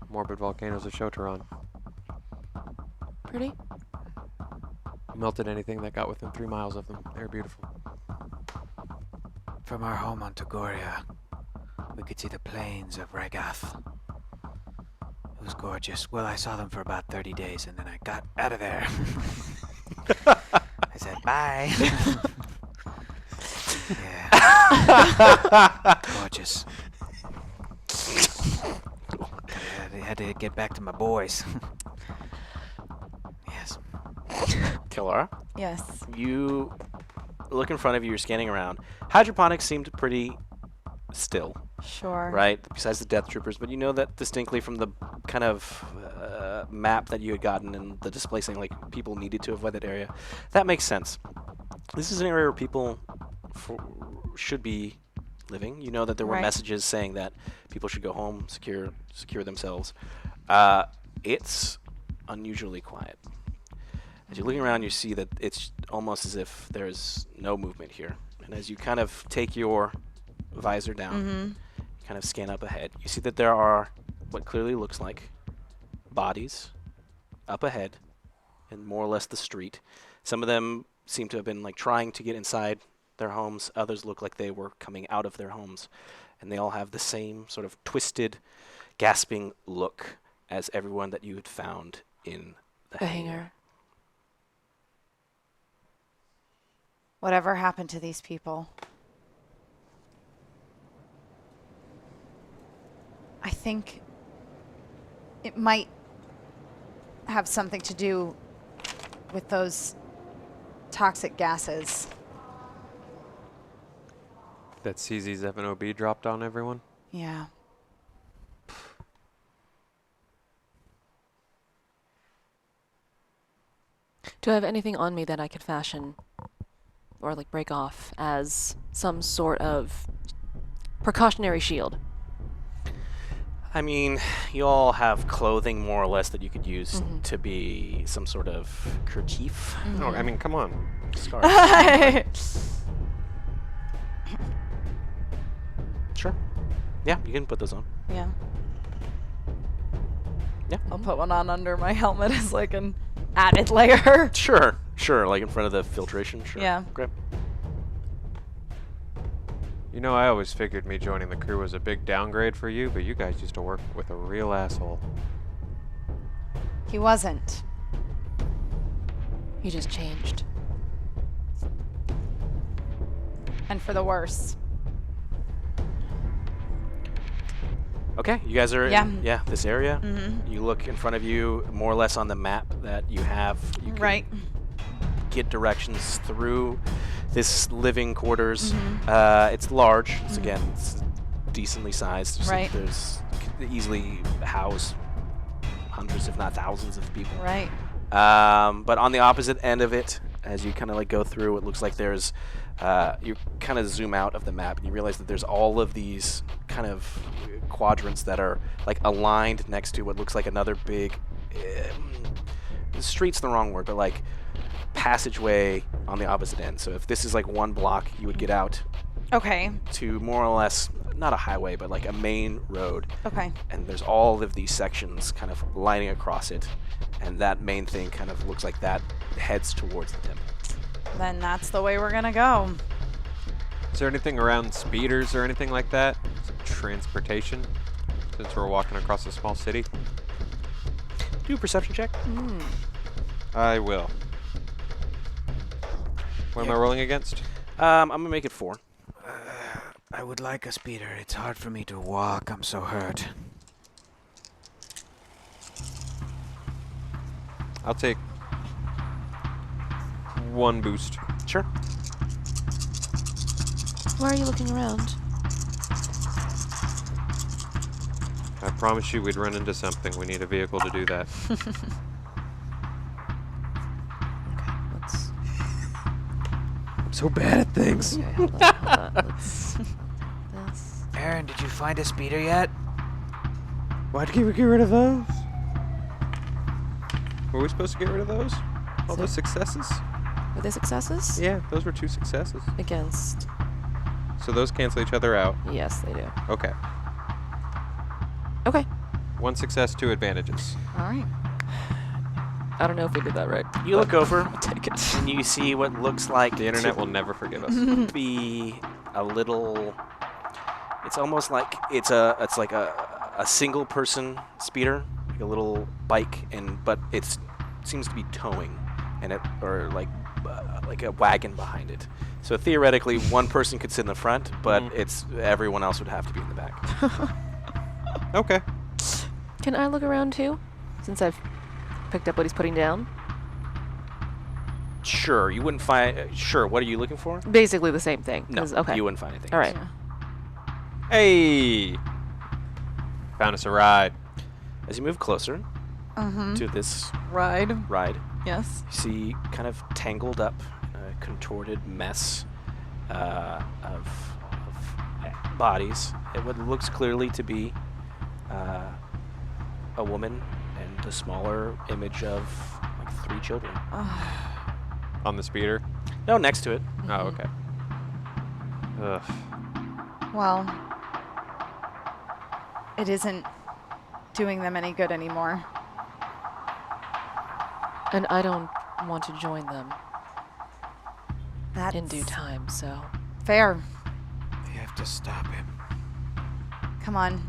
morbid volcanoes of Shotoron. Pretty? Melted anything that got within 3 miles of them. They're beautiful. From our home on Togoria, we could see the plains of Regath. It was gorgeous. Well, I saw them for about 30 days, and then I got out of there. I said, bye. Yeah. Gorgeous. I had to get back to my boys. Yes. Kilara, Yes. you look in front of you, you're scanning around. Hydroponics seemed pretty still. Sure. right? Besides the death troopers, but you know that distinctly from the kind of map that you had gotten and the display saying like people needed to avoid that area. That makes sense. This is an area where people should be living. You know that there were Right. messages saying that people should go home, secure themselves. It's unusually quiet. As you're looking around, you see that it's almost as if there's no movement here. And as you kind of take your visor down, you kind of scan up ahead, you see that there are what clearly looks like bodies up ahead in more or less the street. Some of them seem to have been like trying to get inside their homes. Others look like they were coming out of their homes. And they all have the same sort of twisted, gasping look as everyone that you had found in the hangar. Whatever happened to these people? I think it might have something to do with those toxic gases. That CZ7OB dropped on everyone? Yeah. Do I have anything on me that I could fashion or like break off as some sort of precautionary shield? I mean, you all have clothing more or less that you could use to be some sort of kerchief. No, I mean, come on. Scarf. Sure. Yeah, you can put those on. Yeah. Yeah. I'll put one on under my helmet as like an added layer. Sure, like in front of the filtration. Sure. Yeah. Great. You know, I always figured me joining the crew was a big downgrade for you, but you guys used to work with a real asshole. He wasn't. He just changed. And for the worse. Okay, you guys are Yeah. in this area. You look in front of you, more or less on the map that you have. You can Right. get directions through this living quarters. It's large. It's again, it's decently sized. Right. Could easily house hundreds, if not thousands, of people. Right. But on the opposite end of it, as you kind of like go through, it looks like there's you kind of zoom out of the map and you realize that there's all of these kind of quadrants that are like aligned next to what looks like another big street's the wrong word, but like passageway on the opposite end. So if this is like one block, you would get out Okay. to more or less not a highway, but like a main road. Okay. And there's all of these sections kind of lining across it, and that main thing kind of looks like that heads towards the temple. Then that's the way we're gonna go. Is there anything around speeders or anything like that? Some transportation? Since we're walking across a small city? Do a perception check. I will. What am I rolling against? I'm gonna make it 4. I would like a speeder. It's hard for me to walk. I'm so hurt. I'll take 1 boost. Sure. Why are you looking around? I promised you we'd run into something. We need a vehicle to do that. Okay, let's. I'm so bad at things. Okay, hold on. Let's. This. Aaron, did you find a speeder yet? Why'd we get rid of those? Were we supposed to get rid of those? All those successes? Were they successes? Yeah, those were 2 successes. Against. So those cancel each other out. Yes, they do. Okay. Okay. 1 success, 2 advantages. All right. I don't know if we did that right. You look over Take it. and you see what looks like The internet will never forgive us. to be a little. It's almost like it's like a single person speeder, like a little bike, but it seems to be towing, and or like a wagon behind it. So theoretically, one person could sit in the front, but everyone else would have to be in the back. Okay. Can I look around too? Since I've picked up what he's putting down? Sure, you wouldn't find. Sure, what are you looking for? Basically the same thing. No, 'cause- Okay. you wouldn't find anything. All right. Hey! Found us a ride. As you move closer to this Ride. ride, Yes. you see kind of tangled up, contorted mess of bodies. What looks clearly to be a woman and a smaller image of like 3 children. On the speeder. No, next to it. Oh, okay. Ugh. Well, it isn't doing them any good anymore. And I don't want to join them That's in due time, so. fair. We have to stop him. Come on.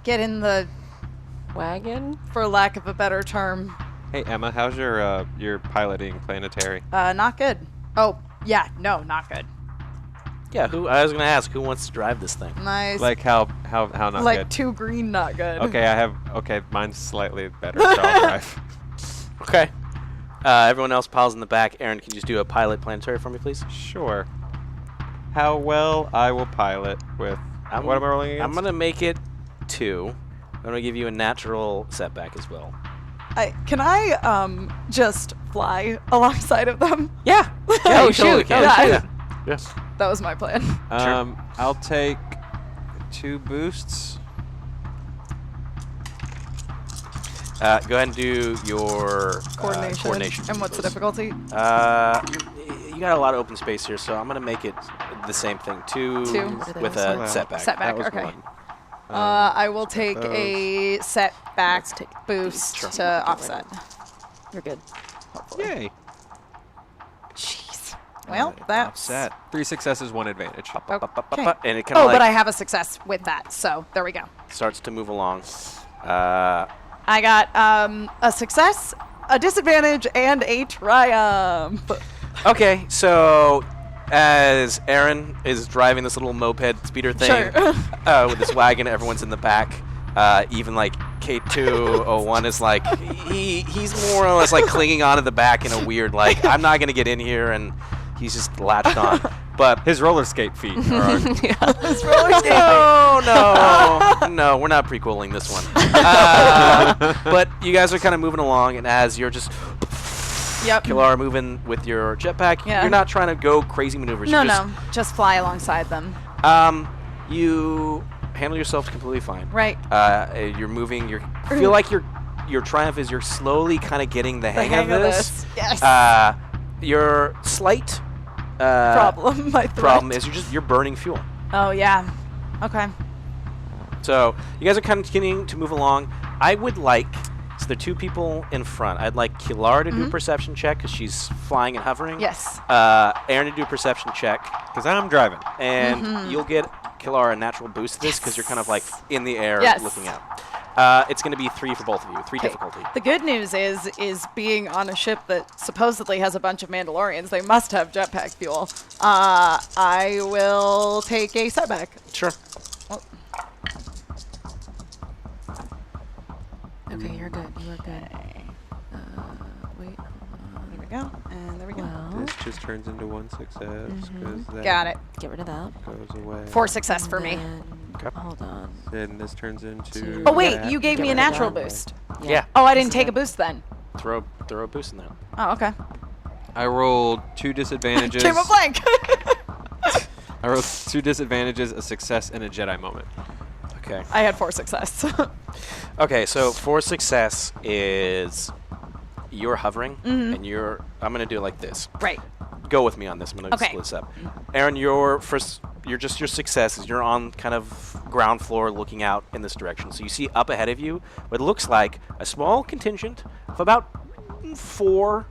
Get in the, Wagon? for lack of a better term, Hey, Emma, how's your piloting planetary? not good. Oh, yeah, no, not good. Yeah, I was gonna ask who wants to drive this thing. Nice. Like how not like good? 2 green, not good. Okay, mine's slightly better, so I'll drive. Okay. Everyone else piles in the back. Aaron, can you just do a pilot planetary for me, please? Sure. How well I will pilot with... what am I rolling against? I'm gonna make it 2. I'm gonna give you a natural setback as well. Can I just fly alongside of them? Yeah. Oh, you totally shoot. can. Yeah. Yeah. Yes. That was my plan. I'll take 2 boosts. Go ahead and do your coordination. And what's the difficulty? You got a lot of open space here, so I'm gonna make it the same thing. 2 2. with a setback. Setback, That was okay. 1. I will take a setback Let's take boost Sure. to offset. You're good. Yay. Jeez. Well, that's... Offset. 3 successes, 1 advantage. Okay. And it kind of Oh, like but I have a success with that, so there we go. starts to move along. I got a success, a disadvantage, and a triumph. Okay, so as Aaron is driving this little moped speeder thing Sure. with this wagon, everyone's in the back. Even like K201 is like he's more or less like clinging onto the back in a weird like I'm not gonna get in here, and he's just latched on. But His roller skate feet are... no, we're not prequeling this one. But you guys are kind of moving along, and as you're just Yep. Kilara moving with your jetpack, Yeah. you're not trying to go crazy maneuvers. No, you're just, no. Just fly alongside them. You handle yourself completely fine. Right. You're moving. I feel like your triumph is you're slowly kind of getting the hang of this. Yes. Your slight Problem. My threat. problem is you're burning fuel. Oh, yeah. Okay. So you guys are kind of continuing to move along. I would like, so there are 2 people in front. I'd like Kilara to do a perception check because she's flying and hovering. Yes. Aaron to do a perception check, Because I'm driving. and you'll get Kilara a natural boost to this because you're kind of like in the air Yes. looking out. It's going to be 3 for both of you. 3 difficulty. The good news is being on a ship that supposedly has a bunch of Mandalorians, they must have jetpack fuel. I will take a setback. Sure. Okay, you're good. You are good. Wait. There we go. And there we go. Well, This just turns into 1 success because that Got it. get rid of that. goes away. 4 success for me. Then- Hold on. And this turns into... Oh, wait. that. You gave Get me a rid of natural that. boost. Yeah. Oh, I didn't take a boost then. Throw a boost in there. Oh, okay. I rolled 2 disadvantages. Came up blank. I rolled 2 disadvantages, a success, and a Jedi moment. Okay. I had 4 success. Okay, so for success is you're hovering, and I'm going to do it like this. Right. Go with me on this. I'm going to Okay. split this up. Aaron, your success is you're on kind of ground floor looking out in this direction. So you see up ahead of you what looks like a small contingent of about 4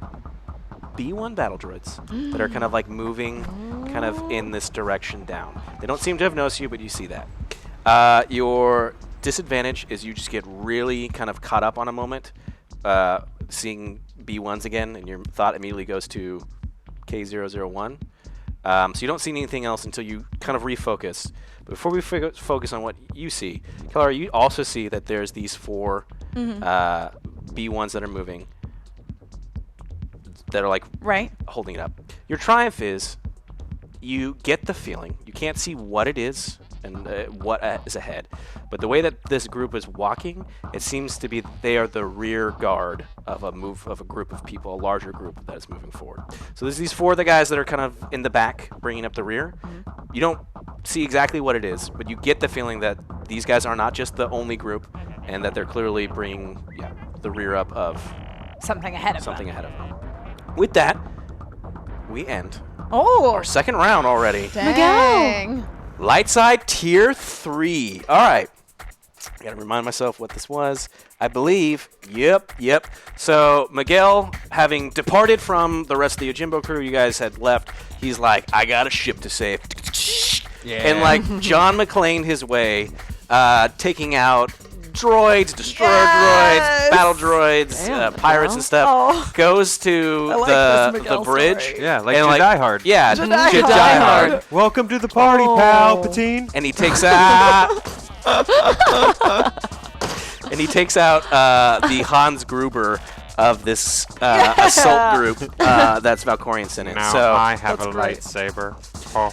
B1 battle droids that are kind of like moving kind of in this direction down. They don't seem to have noticed you, but you see that. Your disadvantage is you just get really kind of caught up on a moment, seeing B1s again, and your thought immediately goes to K001. So you don't see anything else until you kind of refocus. But before we focus on what you see, Kilara, you also see that there's these 4 B1s that are moving, that are like Right. holding it up. Your triumph is you get the feeling, you can't see what it is, and what is ahead. But the way that this group is walking, it seems to be that they are the rear guard of a group of people, a larger group that is moving forward. So there's these 4 of the guys that are kind of in the back, bringing up the rear. You don't see exactly what it is, but you get the feeling that these guys are not just the only group, and that they're clearly bringing the rear up of Something ahead of something them. ahead of them. With that, we end Oh, our second round already. dang. Light side tier 3. All right. I gotta remind myself what this was. I believe. Yep. So Miguel, having departed from the rest of the Yojimbo crew, you guys had left. He's like, I got a ship to save. And like John McClane his way, taking out droids, destroyer droids, battle droids, Damn, pirates and stuff. Oh. Goes to I like the this Miguel bridge. story. Yeah, like And, Jedi Hard. Yeah, Jedi Jedi Hard. Hard. Welcome to the party, Oh. Palpatine. And he takes out the Hans Gruber of this assault group that's Valkorian Senate. Now So I have a That's great. lightsaber. Oh.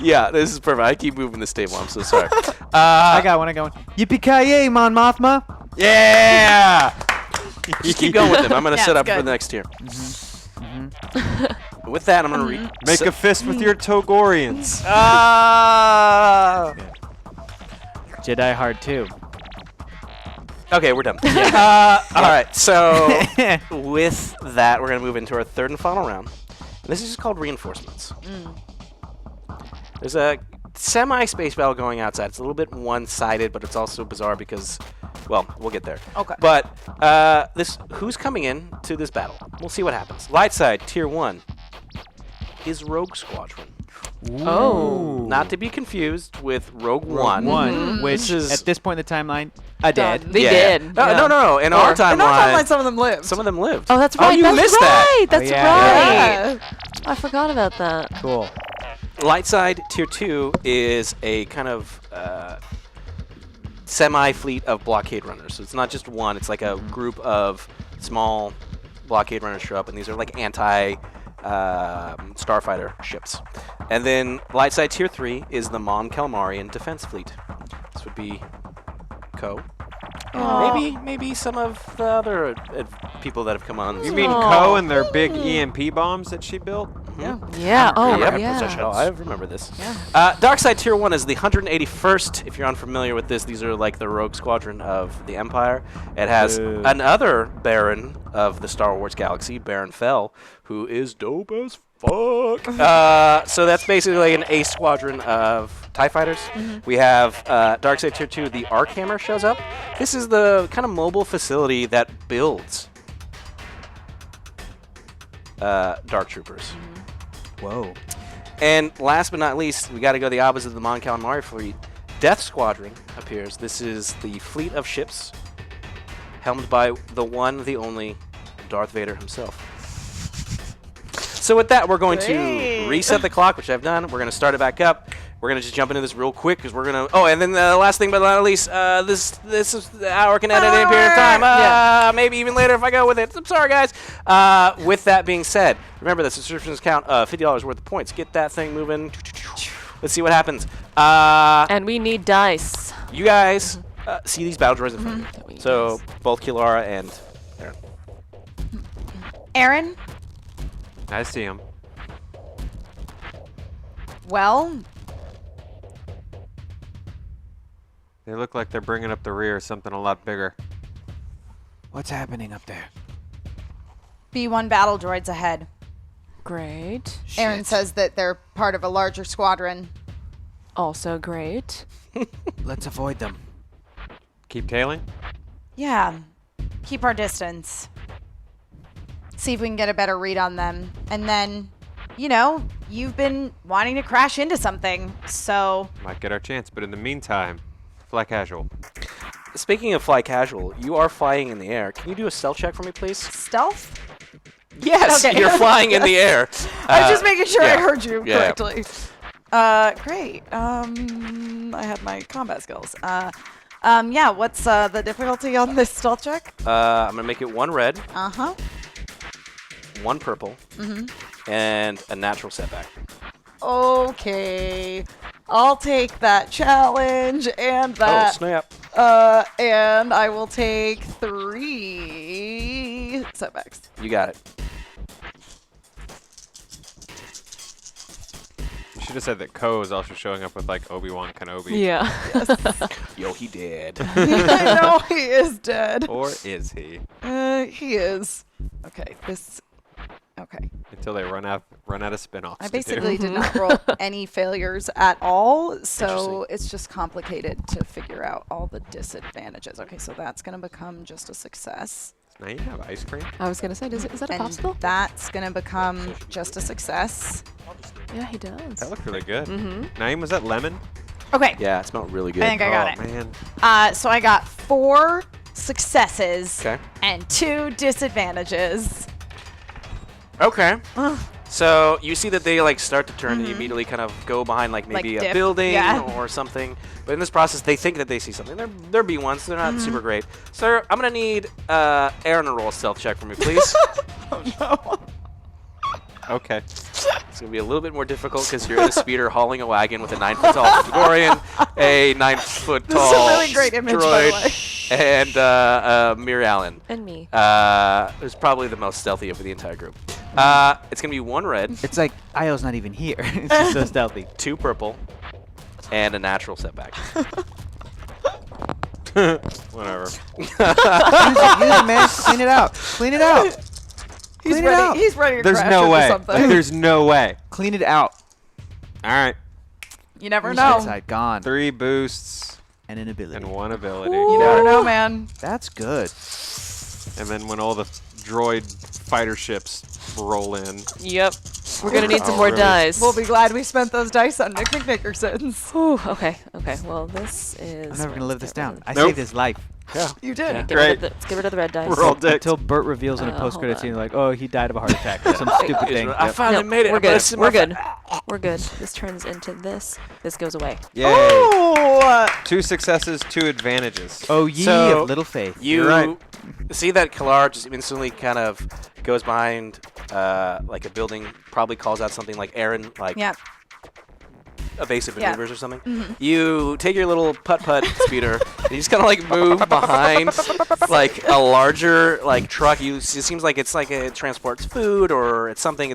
yeah, this is perfect. I keep moving this table. I'm so sorry. I got one. Yippee-ki-yay, Mon Mothma. Yeah. Just keep going with him. I'm gonna Yeah, set it's up for good. the next tier. With that, I'm gonna read. Make a fist with your Togorians. Jedi Hard 2. Okay, we're done. All right, so with that, we're going to move into our third and final round. This is just called reinforcements. There's a semi-space battle going outside. It's a little bit one-sided, but it's also bizarre because, well, we'll get there. Okay. But who's coming in to this battle? We'll see what happens. Light side, tier 1, is Rogue Squadron. Oh. Not to be confused with Rogue One. Which This is- at this point in the timeline, are dead. They Yeah. did. No, yeah. no. In our In our timeline, timeline, some of them live. some of them lived. Oh, that's right. you that's missed that. right. That's yeah. right. I forgot about that. Cool. Light side tier 2 is a kind of semi-fleet of blockade runners. So it's not just one. It's like a group of small blockade runners show up, and these are like starfighter ships. And then light side tier 3 is the Mon Calamarian defense fleet. This would be Co. And maybe some of the other people that have come on. You mean Oh. Ko and their big EMP bombs that she built? Yeah. Oh, Yep. yeah. Oh, I remember this. Dark Side Tier 1 is the 181st. If you're unfamiliar with this, these are like the rogue squadron of the Empire. It has another Baron of the Star Wars galaxy, Baron Fell, who is dope as fuck. So that's basically like an A squadron of TIE fighters. We have Dark Side Tier 2, the Arkhammer shows up. This is the kind of mobile facility that builds Dark Troopers. Whoa. And last but not least, we got to go the opposite of the Mon Calamari fleet. Death Squadron appears. This is the fleet of ships helmed by the one, the only Darth Vader himself. So with that, we're going to reset the clock, which I've done. We're going to start it back up. We're going to just jump into this real quick because we're going to... Oh, and then the last thing but not least, this is the hour can end at any period of time. Maybe even later if I go with it. I'm sorry, guys. With that being said, remember the subscriptions count $50 worth of points. Get that thing moving. Let's see what happens. And we need dice. You guys see these battle droids in front of you. So both Kilara and Aaron. Aaron, I see him. well, They look like they're bringing up the rear, something a lot bigger. What's happening up there? B1 battle droids ahead. Great. Aaron says that they're part of a larger squadron. Also great. Let's avoid them. Keep tailing? Yeah, keep our distance. See if we can get a better read on them. And then, you know, you've been wanting to crash into something, so... Might get our chance, but in the meantime, fly casual. Speaking of fly casual, you are flying in the air. Can you do a stealth check for me, please? Stealth? Yes, Okay. you're flying in the air. I was just making sure yeah. I heard you Yeah. correctly. Great. I had my combat skills. Yeah, what's the difficulty on this stealth check? I'm going to make it 1 red, Uh-huh. 1 purple, and a natural setback. Okay. I'll take that challenge and that. Oh, snap. And I will take 3 setbacks. You got it. You should have said that Ko is also showing up with like Obi-Wan Kenobi. Yeah. Yo, he did. I know he is dead. Or is he? He is. Okay, this. Okay. Until they run out of spin-offs. I to basically do. did not roll any failures at all, so Interesting. it's just complicated to figure out all the disadvantages. Okay, so that's going to become just a success. Now you have ice cream. I was gonna say, is that a And popsicle? that's going to become just a success. Yeah, he does. That looked really good. Mm-hmm. Naeem, was that lemon? Okay, Yeah, it smelled really good. I think I got oh, it. man. So I got 4 successes Okay. and 2 disadvantages. Okay. So you see that they like start to turn and you immediately kind of go behind like maybe a dip, building yeah. or something. But in this process, they think that they see something. They're B1s. They're not super great. Sir, I'm gonna need Aaron to roll a stealth check for me, please. Okay. It's gonna be a little bit more difficult because you're in a speeder hauling a wagon with a 9-foot tall Gregorian, a 9-foot tall This is a really great image, by the way. droid, and Mir Allen. And me. Who's probably the most stealthy of the entire group. It's gonna be 1 red, It's like Io's not even here. It's just so stealthy. 2 purple, and a natural setback. Whatever. Use it, man. Clean it out. Clean it out. He's Clean it ready. out. He's ready to There's crash no into way. something. Like, there's no way. Clean it out. All right. You never That know. side gone. 3 boosts And an ability. and 1 ability. You never know, man. That's good. And then when all the droid fighter ships roll in. Yep. We're gonna need some Oh, more really? dice. We'll be glad we spent those dice on Nick McNickersons. Whew, okay. Well, this is. I'm never going to live this down. I Nope. saved his life. Yeah. You did. Yeah. Get rid, of Great. let's get rid of the red dice. We're all dicks. Until Bert reveals in a Hold post-credit on. scene, like, oh, he died of a heart attack or some stupid thing. I finally No, made it. We're I'm gonna good. sit We're my good. We're good. This turns into this. This goes away. Yay. Oh! 2 successes, 2 advantages. Oh, ye So, of little faith. You You're right. see that Kalar just instantly kind of goes behind like a building, probably calls out something like Aaron, like Yeah. evasive Yeah. maneuvers or something. You take your little putt-putt speeder and you just kind of like move behind like a larger like truck. It seems like it's like it transports food or it's something.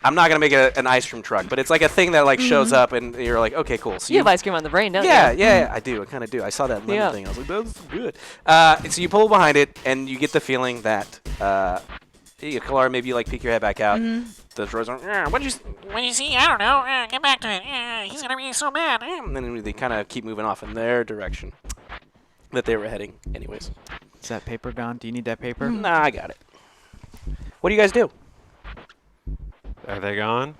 I'm not gonna make it an ice cream truck, but it's like a thing that like shows up and you're like, okay, cool. So You have ice cream on the brain, don't yeah, you? yeah, I do. I kind of do. I saw that lemon Yeah. thing. I was like, that's good. And so you pull behind it, and you get the feeling that Kalar, maybe you like peek your head back out. The droids are, what did you see? I don't know. Get back to it. He's gonna be so mad. And then they kind of keep moving off in their direction that they were heading, anyways. Is that paper gone? Do you need that paper? Nah, I got it. What do you guys do? Are they gone?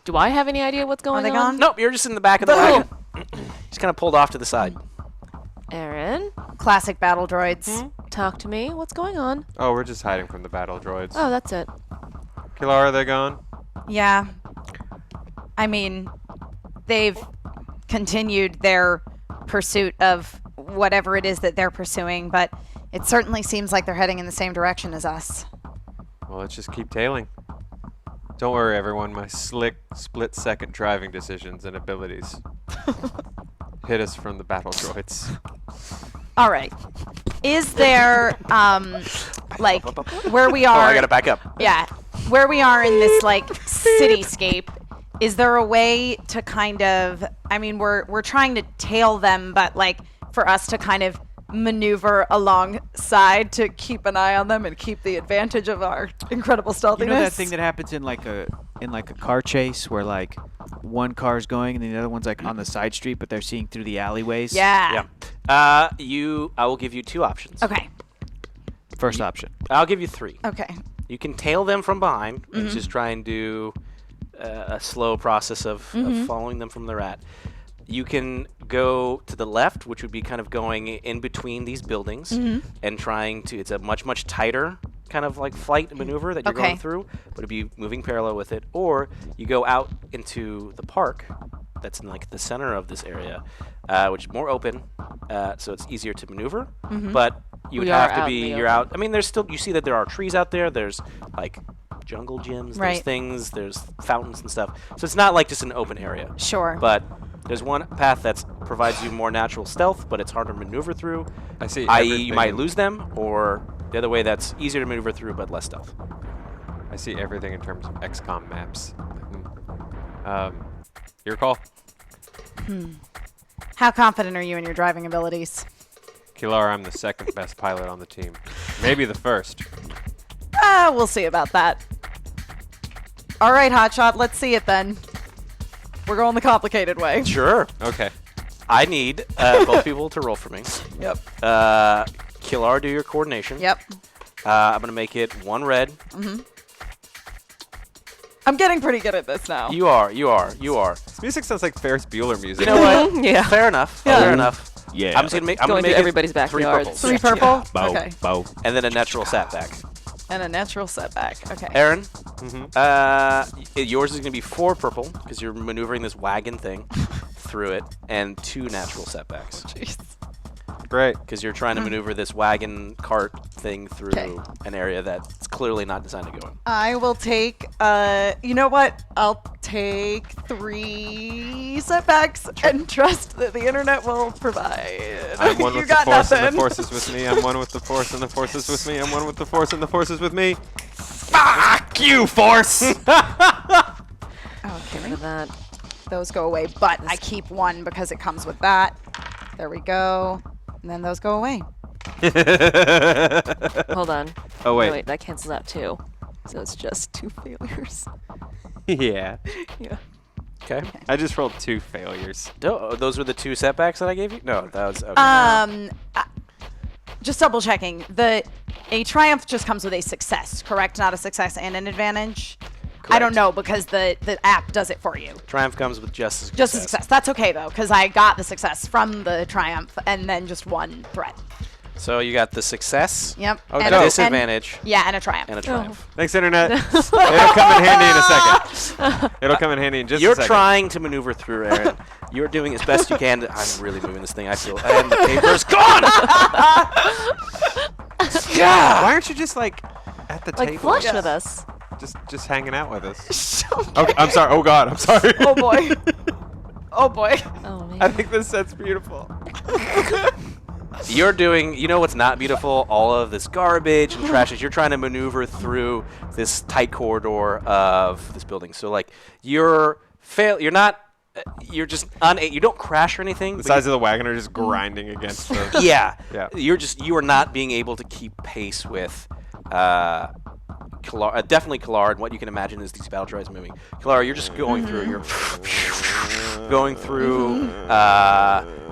Do I have any idea what's going they on? gone? Nope, you're just in the back of the wagon. Just kind of pulled off to the side. Aaron, Classic battle droids. talk to me. What's going on? Oh, we're just hiding from the battle droids. Oh, that's it. Kilara, are they gone? Yeah. I mean, they've continued their pursuit of whatever it is that they're pursuing, but it certainly seems like they're heading in the same direction as us. Well, let's just keep tailing. Don't worry, everyone. My slick, split-second driving decisions and abilities hit us from the battle droids. All right. Is there, like, where we Oh, are... I gotta back up. Yeah. Where we are in this, like, cityscape, is there a way to kind of... I mean, we're trying to tail them, but, like, for us to kind of maneuver alongside to keep an eye on them and keep the advantage of our incredible stealthiness. You know that thing that happens in like a car chase where like one car's going and the other one's like on the side street, but they're seeing through the alleyways? Yeah. I will give you 2 options. Okay. First option. I'll give you 3. Okay. You can tail them from behind and just try and do a slow process of following them from the rat. You can go to the left, which would be kind of going in between these buildings and trying to, it's a much, much tighter kind of like flight maneuver that you're Okay. going through, but it'd be moving parallel with it. Or you go out into the park that's in like the center of this area, which is more open, so it's easier to maneuver, but you would We are have to out in be, the you're open. out. I mean, there's still, you see that there are trees out there. There's like jungle gyms. There's Right. things, there's fountains and stuff. So it's not like just an open area. Sure. But there's one path that provides you more natural stealth, but it's harder to maneuver through. I see. I.e., you everything- might lose them, or the other way that's easier to maneuver through but less stealth. I see everything in terms of XCOM maps. Your call. How confident are you in your driving abilities? Kilara, I'm the second best pilot on the team. Maybe the first. We'll see about that. All right, Hotshot, let's see it then. We're going the complicated way. Sure. Okay. I need both people to roll for me. Yep. Kilar, do your coordination. Yep. I'm going to make it 1 red. I'm getting pretty good at this now. You are. This music sounds like Ferris Bueller music. You know what? Yeah. Fair enough. Yeah. Fair enough. Yeah. I'm just gonna make. I'm Going gonna through make everybody's it 3 backyards. purples. 3 purple? Bow. Okay. Bow. And then a natural setback. And a natural setback. Okay. Aaron, yours is gonna be 4 purple because you're maneuvering this wagon thing through it, and 2 natural setbacks Jeez. Great. because you're trying to maneuver this wagon cart thing through Okay. an area that's clearly not designed to go in. I will take, you know what? I'll take 3 setbacks and trust that the internet will provide. I'm one You with the got force and nothing. the force is with me. I'm one with the force and the force is with me. I'm one with the force and the force is with me. Fuck you, force! Okay. Look at that. Those go away, but I keep 1 because it comes with that. There we go. And then those go away. Hold on. Oh, wait. No, wait, that cancels out 2. So it's just 2 failures. Yeah. Yeah. Okay. I just rolled 2 failures. Those were the 2 setbacks that I gave you. No, that was. Okay. Just double checking. A triumph just comes with a success, correct? Not a success and an advantage. I don't Correct. know because the app does it for you. Triumph comes with just a Just a success. That's okay though, because I got the success from the triumph and then just 1 threat. So you got the success. Yep. A And a- disadvantage Yeah, and a triumph. and a triumph. Thanks, Internet. It'll come in handy in a second. It'll come in handy in just You're a second. trying to maneuver through, Aaron. You're doing as best you can. I'm really moving this thing. I feel. And the paper's gone. Why aren't you just like at the Like table? flush with us. Just hanging out with us. Okay, I'm sorry. Oh God, I'm sorry. Oh boy. Oh boy. Oh man. I think this set's beautiful. You're doing. You know what's not beautiful? All of this garbage and trash. You're trying to maneuver through this tight corridor of this building. So like you're You're not. You're just you don't crash or anything. The but sides of the wagon are just grinding against the. yeah. Yeah. You are not being able to keep pace with definitely Kilar, and what you can imagine is these battle droids moving. Kilar, you're just going through. You're going through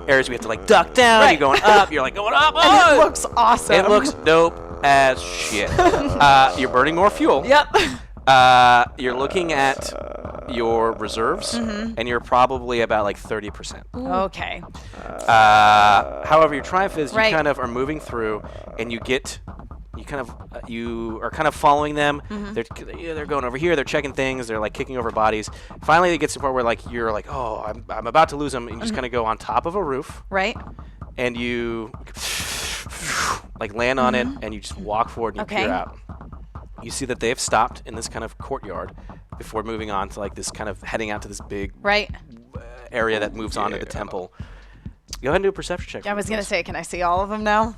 areas we have to like duck down. Right. You're going up. You're like going up. And Oh! it looks awesome. It looks dope as shit. You're burning more fuel. Yep. You're looking at your reserves, and you're probably about like 30%. Okay. However, your triumph is Right. you kind of are moving through, and you are kind of following them. They're going over here. They're checking things. They're like kicking over bodies. Finally, it gets to the point where like you're like, oh, I'm about to lose them, and you just kind of go on top of a roof, Right. and you like land on it, and you just walk forward and you Okay. peer out. You see that they have stopped in this kind of courtyard before moving on to like this kind of heading out to this big Right. area that moves on to the temple. Go ahead and do a perception check. I was gonna say, can I see all of them now?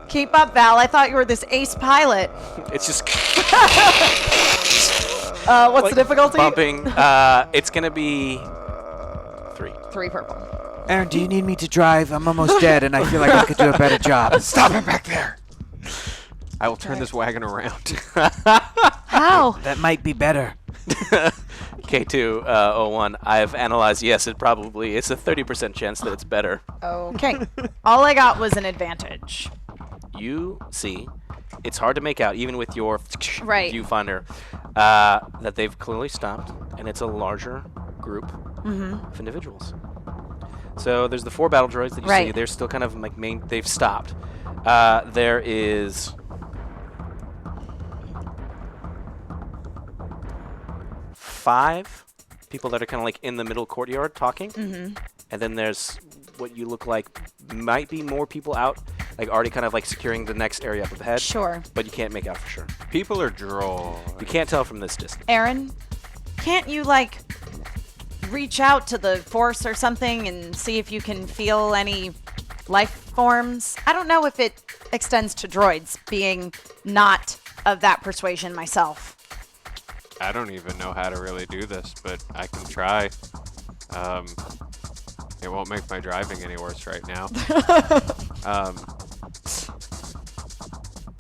Keep up, Val. I thought you were this ace pilot. It's just What's like the difficulty? bumping. It's gonna be 3. 3 purple. Aaron, do you need me to drive? I'm almost dead, and I feel like I could do a better job. Stop him back there! I will turn this wagon around. How? That might be better. K201. I've analyzed. Yes, it's a 30% chance that it's better. Okay. All I got was an advantage. You see, it's hard to make out even with your Right. viewfinder that they've clearly stopped, and it's a larger group of individuals. So there's the 4 battle droids that you see. Right. They're still kind of like they've stopped. There is 5 people that are kind of like in the middle courtyard talking, and then there's what you look like might be more people out like already kind of like securing the next area up ahead. Sure. But you can't make out for sure. People are droll. You can't tell from this distance. Aaron, can't you, like, reach out to the force or something and see if you can feel any life forms? I don't know if it extends to droids, being not of that persuasion myself. I don't even know how to really do this, but I can try. It won't make my driving any worse right now.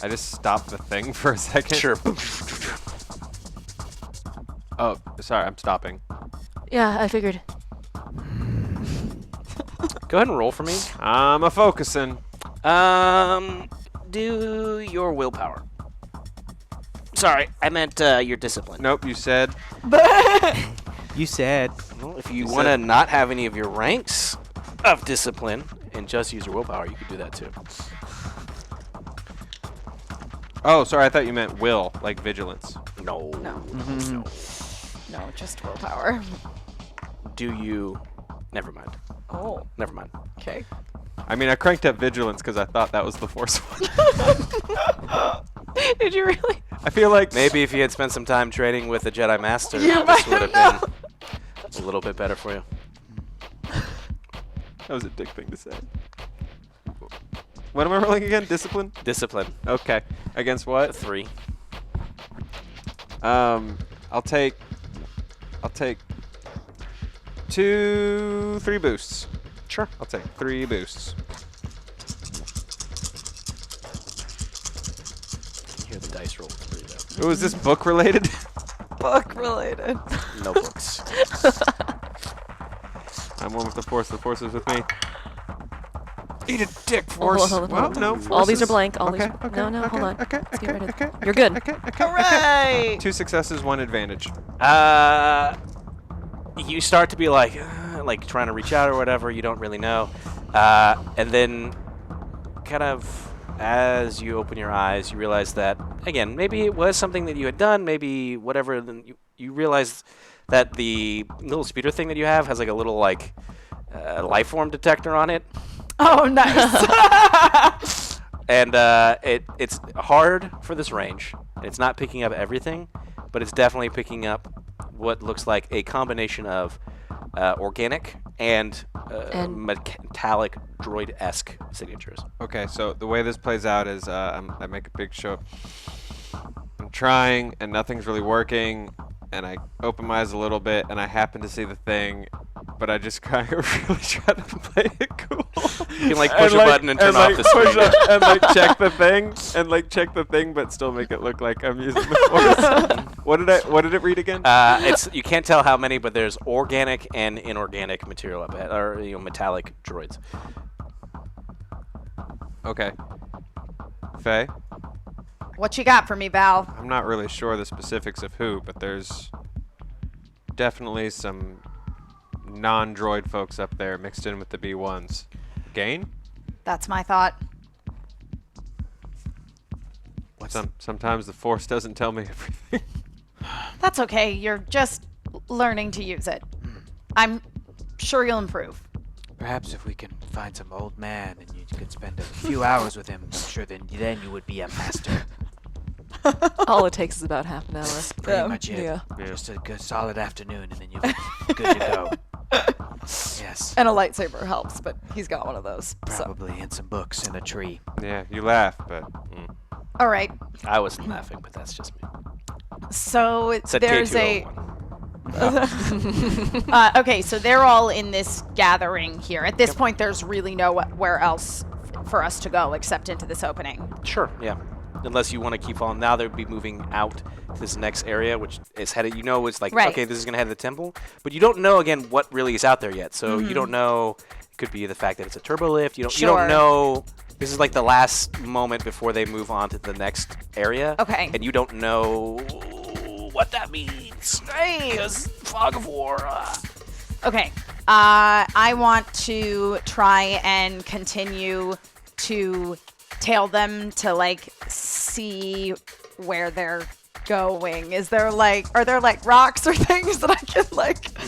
I just stopped the thing for a second. Sure. Oh, sorry, I'm stopping. Yeah, I figured. Go ahead and roll for me. I'm a focusing. Do your willpower. Sorry, I meant your discipline. Nope, you said. You said. Well, if you want to not have any of your ranks of discipline and just use your willpower, you could do that too. Oh, sorry, I thought you meant will, like vigilance. No. No. No. No, just willpower. Do you? Never mind. Oh, Never mind. okay. I mean, I cranked up vigilance because I thought that was the force one. Did you really? I feel like Maybe if you had spent some time training with a Jedi Master, You this might would have have been a little bit better for you. that was a dick thing to say. What am I rolling again? Discipline? Discipline. Okay. Against what? 3. I'll take 3 boosts. Sure. I'll take 3 boosts. You hear the dice roll 3 though. Oh, is this book related? Book related. No books. I'm one with the force. The force is with me. Eat a dick, Oh, force. hold on, Well, hold on. no, All these are forces- blank. All okay, these. okay, No, hold on. okay, Let's get rid of- okay, You're good. Okay, okay, Hooray! 2 successes, 1 advantage. You start to be like trying to reach out or whatever. You don't really know, and then kind of as you open your eyes, you realize that again, maybe it was something that you had done, maybe whatever. Then you realize that the little speeder thing that you have has like a little like life form detector on it. Oh, nice. And it's hard for this range. It's not picking up everything, but it's definitely picking up what looks like a combination of organic and metallic droid-esque signatures. Okay, so the way this plays out is I make a big show. I'm trying, and nothing's really working, and I open my eyes a little bit, and I happen to see the thing, but I just kind of really try to play it cool. You can like push a button and turn off the screen. And like check the thing, but still make it look like I'm using the force. What did it read again? It's you can't tell how many, but there's organic and inorganic material up ahead, or metallic droids. Okay. Faye, What you got for me, Val? I'm not really sure the specifics of who, but there's definitely some non-droid folks up there mixed in with the B1s. Gain? That's my thought. Sometimes the Force doesn't tell me everything. That's okay. You're just learning to use it. I'm sure you'll improve. Perhaps if we can find some old man and you could spend a few hours with him, I'm sure then you would be a master. All it takes is about half an hour. Pretty much it. Yeah. Just a good solid afternoon and then you'll be good to go. Yes. And a lightsaber helps, but he's got one of those. So. Probably in some books in a tree. Yeah, you laugh, but All right. I wasn't laughing, but that's just me. So Said there's K201. okay, so they're all in this gathering here. At this point, there's really nowhere else for us to go except into this opening. Sure, yeah. Unless you want to keep on. Now they'll be moving out to this next area, which is headed, it's like, Right. okay, this is going to head to the temple. But you don't know, again, what really is out there yet. So you don't know. It could be the fact that it's a turbo lift. You Sure. don't know. This is like the last moment before they move on to the next area. Okay. And you don't know what that means. Right. Because fog of war. Okay. I want to try and continue to tail them to like see where they're going? Is there are there rocks or things that I can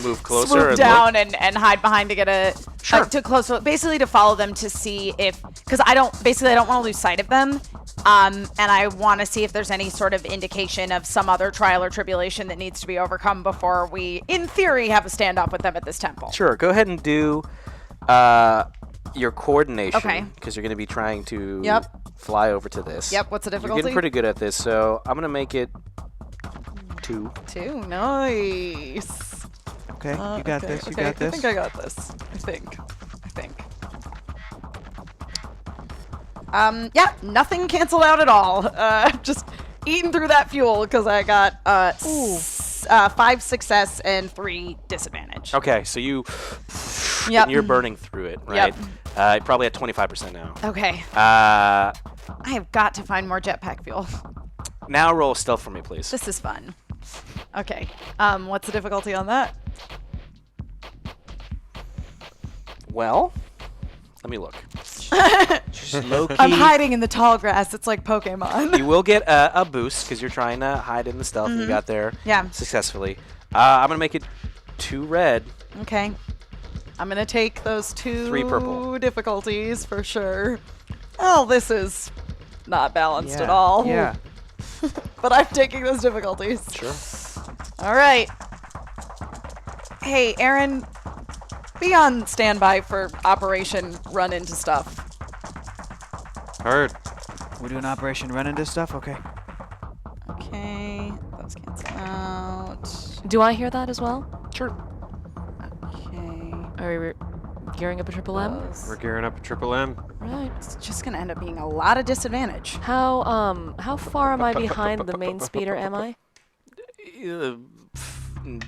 Move closer swoop and down and hide behind to get a Sure. to closer, basically to follow them to see if, because I don't want to lose sight of them, and I want to see if there's any sort of indication of some other trial or tribulation that needs to be overcome before we, in theory, have a standoff with them at this temple. Sure. Go ahead and do your coordination. Okay. Because you're going to be trying to Yep. fly over to this. Yep. What's the You're difficulty? getting pretty good at this, so I'm going to make it 2. 2. Nice. Okay, you got this. You got this. I think I got this. I think. Yeah, nothing canceled out at all. Just eating through that fuel because I got 5 success and 3 disadvantage. Okay, so you... Yep. And you're burning through it, right? Yep. Probably at 25% now. Okay. Uh, I have got to find more jetpack fuel. now roll stealth for me, please. This is fun. Okay. What's the difficulty on that? Well, let me look. Just low key. I'm hiding in the tall grass. It's like Pokemon. You will get a boost because you're trying to hide in the stealth and you got there Yeah. successfully. I'm going to make it 2 red. Okay. I'm going to take those 2 3 purple. difficulties for sure. Oh, this is not balanced Yeah, at all. Yeah. But I'm taking those difficulties. Sure. All right. Hey, Aaron, be on standby for Operation Run Into Stuff. Heard. We're doing Operation Run Into Stuff? Okay. Okay. Those cancel out. Do I hear that as well? Sure. Okay. Are we gearing up a triple M? Those. We're gearing up a triple M. Right. It's just going to end up being a lot of disadvantage. How far am I behind the main speeder, am I?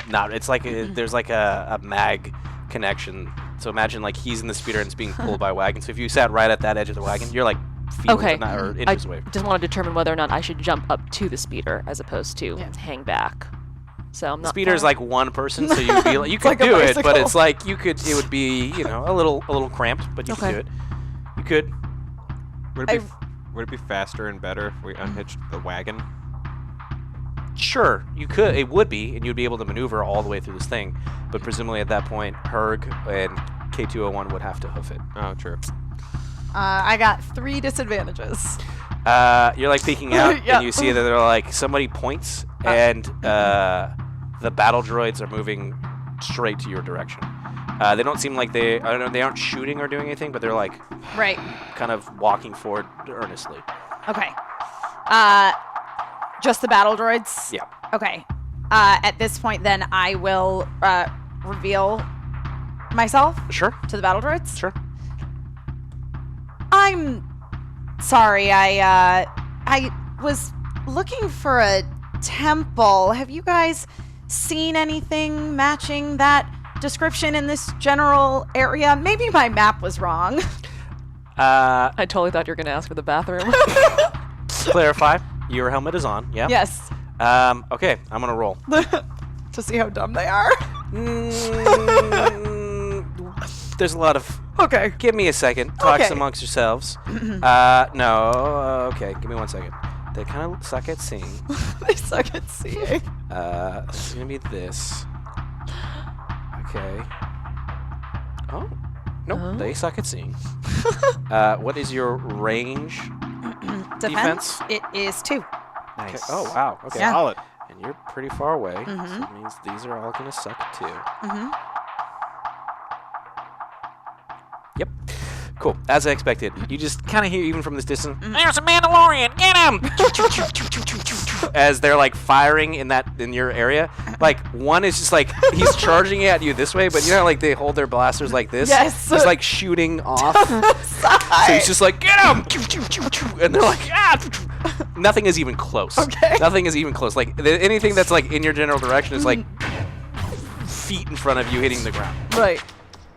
Not. It's like there's like a mag connection. So imagine like he's in the speeder and it's being pulled by a wagon. So if you sat right at that edge of the wagon, you're like feet Okay. or I inches away. just want to determine whether or not I should jump up to the speeder as opposed to hang back. So I'm not. Speeder is far. like one person, so you could be like, you could like a do it, but bicycle. it's like it would be a little cramped, but you could Okay. do it. You could. Would it be faster and better if we unhitched the wagon? Sure, you could. It would be, and you'd be able to maneuver all the way through this thing. But presumably at that point, Herg and K201 would have to hoof it. Oh, true. I got 3 disadvantages. You're like peeking out, Yeah. and you see that they're like somebody points, and the battle droids are moving straight to your direction. They don't seem like they aren't shooting or doing anything, but they're like Right. kind of walking forward earnestly. Okay. Just the battle droids? Yeah. Okay. At this point, then, I will reveal myself Sure. to the battle droids. Sure. I'm sorry. I was looking for a temple. Have you guys seen anything matching that description in this general area? Maybe my map was wrong. I totally thought you were going to ask for the bathroom. Clarify. Your helmet is on. Yeah. Yes. Okay. I'm gonna roll. To see how dumb they are. There's a lot of. Okay. Give me a second. Talk Okay. amongst yourselves. No. Okay. Give me 1 second. They kind of suck at seeing. They suck at seeing. It's gonna be this. Okay. Oh. Nope. Oh. They suck at seeing. What is your range? Defense? It is 2. Okay. Nice. Oh wow. Okay. Yeah. Solid. And you're pretty far away. So Mhm. that means these are all gonna suck too. Mm-hmm. Yep. Cool. As I expected. You just kind of hear, even from this distance, there's a Mandalorian! Get him! As they're like firing in your area. Like one is just like he's charging at you this way, but you know like they hold their blasters like this. Yes. He's like shooting off. So he's just like, get him! And they're like, ah! Nothing is even close. Okay. Nothing is even close. Like anything that's like in your general direction is like feet in front of you hitting the ground. Right.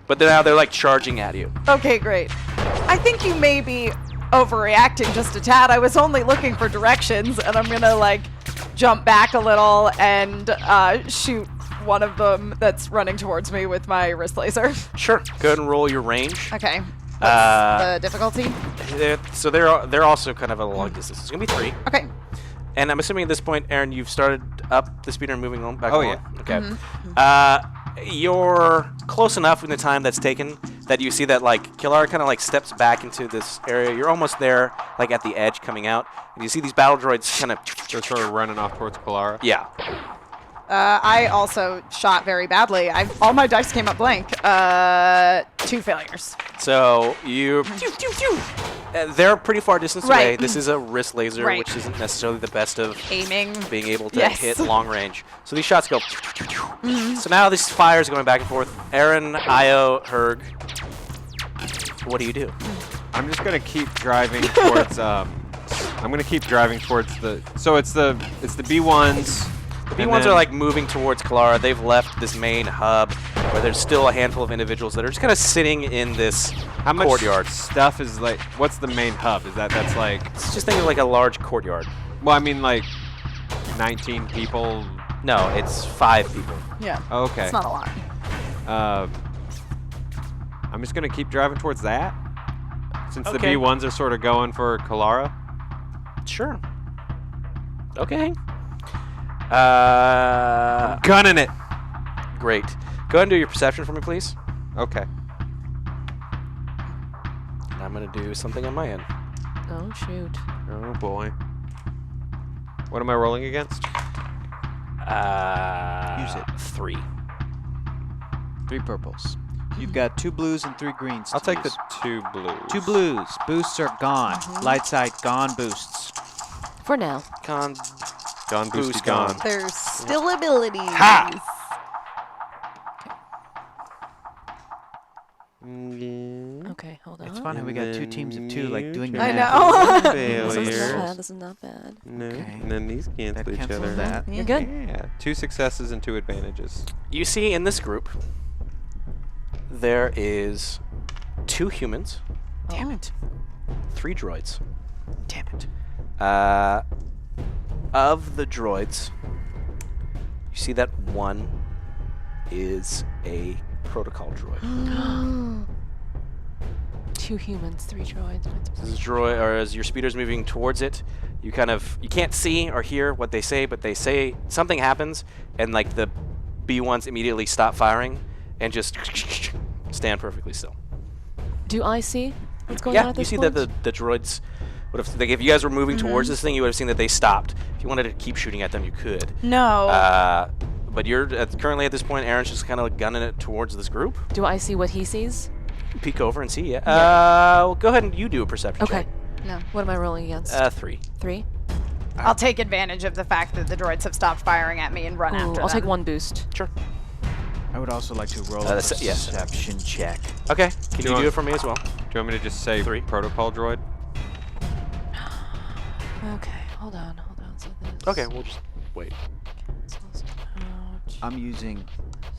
But now they're like charging at you. Okay, great. I think you may be overreacting just a tad. I was only looking for directions, and I'm gonna like jump back a little and shoot one of them that's running towards me with my wrist laser. Sure. Go ahead and roll your range. Okay. What's the difficulty? So they're also kind of a long distance. It's gonna be 3. Okay. And I'm assuming at this point, Aaron, you've started up the speeder and moving on back Oh, along? Okay. You're close enough in the time that's taken that you see that, like, Kilara kind of, like, steps back into this area. You're almost there, like, at the edge coming out. And you see these battle droids kind of... They're sort of running off towards Kilara. Yeah. I also shot very badly. All my dice came up blank. 2 failures. So you... they're pretty far distance away. Right. This is a wrist laser, Right. which isn't necessarily the best of Aiming. being able to Yes. hit long range. So these shots go... So now this fire is going back and forth. Aaron, Io, Herg, what do you do? I'm just gonna keep driving towards. I'm gonna keep driving towards the. So it's the B1s. The B1s are like moving towards Kilara. They've left this main hub where there's still a handful of individuals that are just kind of sitting in this How much courtyard. stuff is like? What's the main hub? Is that's like? Just think of like a large courtyard. Well, I mean like 19 people. No, it's 5 people. Yeah. Oh, okay. It's not a lot. I'm just gonna keep driving towards that. Since the Okay. B1s are sort of going for Kilara. Sure. Okay. Gunning it. Great. Go ahead and do your perception for me, please. Okay. And I'm going to do something on my end. Oh, shoot. Oh boy. What am I rolling against? Use it. 3. 3 purples. You've got 2 blues and 3 greens. I'll to take the use. 2 blues. 2 blues. Boosts are gone. Light side gone. Boosts. For now. Con. Gone, boosty, Boost gone. gone. There's still abilities. Ha! Okay, hold on. It's fun how we got 2 teams of 2, like doing the I math. know. This is not Failures. bad. This is not bad. No, Okay. and then these cancel That each cancels other. that. You're good. Yeah, 2 successes and 2 advantages. You see in this group, there is 2 humans, Damn it. 3 droids. Damn it. Of the droids, you see that one is a protocol droid. 2 humans, 3 droids. This is droid, or as your speeder's moving towards it, you can't see or hear what they say, but they say something happens, and like the B1s immediately stop firing and just stand perfectly still. Do I see what's going on Yeah, at you this see point? that the droids would have, like, if you guys were moving towards this thing, you would have seen that they stopped. If you wanted to keep shooting at them, you could. No. But you're currently at this point, Aaron's just kind of gunning it towards this group. Do I see what he sees? Peek over and see, yeah. Well, go ahead and you do a perception Okay. No. What am I rolling against? 3. 3? I'll take advantage of the fact that the droids have stopped firing at me and run Ooh, after I'll them. take 1 boost. Sure. I would also like to roll a that's- yeah. perception check. Okay. Can Do you you do want- it for me as well? Do you want me to just say 3. protocol droid? Okay, hold on. So this Okay, we'll just wait. cancels out. I'm using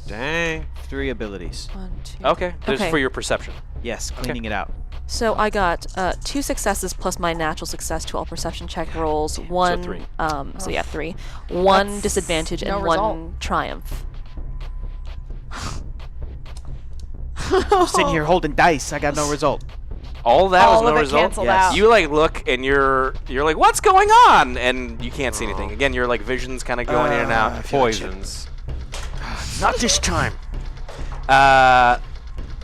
Dang. 3 abilities. 1, 2. Okay. This is Okay. for your perception. Yes, cleaning it out. So I got 2 successes plus my natural success to all perception check rolls. 1. 3. So yeah, 3. 1 That's disadvantage no and result. 1 triumph. I'm sitting here holding dice. I got no result. All that All was of no it result. canceled Yes. out. You like look and you're like, what's going on? And you can't see anything. Again, your like vision's kind of going in and out. Poisons. Not this time.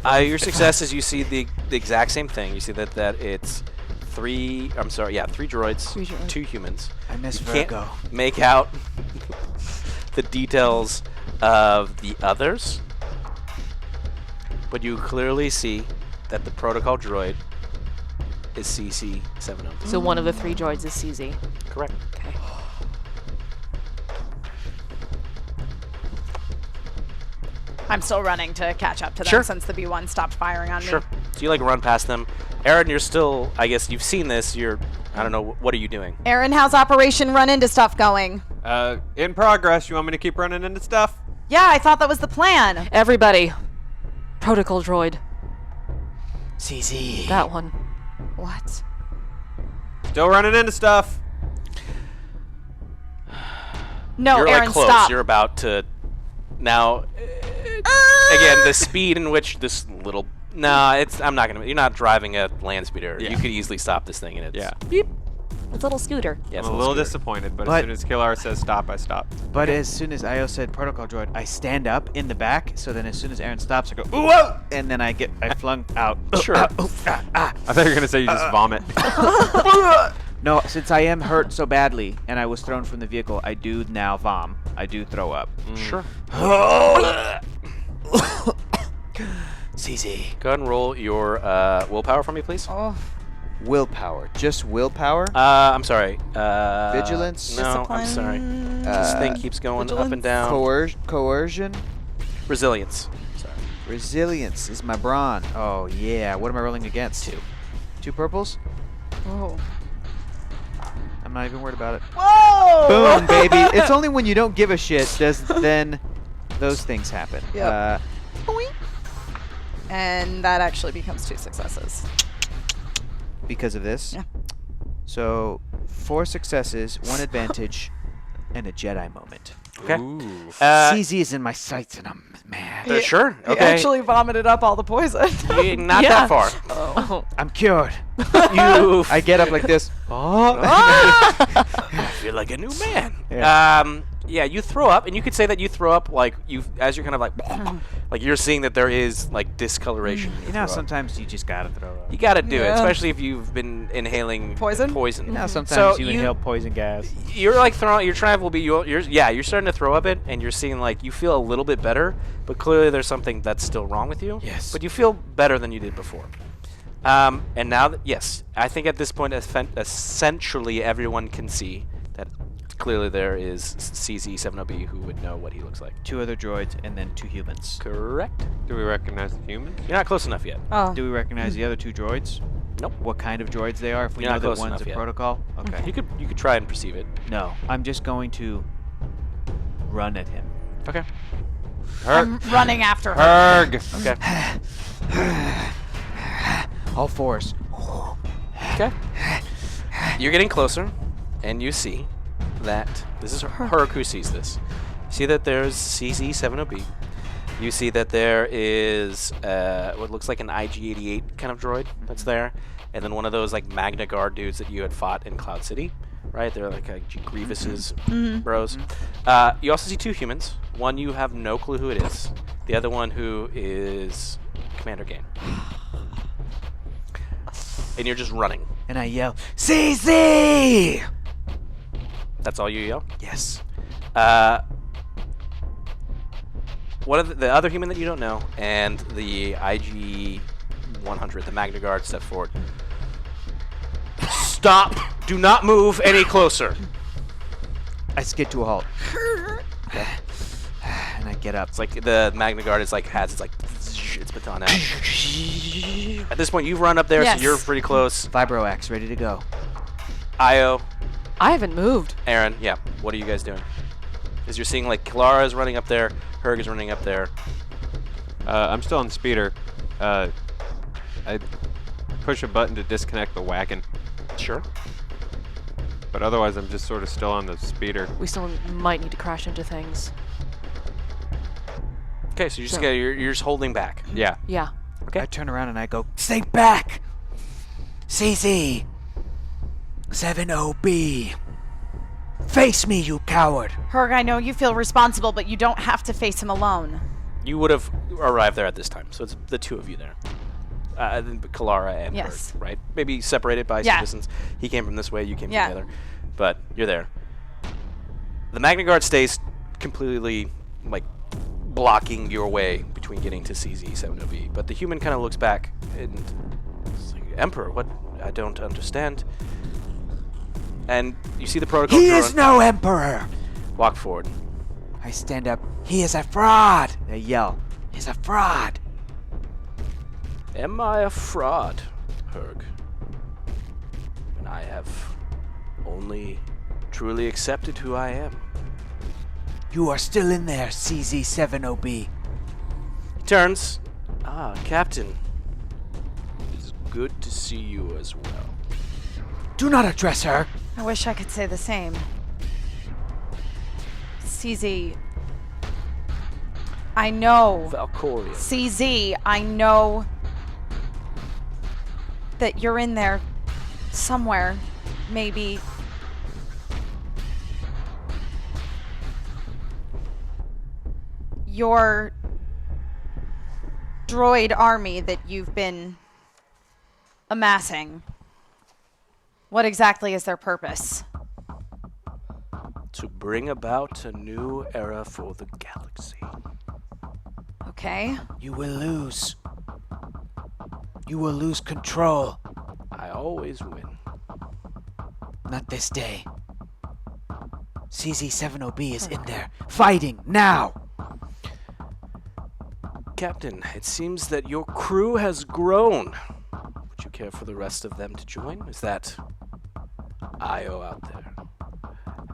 Your success is you see the exact same thing. You see that it's 3. I'm sorry, yeah, 3 droids, 3 droids. 2 humans. I miss You can't Virgo. make out the details of the others, but you clearly see that the protocol droid is CC-702. So one of the 3 droids is CZ. Correct. Okay. I'm still running to catch up to them Sure. since the B1 stopped firing on Sure. me. So you like run past them. Aaron, you're still, I guess you've seen this. I don't know, what are you doing? Aaron, how's Operation Run Into Stuff going? In progress. You want me to keep running into stuff? Yeah, I thought that was the plan. Everybody. Protocol droid. CZ. That one. What? Still running into stuff. No, You're Aaron, like close. stop. You're about to now. Again, the speed in which this little. Nah, I'm not gonna. You're not driving a land speeder. Yeah. You could easily stop this thing, and it's. Yeah. Beep. It's a little scooter. Yeah, I'm it's a little scooter. disappointed, but But- as soon as Kilara says stop, I stop. But as soon as Io said protocol droid, I stand up in the back. So then as soon as Aaron stops, I go, ooh, whoa! And then I flung out. Sure. I thought you were gonna say you just vomit. No, since I am hurt so badly and I was thrown from the vehicle, I do now vom. I do throw up. Sure. CZ. Go ahead and roll your willpower for me, please. Oh, Willpower. Just willpower? I'm sorry. Vigilance? No, I'm sorry. This thing keeps going up and down. Coercion? Resilience. Sorry. Resilience is my brawn. Oh, yeah. What am I rolling against? 2. 2 purples? oh. I'm not even worried about it. Whoa! Boom, baby. It's only when you don't give a shit then those things happen. Yep. Boing. And that actually becomes 2 successes. Because of this? Yeah. So, 4 successes, 1 advantage, and a Jedi moment. Okay. Ooh. CZ is in my sights and I'm mad. Sure. He Okay. actually vomited up all the poison. Not Yeah. that far. Oh. I'm cured. You I get up like this. Oh. I feel like a new man. Yeah. Yeah, you throw up, and you could say that you throw up like as you're kind of like you're seeing that there is like discoloration. in your You know, throat. sometimes you just gotta throw up. You got to do it, Yeah. especially if you've been inhaling Poison? Poison. You know, sometimes So you inhale poison gas. You're like throwing. Your triumph will be. You're starting to throw up it, and you're seeing like you feel a little bit better, but clearly there's something that's still wrong with you. Yes. But you feel better than you did before. And now that yes, I think at this point, essentially everyone can see that clearly there is CZ70B who would know what he looks like. 2 other droids and then 2 humans. Correct. Do we recognize the humans? You're not close enough yet. Oh. Do we recognize the other 2 droids? Nope. What kind of droids they are? If we You're know not that close one's enough a yet. protocol? Okay. You could try and perceive it. No. I'm just going to run at him. Okay. I'm running after her. Herg. Okay. All 4s. Okay. You're getting closer, and you see that this is her who sees this. You see that there's CZ70B. You see that there is what looks like an IG-88 kind of droid that's there, and then one of those like Magna Guard dudes that you had fought in Cloud City, right? They're like Grievous's bros. You also see 2 humans. One you have no clue who it is. The other one who is Commander Gain. And you're just running. And I yell, CZ! That's all you yell? Yes. One of the other human that you don't know, and the IG-100, the Magna Guard, step forward. Stop! Do not move any closer. I skid to a halt. And I get up. It's like the Magna Guard is like has its like its baton out. At this point, you've run up there, Yes. so you're pretty close. Vibro axe ready to go. Io, I haven't moved. Aaron, yeah. What are you guys doing? As you're seeing like Kilara is running up there, Herg is running up there. I'm still on the speeder. I push a button to disconnect the wagon, Sure. but otherwise I'm just sort of still on the speeder. We still might need to crash into things. Okay, so you're just So- you're just holding back. Yeah. Yeah. Okay. I turn around and I go, stay back! CZ! 70B! Face me, you coward! Herg, I know you feel responsible, but you don't have to face him alone. You would have arrived there at this time, so it's the 2 of you there. Kilara and Yes. Herg, right? Maybe separated by Yeah. some distance. He came from this way, you came Yeah. from the other. But you're there. The Magna Guard stays completely, like, blocking your way between getting to CZ70B. But the human kind of looks back and is like, Emperor, what? I don't understand. And you see the protocol He drone is no emperor! walk forward. I stand up, he is a fraud! They yell, he's a fraud! Am I a fraud, Herg? When I have only truly accepted who I am. You are still in there, CZ70B. He turns. Ah, Captain. It's good to see you as well. Do not address her! I wish I could say the same. CZ. I know. Valkoria. CZ, I know that you're in there somewhere. maybe your droid army that you've been amassing, what exactly is their purpose? To bring about a new era for the galaxy. Okay. You will lose. You will lose control. I always win. Not this day. CZ70B is in there, fighting now. Captain, it seems that your crew has grown. Would you care for the rest of them to join? Is that Io out there?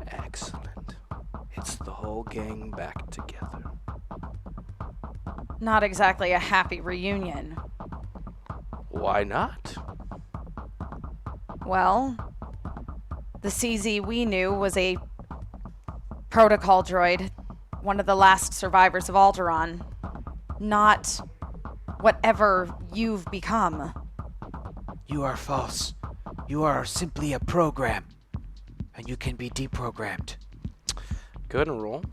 Excellent. It's the whole gang back together. Not exactly a happy reunion. Why not? Well, the CZ we knew was a protocol droid, one of the last survivors of Alderaan. Not whatever you've become. You are false. You are simply a program, and you can be deprogrammed. Go ahead and roll.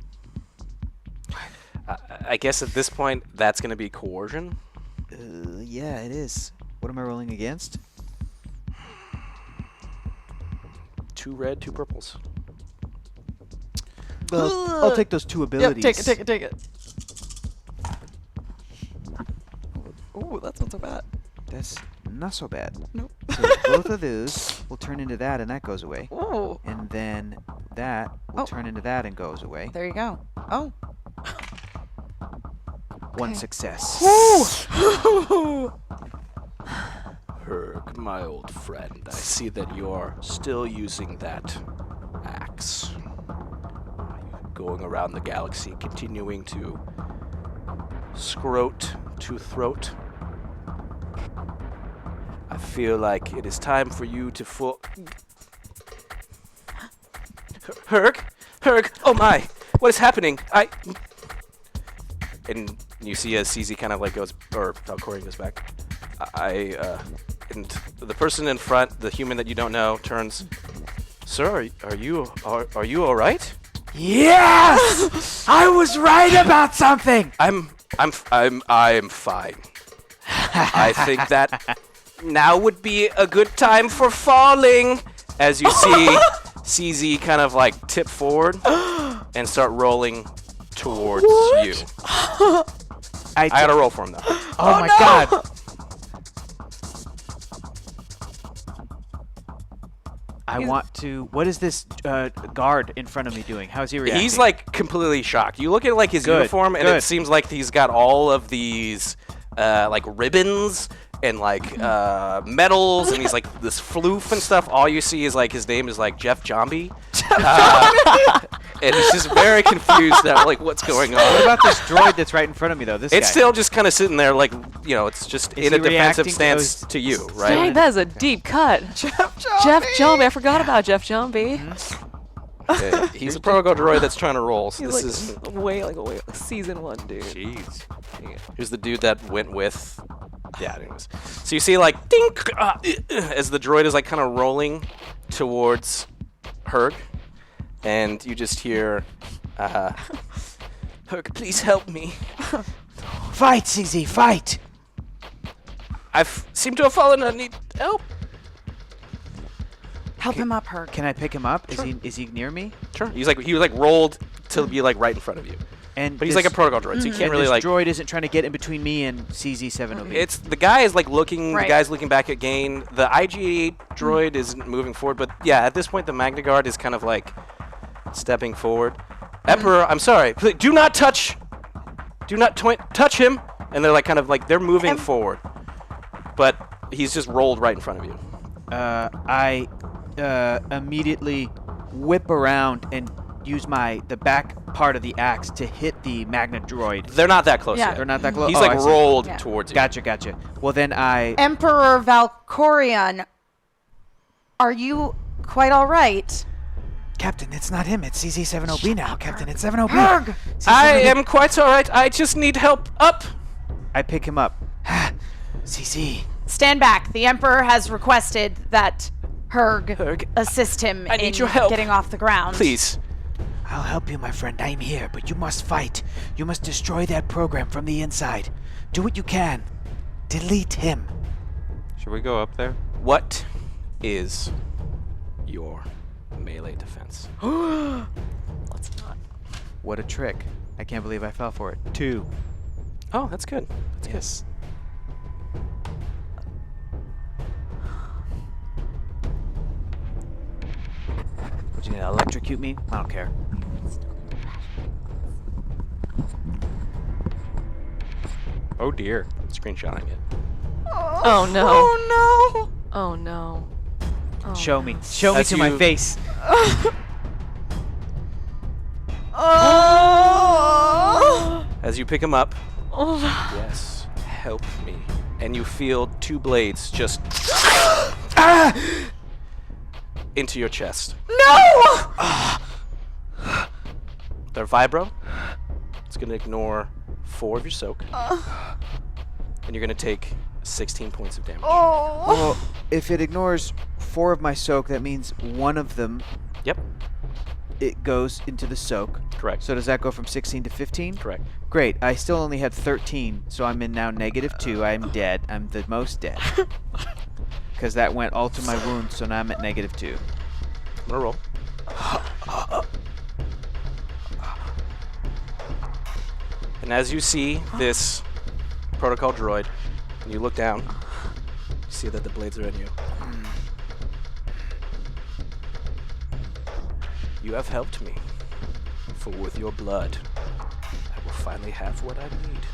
I guess at this point, that's going to be coercion. Yeah, it is. What am I rolling against? 2 red, 2 purples. I'll take those 2 abilities. Take it. Ooh, that's not so bad. That's not so bad. Nope. So both of those will turn into that, and that goes away. Ooh. And then that will Oh. turn into that and goes away. There you go. Oh. One success. Herg, my old friend, I see that you're still using that axe. Going around the galaxy, continuing to scrote to throat. I feel like it is time for you to Herg, oh my, what is happening? And you see as CZ kind of like goes, or Valkorian goes back. And the person in front, the human that you don't know, turns. Sir, are you all right? Yes! I was right about something. I'm fine. I think that now would be a good time for falling. As you see CZ kind of like tip forward and start rolling towards you. I gotta roll for him though. Oh my god. I want to. What is this guard in front of me doing? How's he reacting? He's like completely shocked. You look at like his uniform, and it seems like he's got all of these like ribbons and like medals, and he's like this floof and stuff. All you see is like his name is like Jeff Zombie. And he's just very confused at like what's going on. What about this droid that's right in front of me though? This It's guy. still just kind of sitting there, like, you know, it's just Is in a he defensive reacting to stance those- to you, Dang, right? that is a deep cut. Jeff Jombie. I forgot about Jeff Jombie. He's a protocol droid that's trying to roll. So He's this like is way season 1, dude. jeez. Here's the dude that went with. Yeah, anyways. So you see like dink as the droid is like kind of rolling towards Herg, and you just hear, Herg, please help me. Fight, CZ, fight! Seem to have fallen. I need help. Help him up, Herc. Can I pick him up? Is he near me? Sure. He was like rolled to be like right in front of you. And But he's this- like a protocol droid, so you can't and really this like. droid isn't trying to get in between me and CZ70B. It's the guy is like looking. Right. The guy's looking back at Gain. The IG-8 droid isn't moving forward, but yeah, at this point the Magna Guard is kind of like stepping forward. Emperor, I'm sorry. Please, do not touch. Do not touch him. And they're like kind of like they're moving forward, but he's just rolled right in front of you. I immediately whip around and use the back part of the axe to hit the Magna droid. They're not that close Yeah. yet. They're not that close. He's Oh, like I see. rolled Yeah. towards you. Gotcha. Well, then I. Emperor Valkorian, are you quite all right? Captain, it's not him. It's CZ70B now. Captain, it's 7OB. Herg! I am quite all right. I just need help up. I pick him up. CZ. Stand back. The Emperor has requested that Herg assist him I in need your help. getting off the ground. Please. I'll help you, my friend. I'm here, but you must fight. You must destroy that program from the inside. Do what you can. Delete him. Should we go up there? What is your melee defense? Let's not. What a trick. I can't believe I fell for it. 2. Oh, that's good. That's Yes. Would you gonna electrocute me? I don't care. Oh dear. good. Screenshotting it. Oh no. Oh no. Oh no. Oh, Show no. me. Show me As to my you- face. Oh. As you pick him up, Oh. yes, help me. And you feel 2 blades just into your chest. No. They're vibro. It's going to ignore 4 of your soak. And you're going to take 16 points of damage. Oh. Well, if it ignores 4 of my soak, that means 1 of them, Yep, it goes into the soak. correct. So does that go from 16 to 15? Correct. Great. I still only had 13, so I'm in now -2. I'm dead. I'm the most dead. Because that went all to my wounds, so now I'm at -2. I'm going to roll. And as you see this protocol droid, and you look down, you see that the blades are in you. You have helped me, for with your blood, I will finally have what I need.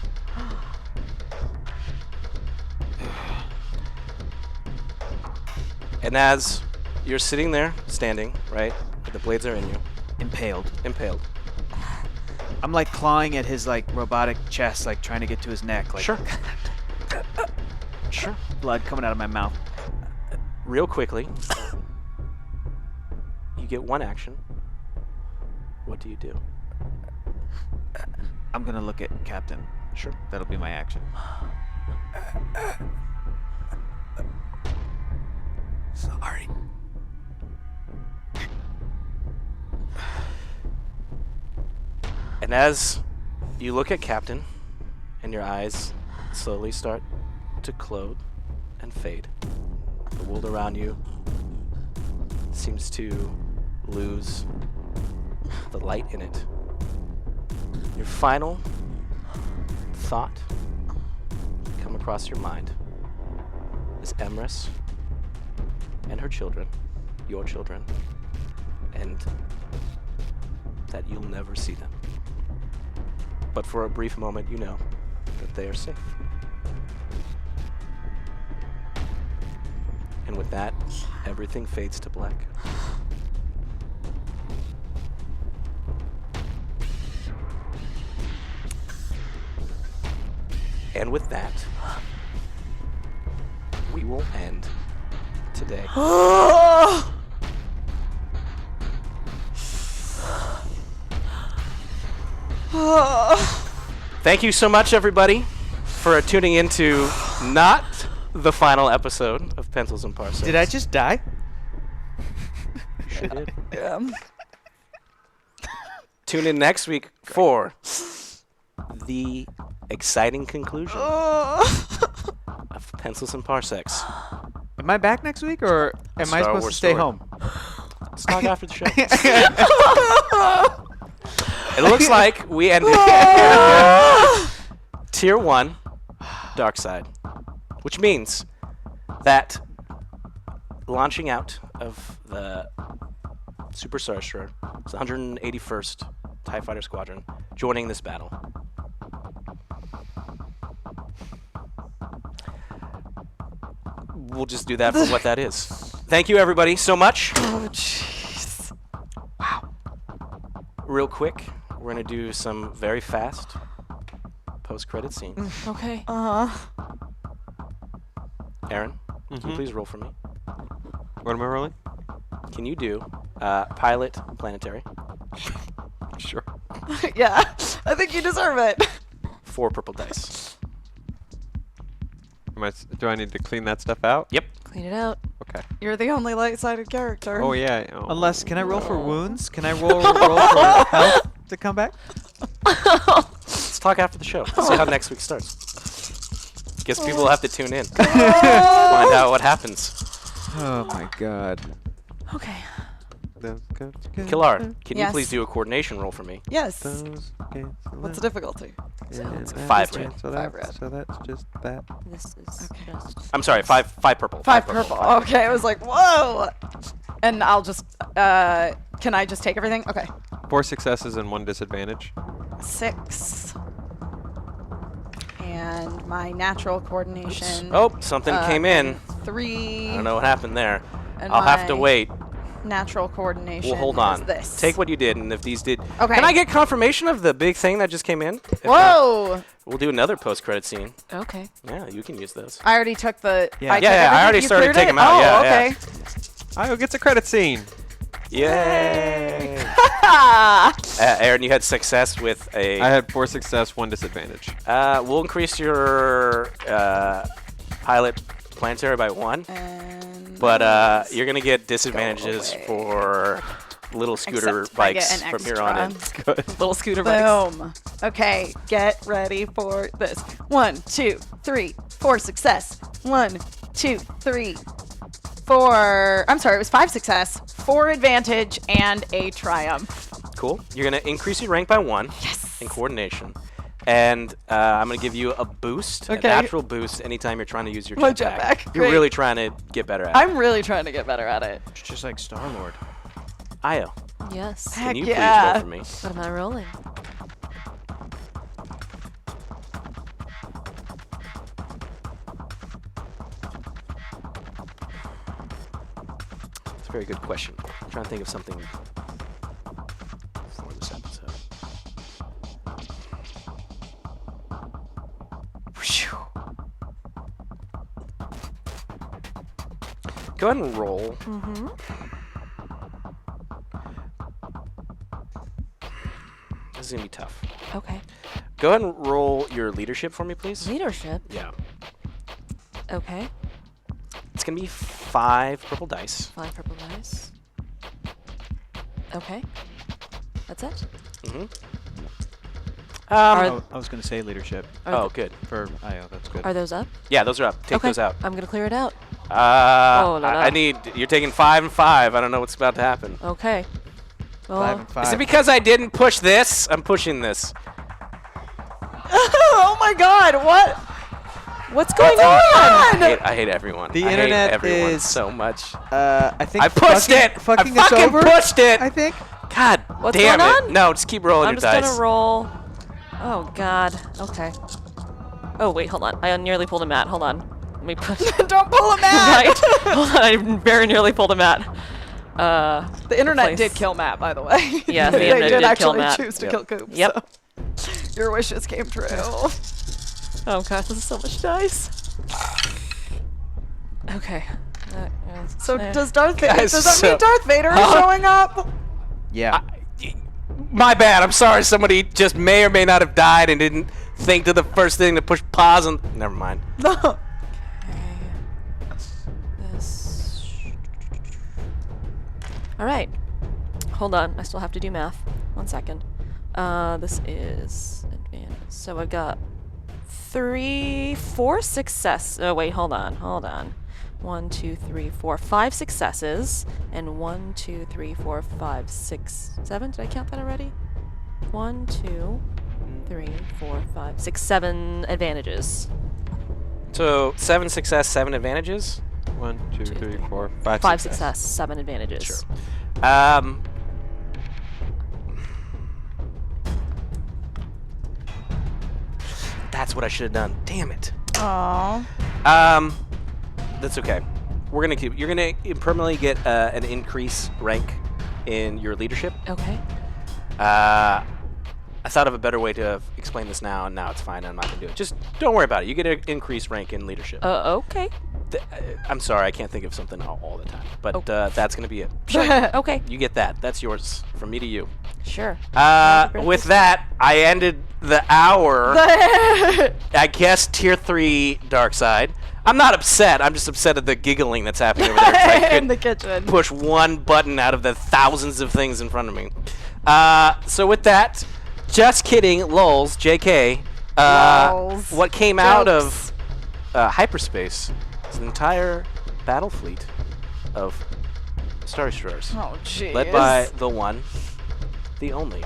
And as you're sitting there, standing, right, the blades are in you, Impaled. impaled. I'm like clawing at his like robotic chest, like trying to get to his neck. Like Sure. Sure. blood coming out of my mouth. Real quickly, you get 1 action. What do you do? I'm gonna look at Captain. Sure. That'll be my action. Sorry. And as you look at Captain, and your eyes slowly start to close and fade, the world around you seems to lose the light in it. Your final thought come across your mind is Emrys and her children, your children, and that you'll never see them. But for a brief moment, you know that they are safe. And with that, everything fades to black. And with that, we will end today. Thank you so much, everybody, for tuning into not the final episode of Pencils and Parsecs. Did I just die? You sure did. Tune in next week for the exciting conclusion of Pencils and Parsecs. Am I back next week, or am I Star supposed Wars to stay story. home? Let's talk after the show. It looks like we ended Tier 1, Dark Side, which means that launching out of the Super Sorcerer, it's the 181st TIE Fighter Squadron, joining this battle. We'll just do that for what that is. Thank you, everybody, so much. Oh, jeez. Real quick, we're going to do some very fast post-credit scenes. Okay. Aaron, can you please roll for me? What am I rolling? Can you do pilot planetary, Sure. Yeah, I think you deserve it. 4 purple dice? Do I need to clean that stuff out? Yep. Clean it out. Okay. You're the only light-sided character. Oh yeah. Oh, Unless, can I roll for no. wounds? Can I roll for health to come back? Let's talk after the show. See how next week starts. Guess people will have to tune in. Find out what happens. Oh my god. Okay. Kilara, can you Yes. please do a coordination roll for me? Yes. What's the difficulty? It's 5 red. So Five red. that's just that. This is just. I'm sorry, 5 purple. 5 purple. Okay, I was like, whoa. And I'll just, can I just take everything? Okay. 4 successes and 1 disadvantage. 6. And my natural coordination. Oh, something came in. 3. I don't know what happened there. And I'll have to my wait. Natural coordination. Well, hold is on. This. Take what you did, and if these did. Okay. Can I get confirmation of the big thing that just came in? If not, Whoa! we'll do another post-credit scene. Okay. Yeah, you can use those. I already took the. Yeah. I took Yeah, I everything. already You started cleared taking it? them out, Oh, yeah, yeah. okay. Io gets a credit scene. Yay! Aaron, you had success with a. I had 4 success, 1 disadvantage. We'll increase your pilot planetary by 1, And but you're gonna get disadvantages away. for little scooter Except I get bikes an from here on in. extra. Little scooter bikes. Boom. Okay, get ready for this. 1, 2, 3, 4 success. 1, 2, 3, 4. I'm sorry, it was 5 success, 4 advantage, and a triumph. Cool. You're gonna increase your rank by 1 Yes. in coordination, and I'm gonna give you a boost, Okay. a natural boost, anytime you're trying to use your My jetpack. jetpack, You're great. really trying to get better at it. I'm really trying to get better at it. It's just like Star-Lord. Io, Yes. Heck can you yeah. please roll for me? What am I rolling? It's a very good question. I'm trying to think of something for this episode. Phew. Go ahead and roll. Mm-hmm. This is gonna be tough. Okay. Go ahead and roll your leadership for me, please. Leadership. Yeah. Okay. It's gonna be 5 purple dice. 5 purple dice. Okay. That's it? Mm-hmm. Are- Oh, I was going to say leadership Oh, good. for Io. That's good. Are those up? Yeah, those are up. Take Okay. those out. I'm gonna clear it out. Oh, la, la. I need. You're taking 5 and 5. I don't know what's about to happen. Okay. Well, 5 and 5. Is it because I didn't push this? I'm pushing this. Oh my god, what? what's going on? I hate everyone. The I internet hate everyone is- so much. I think I pushed it. Fucking I us fucking over, pushed it. I think. God What's damn going it. on? No, just keep rolling I'm your just dice. gonna roll. Oh god. Okay. Oh wait, hold on. I nearly pulled a mat. Hold on. Let me put. Don't pull him out! right. Hold on. I very nearly pulled a mat. The internet place. did kill Matt, by the way. Yeah, the they internet did did kill actually Matt. choose to Yep. kill Coop. Yep. So your wishes came true. Oh god, this is so much dice. Okay. So does Darth Vader? Guys, Does that so- mean Darth Vader is showing up? Yeah. My bad. I'm sorry. Somebody just may or may not have died and didn't think to the first thing to push pause on. Never mind. No. This. All right. Hold on. I still have to do math. 1 second. This is advanced. So I've got 4 success. Oh wait, hold on. 1, 2, 3, 4, 5 successes, and 1, 2, 3, 4, 5, 6, 7. Did I count that already? 1, 2, 3, 4, 5, 6, 7 advantages. So 7 success, 7 advantages. 1, 2, 3, 4, 5. 5 success, 7 advantages. Sure. That's what I should have done. Damn it. Aww. That's okay. We're gonna keep. You're gonna permanently get an increase rank in your leadership. Okay. I thought of a better way to explain this now, and now it's fine. I'm not gonna do it. Just don't worry about it. You get an increased rank in leadership. Okay. I'm sorry, I can't think of something all the time. But that's going to be it. Okay. You get that. That's yours. From me to you. Sure. With that, I ended the hour. I guess tier 3 dark side. I'm not upset. I'm just upset at the giggling that's happening over there. 'Cause I In the couldn't kitchen. push one button out of the thousands of things in front of me. So with that, just kidding, lols, JK. Lols. What came out of hyperspace is an entire battle fleet of Star Destroyers. Oh, jeez. Led by the one, the only,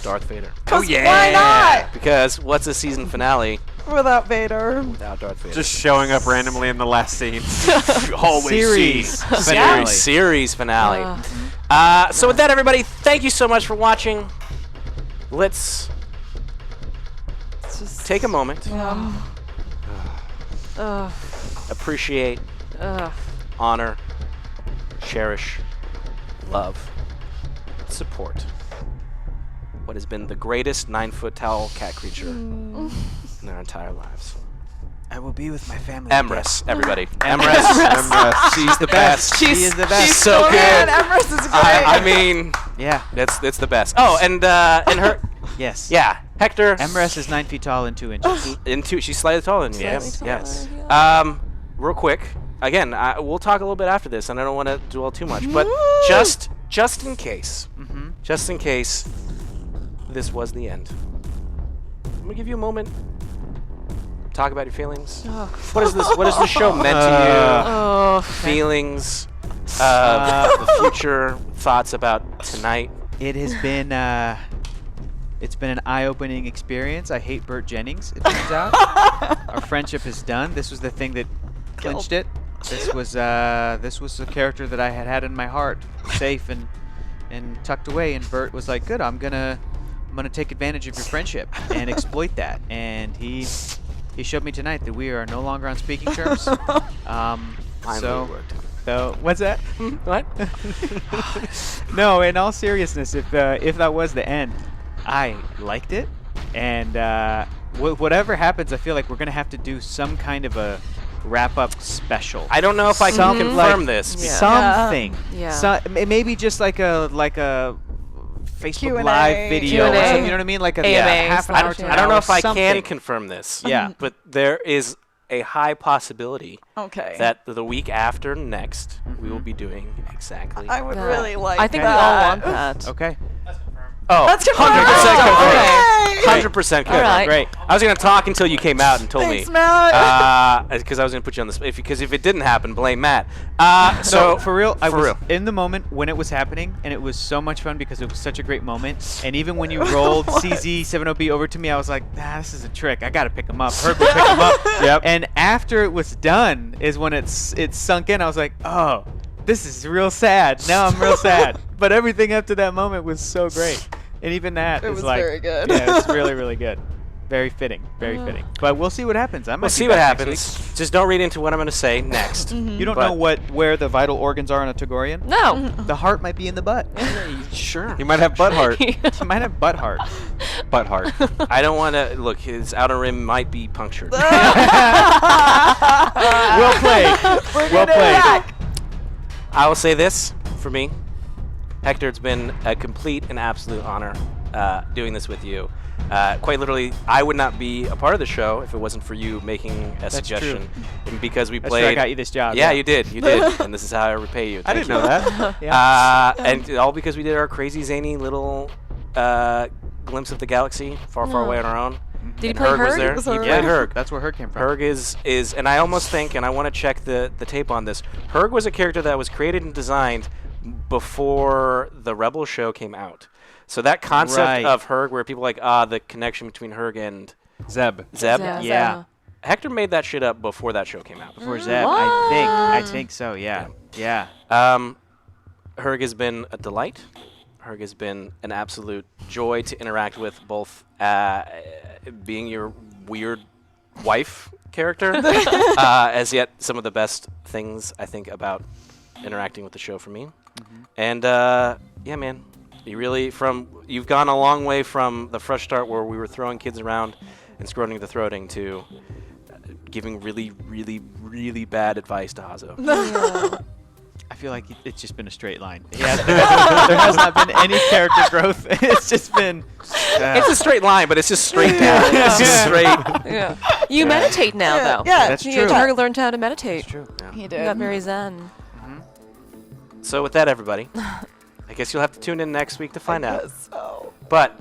Darth Vader. Why not? Because what's a season finale Without Vader. without Darth Vader? Just showing up randomly in the last scene. Series finale. Series finale. So with that, everybody, thank you so much for watching. Let's Just take a moment, Ugh. appreciate, Ugh. honor, cherish, love, support what has been the greatest 9-foot tall cat creature in our entire lives. I will be with my family. Emrys, everybody. Emrys. She's the best. She is the best. She's so good. Emrys is great. I mean, Yeah. it's the best. Oh, and her, Yes. yeah, Hector. Emrys is 9 feet tall and 2 inches. She's slightly taller than you. Yes, Slightly yes. taller, Real quick, again, we'll talk a little bit after this, and I don't want to dwell too much, but just in case, just in case this was the end, I'm gonna give you a moment. Talk about your feelings. What is this? What has this show meant to you? Oh. Feelings, the future, thoughts about tonight. It has been it's been an eye-opening experience. I hate Burt Jennings, it turns out. Our friendship is done. This was the thing that clinched it. This was the character that I had in my heart, safe and tucked away, and Burt was like, "Good, I'm gonna take advantage of your friendship and exploit that." And he showed me tonight that we are no longer on speaking terms. Finally worked. So what's that? What? No, in all seriousness, if that was the end, I liked it, and whatever happens, I feel like we're gonna have to do some kind of a wrap-up special. I don't know if I can Some, confirm like, this. Yeah. Something. Yeah. Maybe just like a Facebook Q&A. Live video or Q&A. something. You know what I mean? Like a AMA half an I hour don't, to an I don't know hour, if I can something. confirm this. Yeah. But there is a high possibility Okay. that the week after next, we will be doing exactly. I would That. really like I think that. we all want that. Okay. Oh, That's 100% confirmed. confirmed. 100% All right. Great. I was going to talk until you came out and told Thanks, me. Matt. Because I was going to put you on the spot. Because if it didn't happen, blame Matt. So for real, I for was real. in the moment when it was happening, and it was so much fun because it was such a great moment. And even when you rolled CZ70B over to me, I was like, this is a trick. I gotta pick him up. Herb will pick him up. Yep. And after it was done, is when it sunk in. I was like, oh, this is real sad. Now I'm real sad. But everything up to that moment was so great. And even that It is was like, very good. Yeah, it's really, really good. Very fitting. Very fitting. But we'll see what happens. I might We'll be see what back next happens. Just don't read into what I'm going to say next. week. You don't But- know where the vital organs are on a Togorian? No. The heart might be in the butt. Sure. He might have butt heart. He might have butt heart. Butt heart. I don't want to look. His outer rim might be punctured. Well played. Well played. I will say this for me, Hector. It's been a complete and absolute honor doing this with you. Quite literally, I would not be a part of the show if it wasn't for you making a suggestion. And because we That's played. true, I got you this job. Yeah, you did. You did. And this is how I repay you. I Thank didn't you. know that. Yeah. And all because we did our crazy zany little glimpse of the galaxy far, far away on our own. Did he And play Herg was Herg? there. Was He Herg? played Herg. That's where Herg came from. Herg is, and I almost think, and I want to check the tape on this. Herg was a character that was created and designed before the Rebel show came out. So that concept Right. of Herg, where people are like, the connection between Herg and Zeb. Zeb, Yeah. Hector made that shit up before that show came out. Before Zeb, I think so. Yeah. Yeah. Herg has been a delight. Herg has been an absolute joy to interact with, both being your weird wife character, as yet some of the best things I think about interacting with the show for me. And yeah, man, you've gone a long way from the fresh start where we were throwing kids around and scroting the throating to giving really, really, really bad advice to Hazo. I feel like it's just been a straight line. Yeah, there has not been any character growth. It's just been. It's a straight line, but it's just straight down. It's just straight. Yeah. You meditate now, though. Yeah, That's You true. learned how to meditate. That's true. He You did. got very zen. So with that, everybody, I guess you'll have to tune in next week to find out. So. But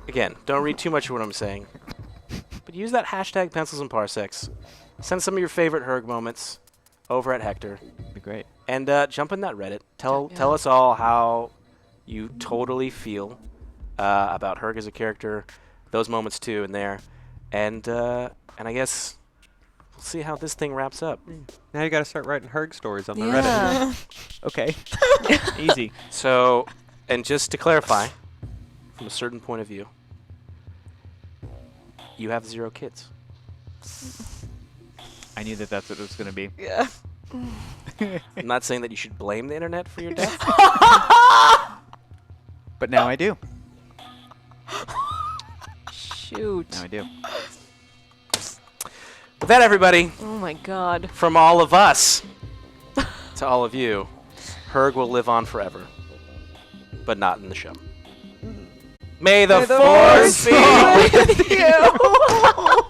again, don't read too much of what I'm saying. But use that hashtag pencils and parsecs. Send some of your favorite Herg moments over at Hector. Be great. And jump in that Reddit. Tell us all how you totally feel about Herg as a character, those moments too in there. And I guess we'll see how this thing wraps up. Now you got to start writing Herg stories on the Reddit. Yeah. Okay. Easy. So, and just to clarify, from a certain point of view, you have 0 kids. I knew that's what it was going to be. Yeah. I'm not saying that you should blame the internet for your death. But now I do. Shoot. Now I do. With that, everybody, Oh my god. from all of us to all of you, Herg will live on forever, but not in the show. May the force be with you.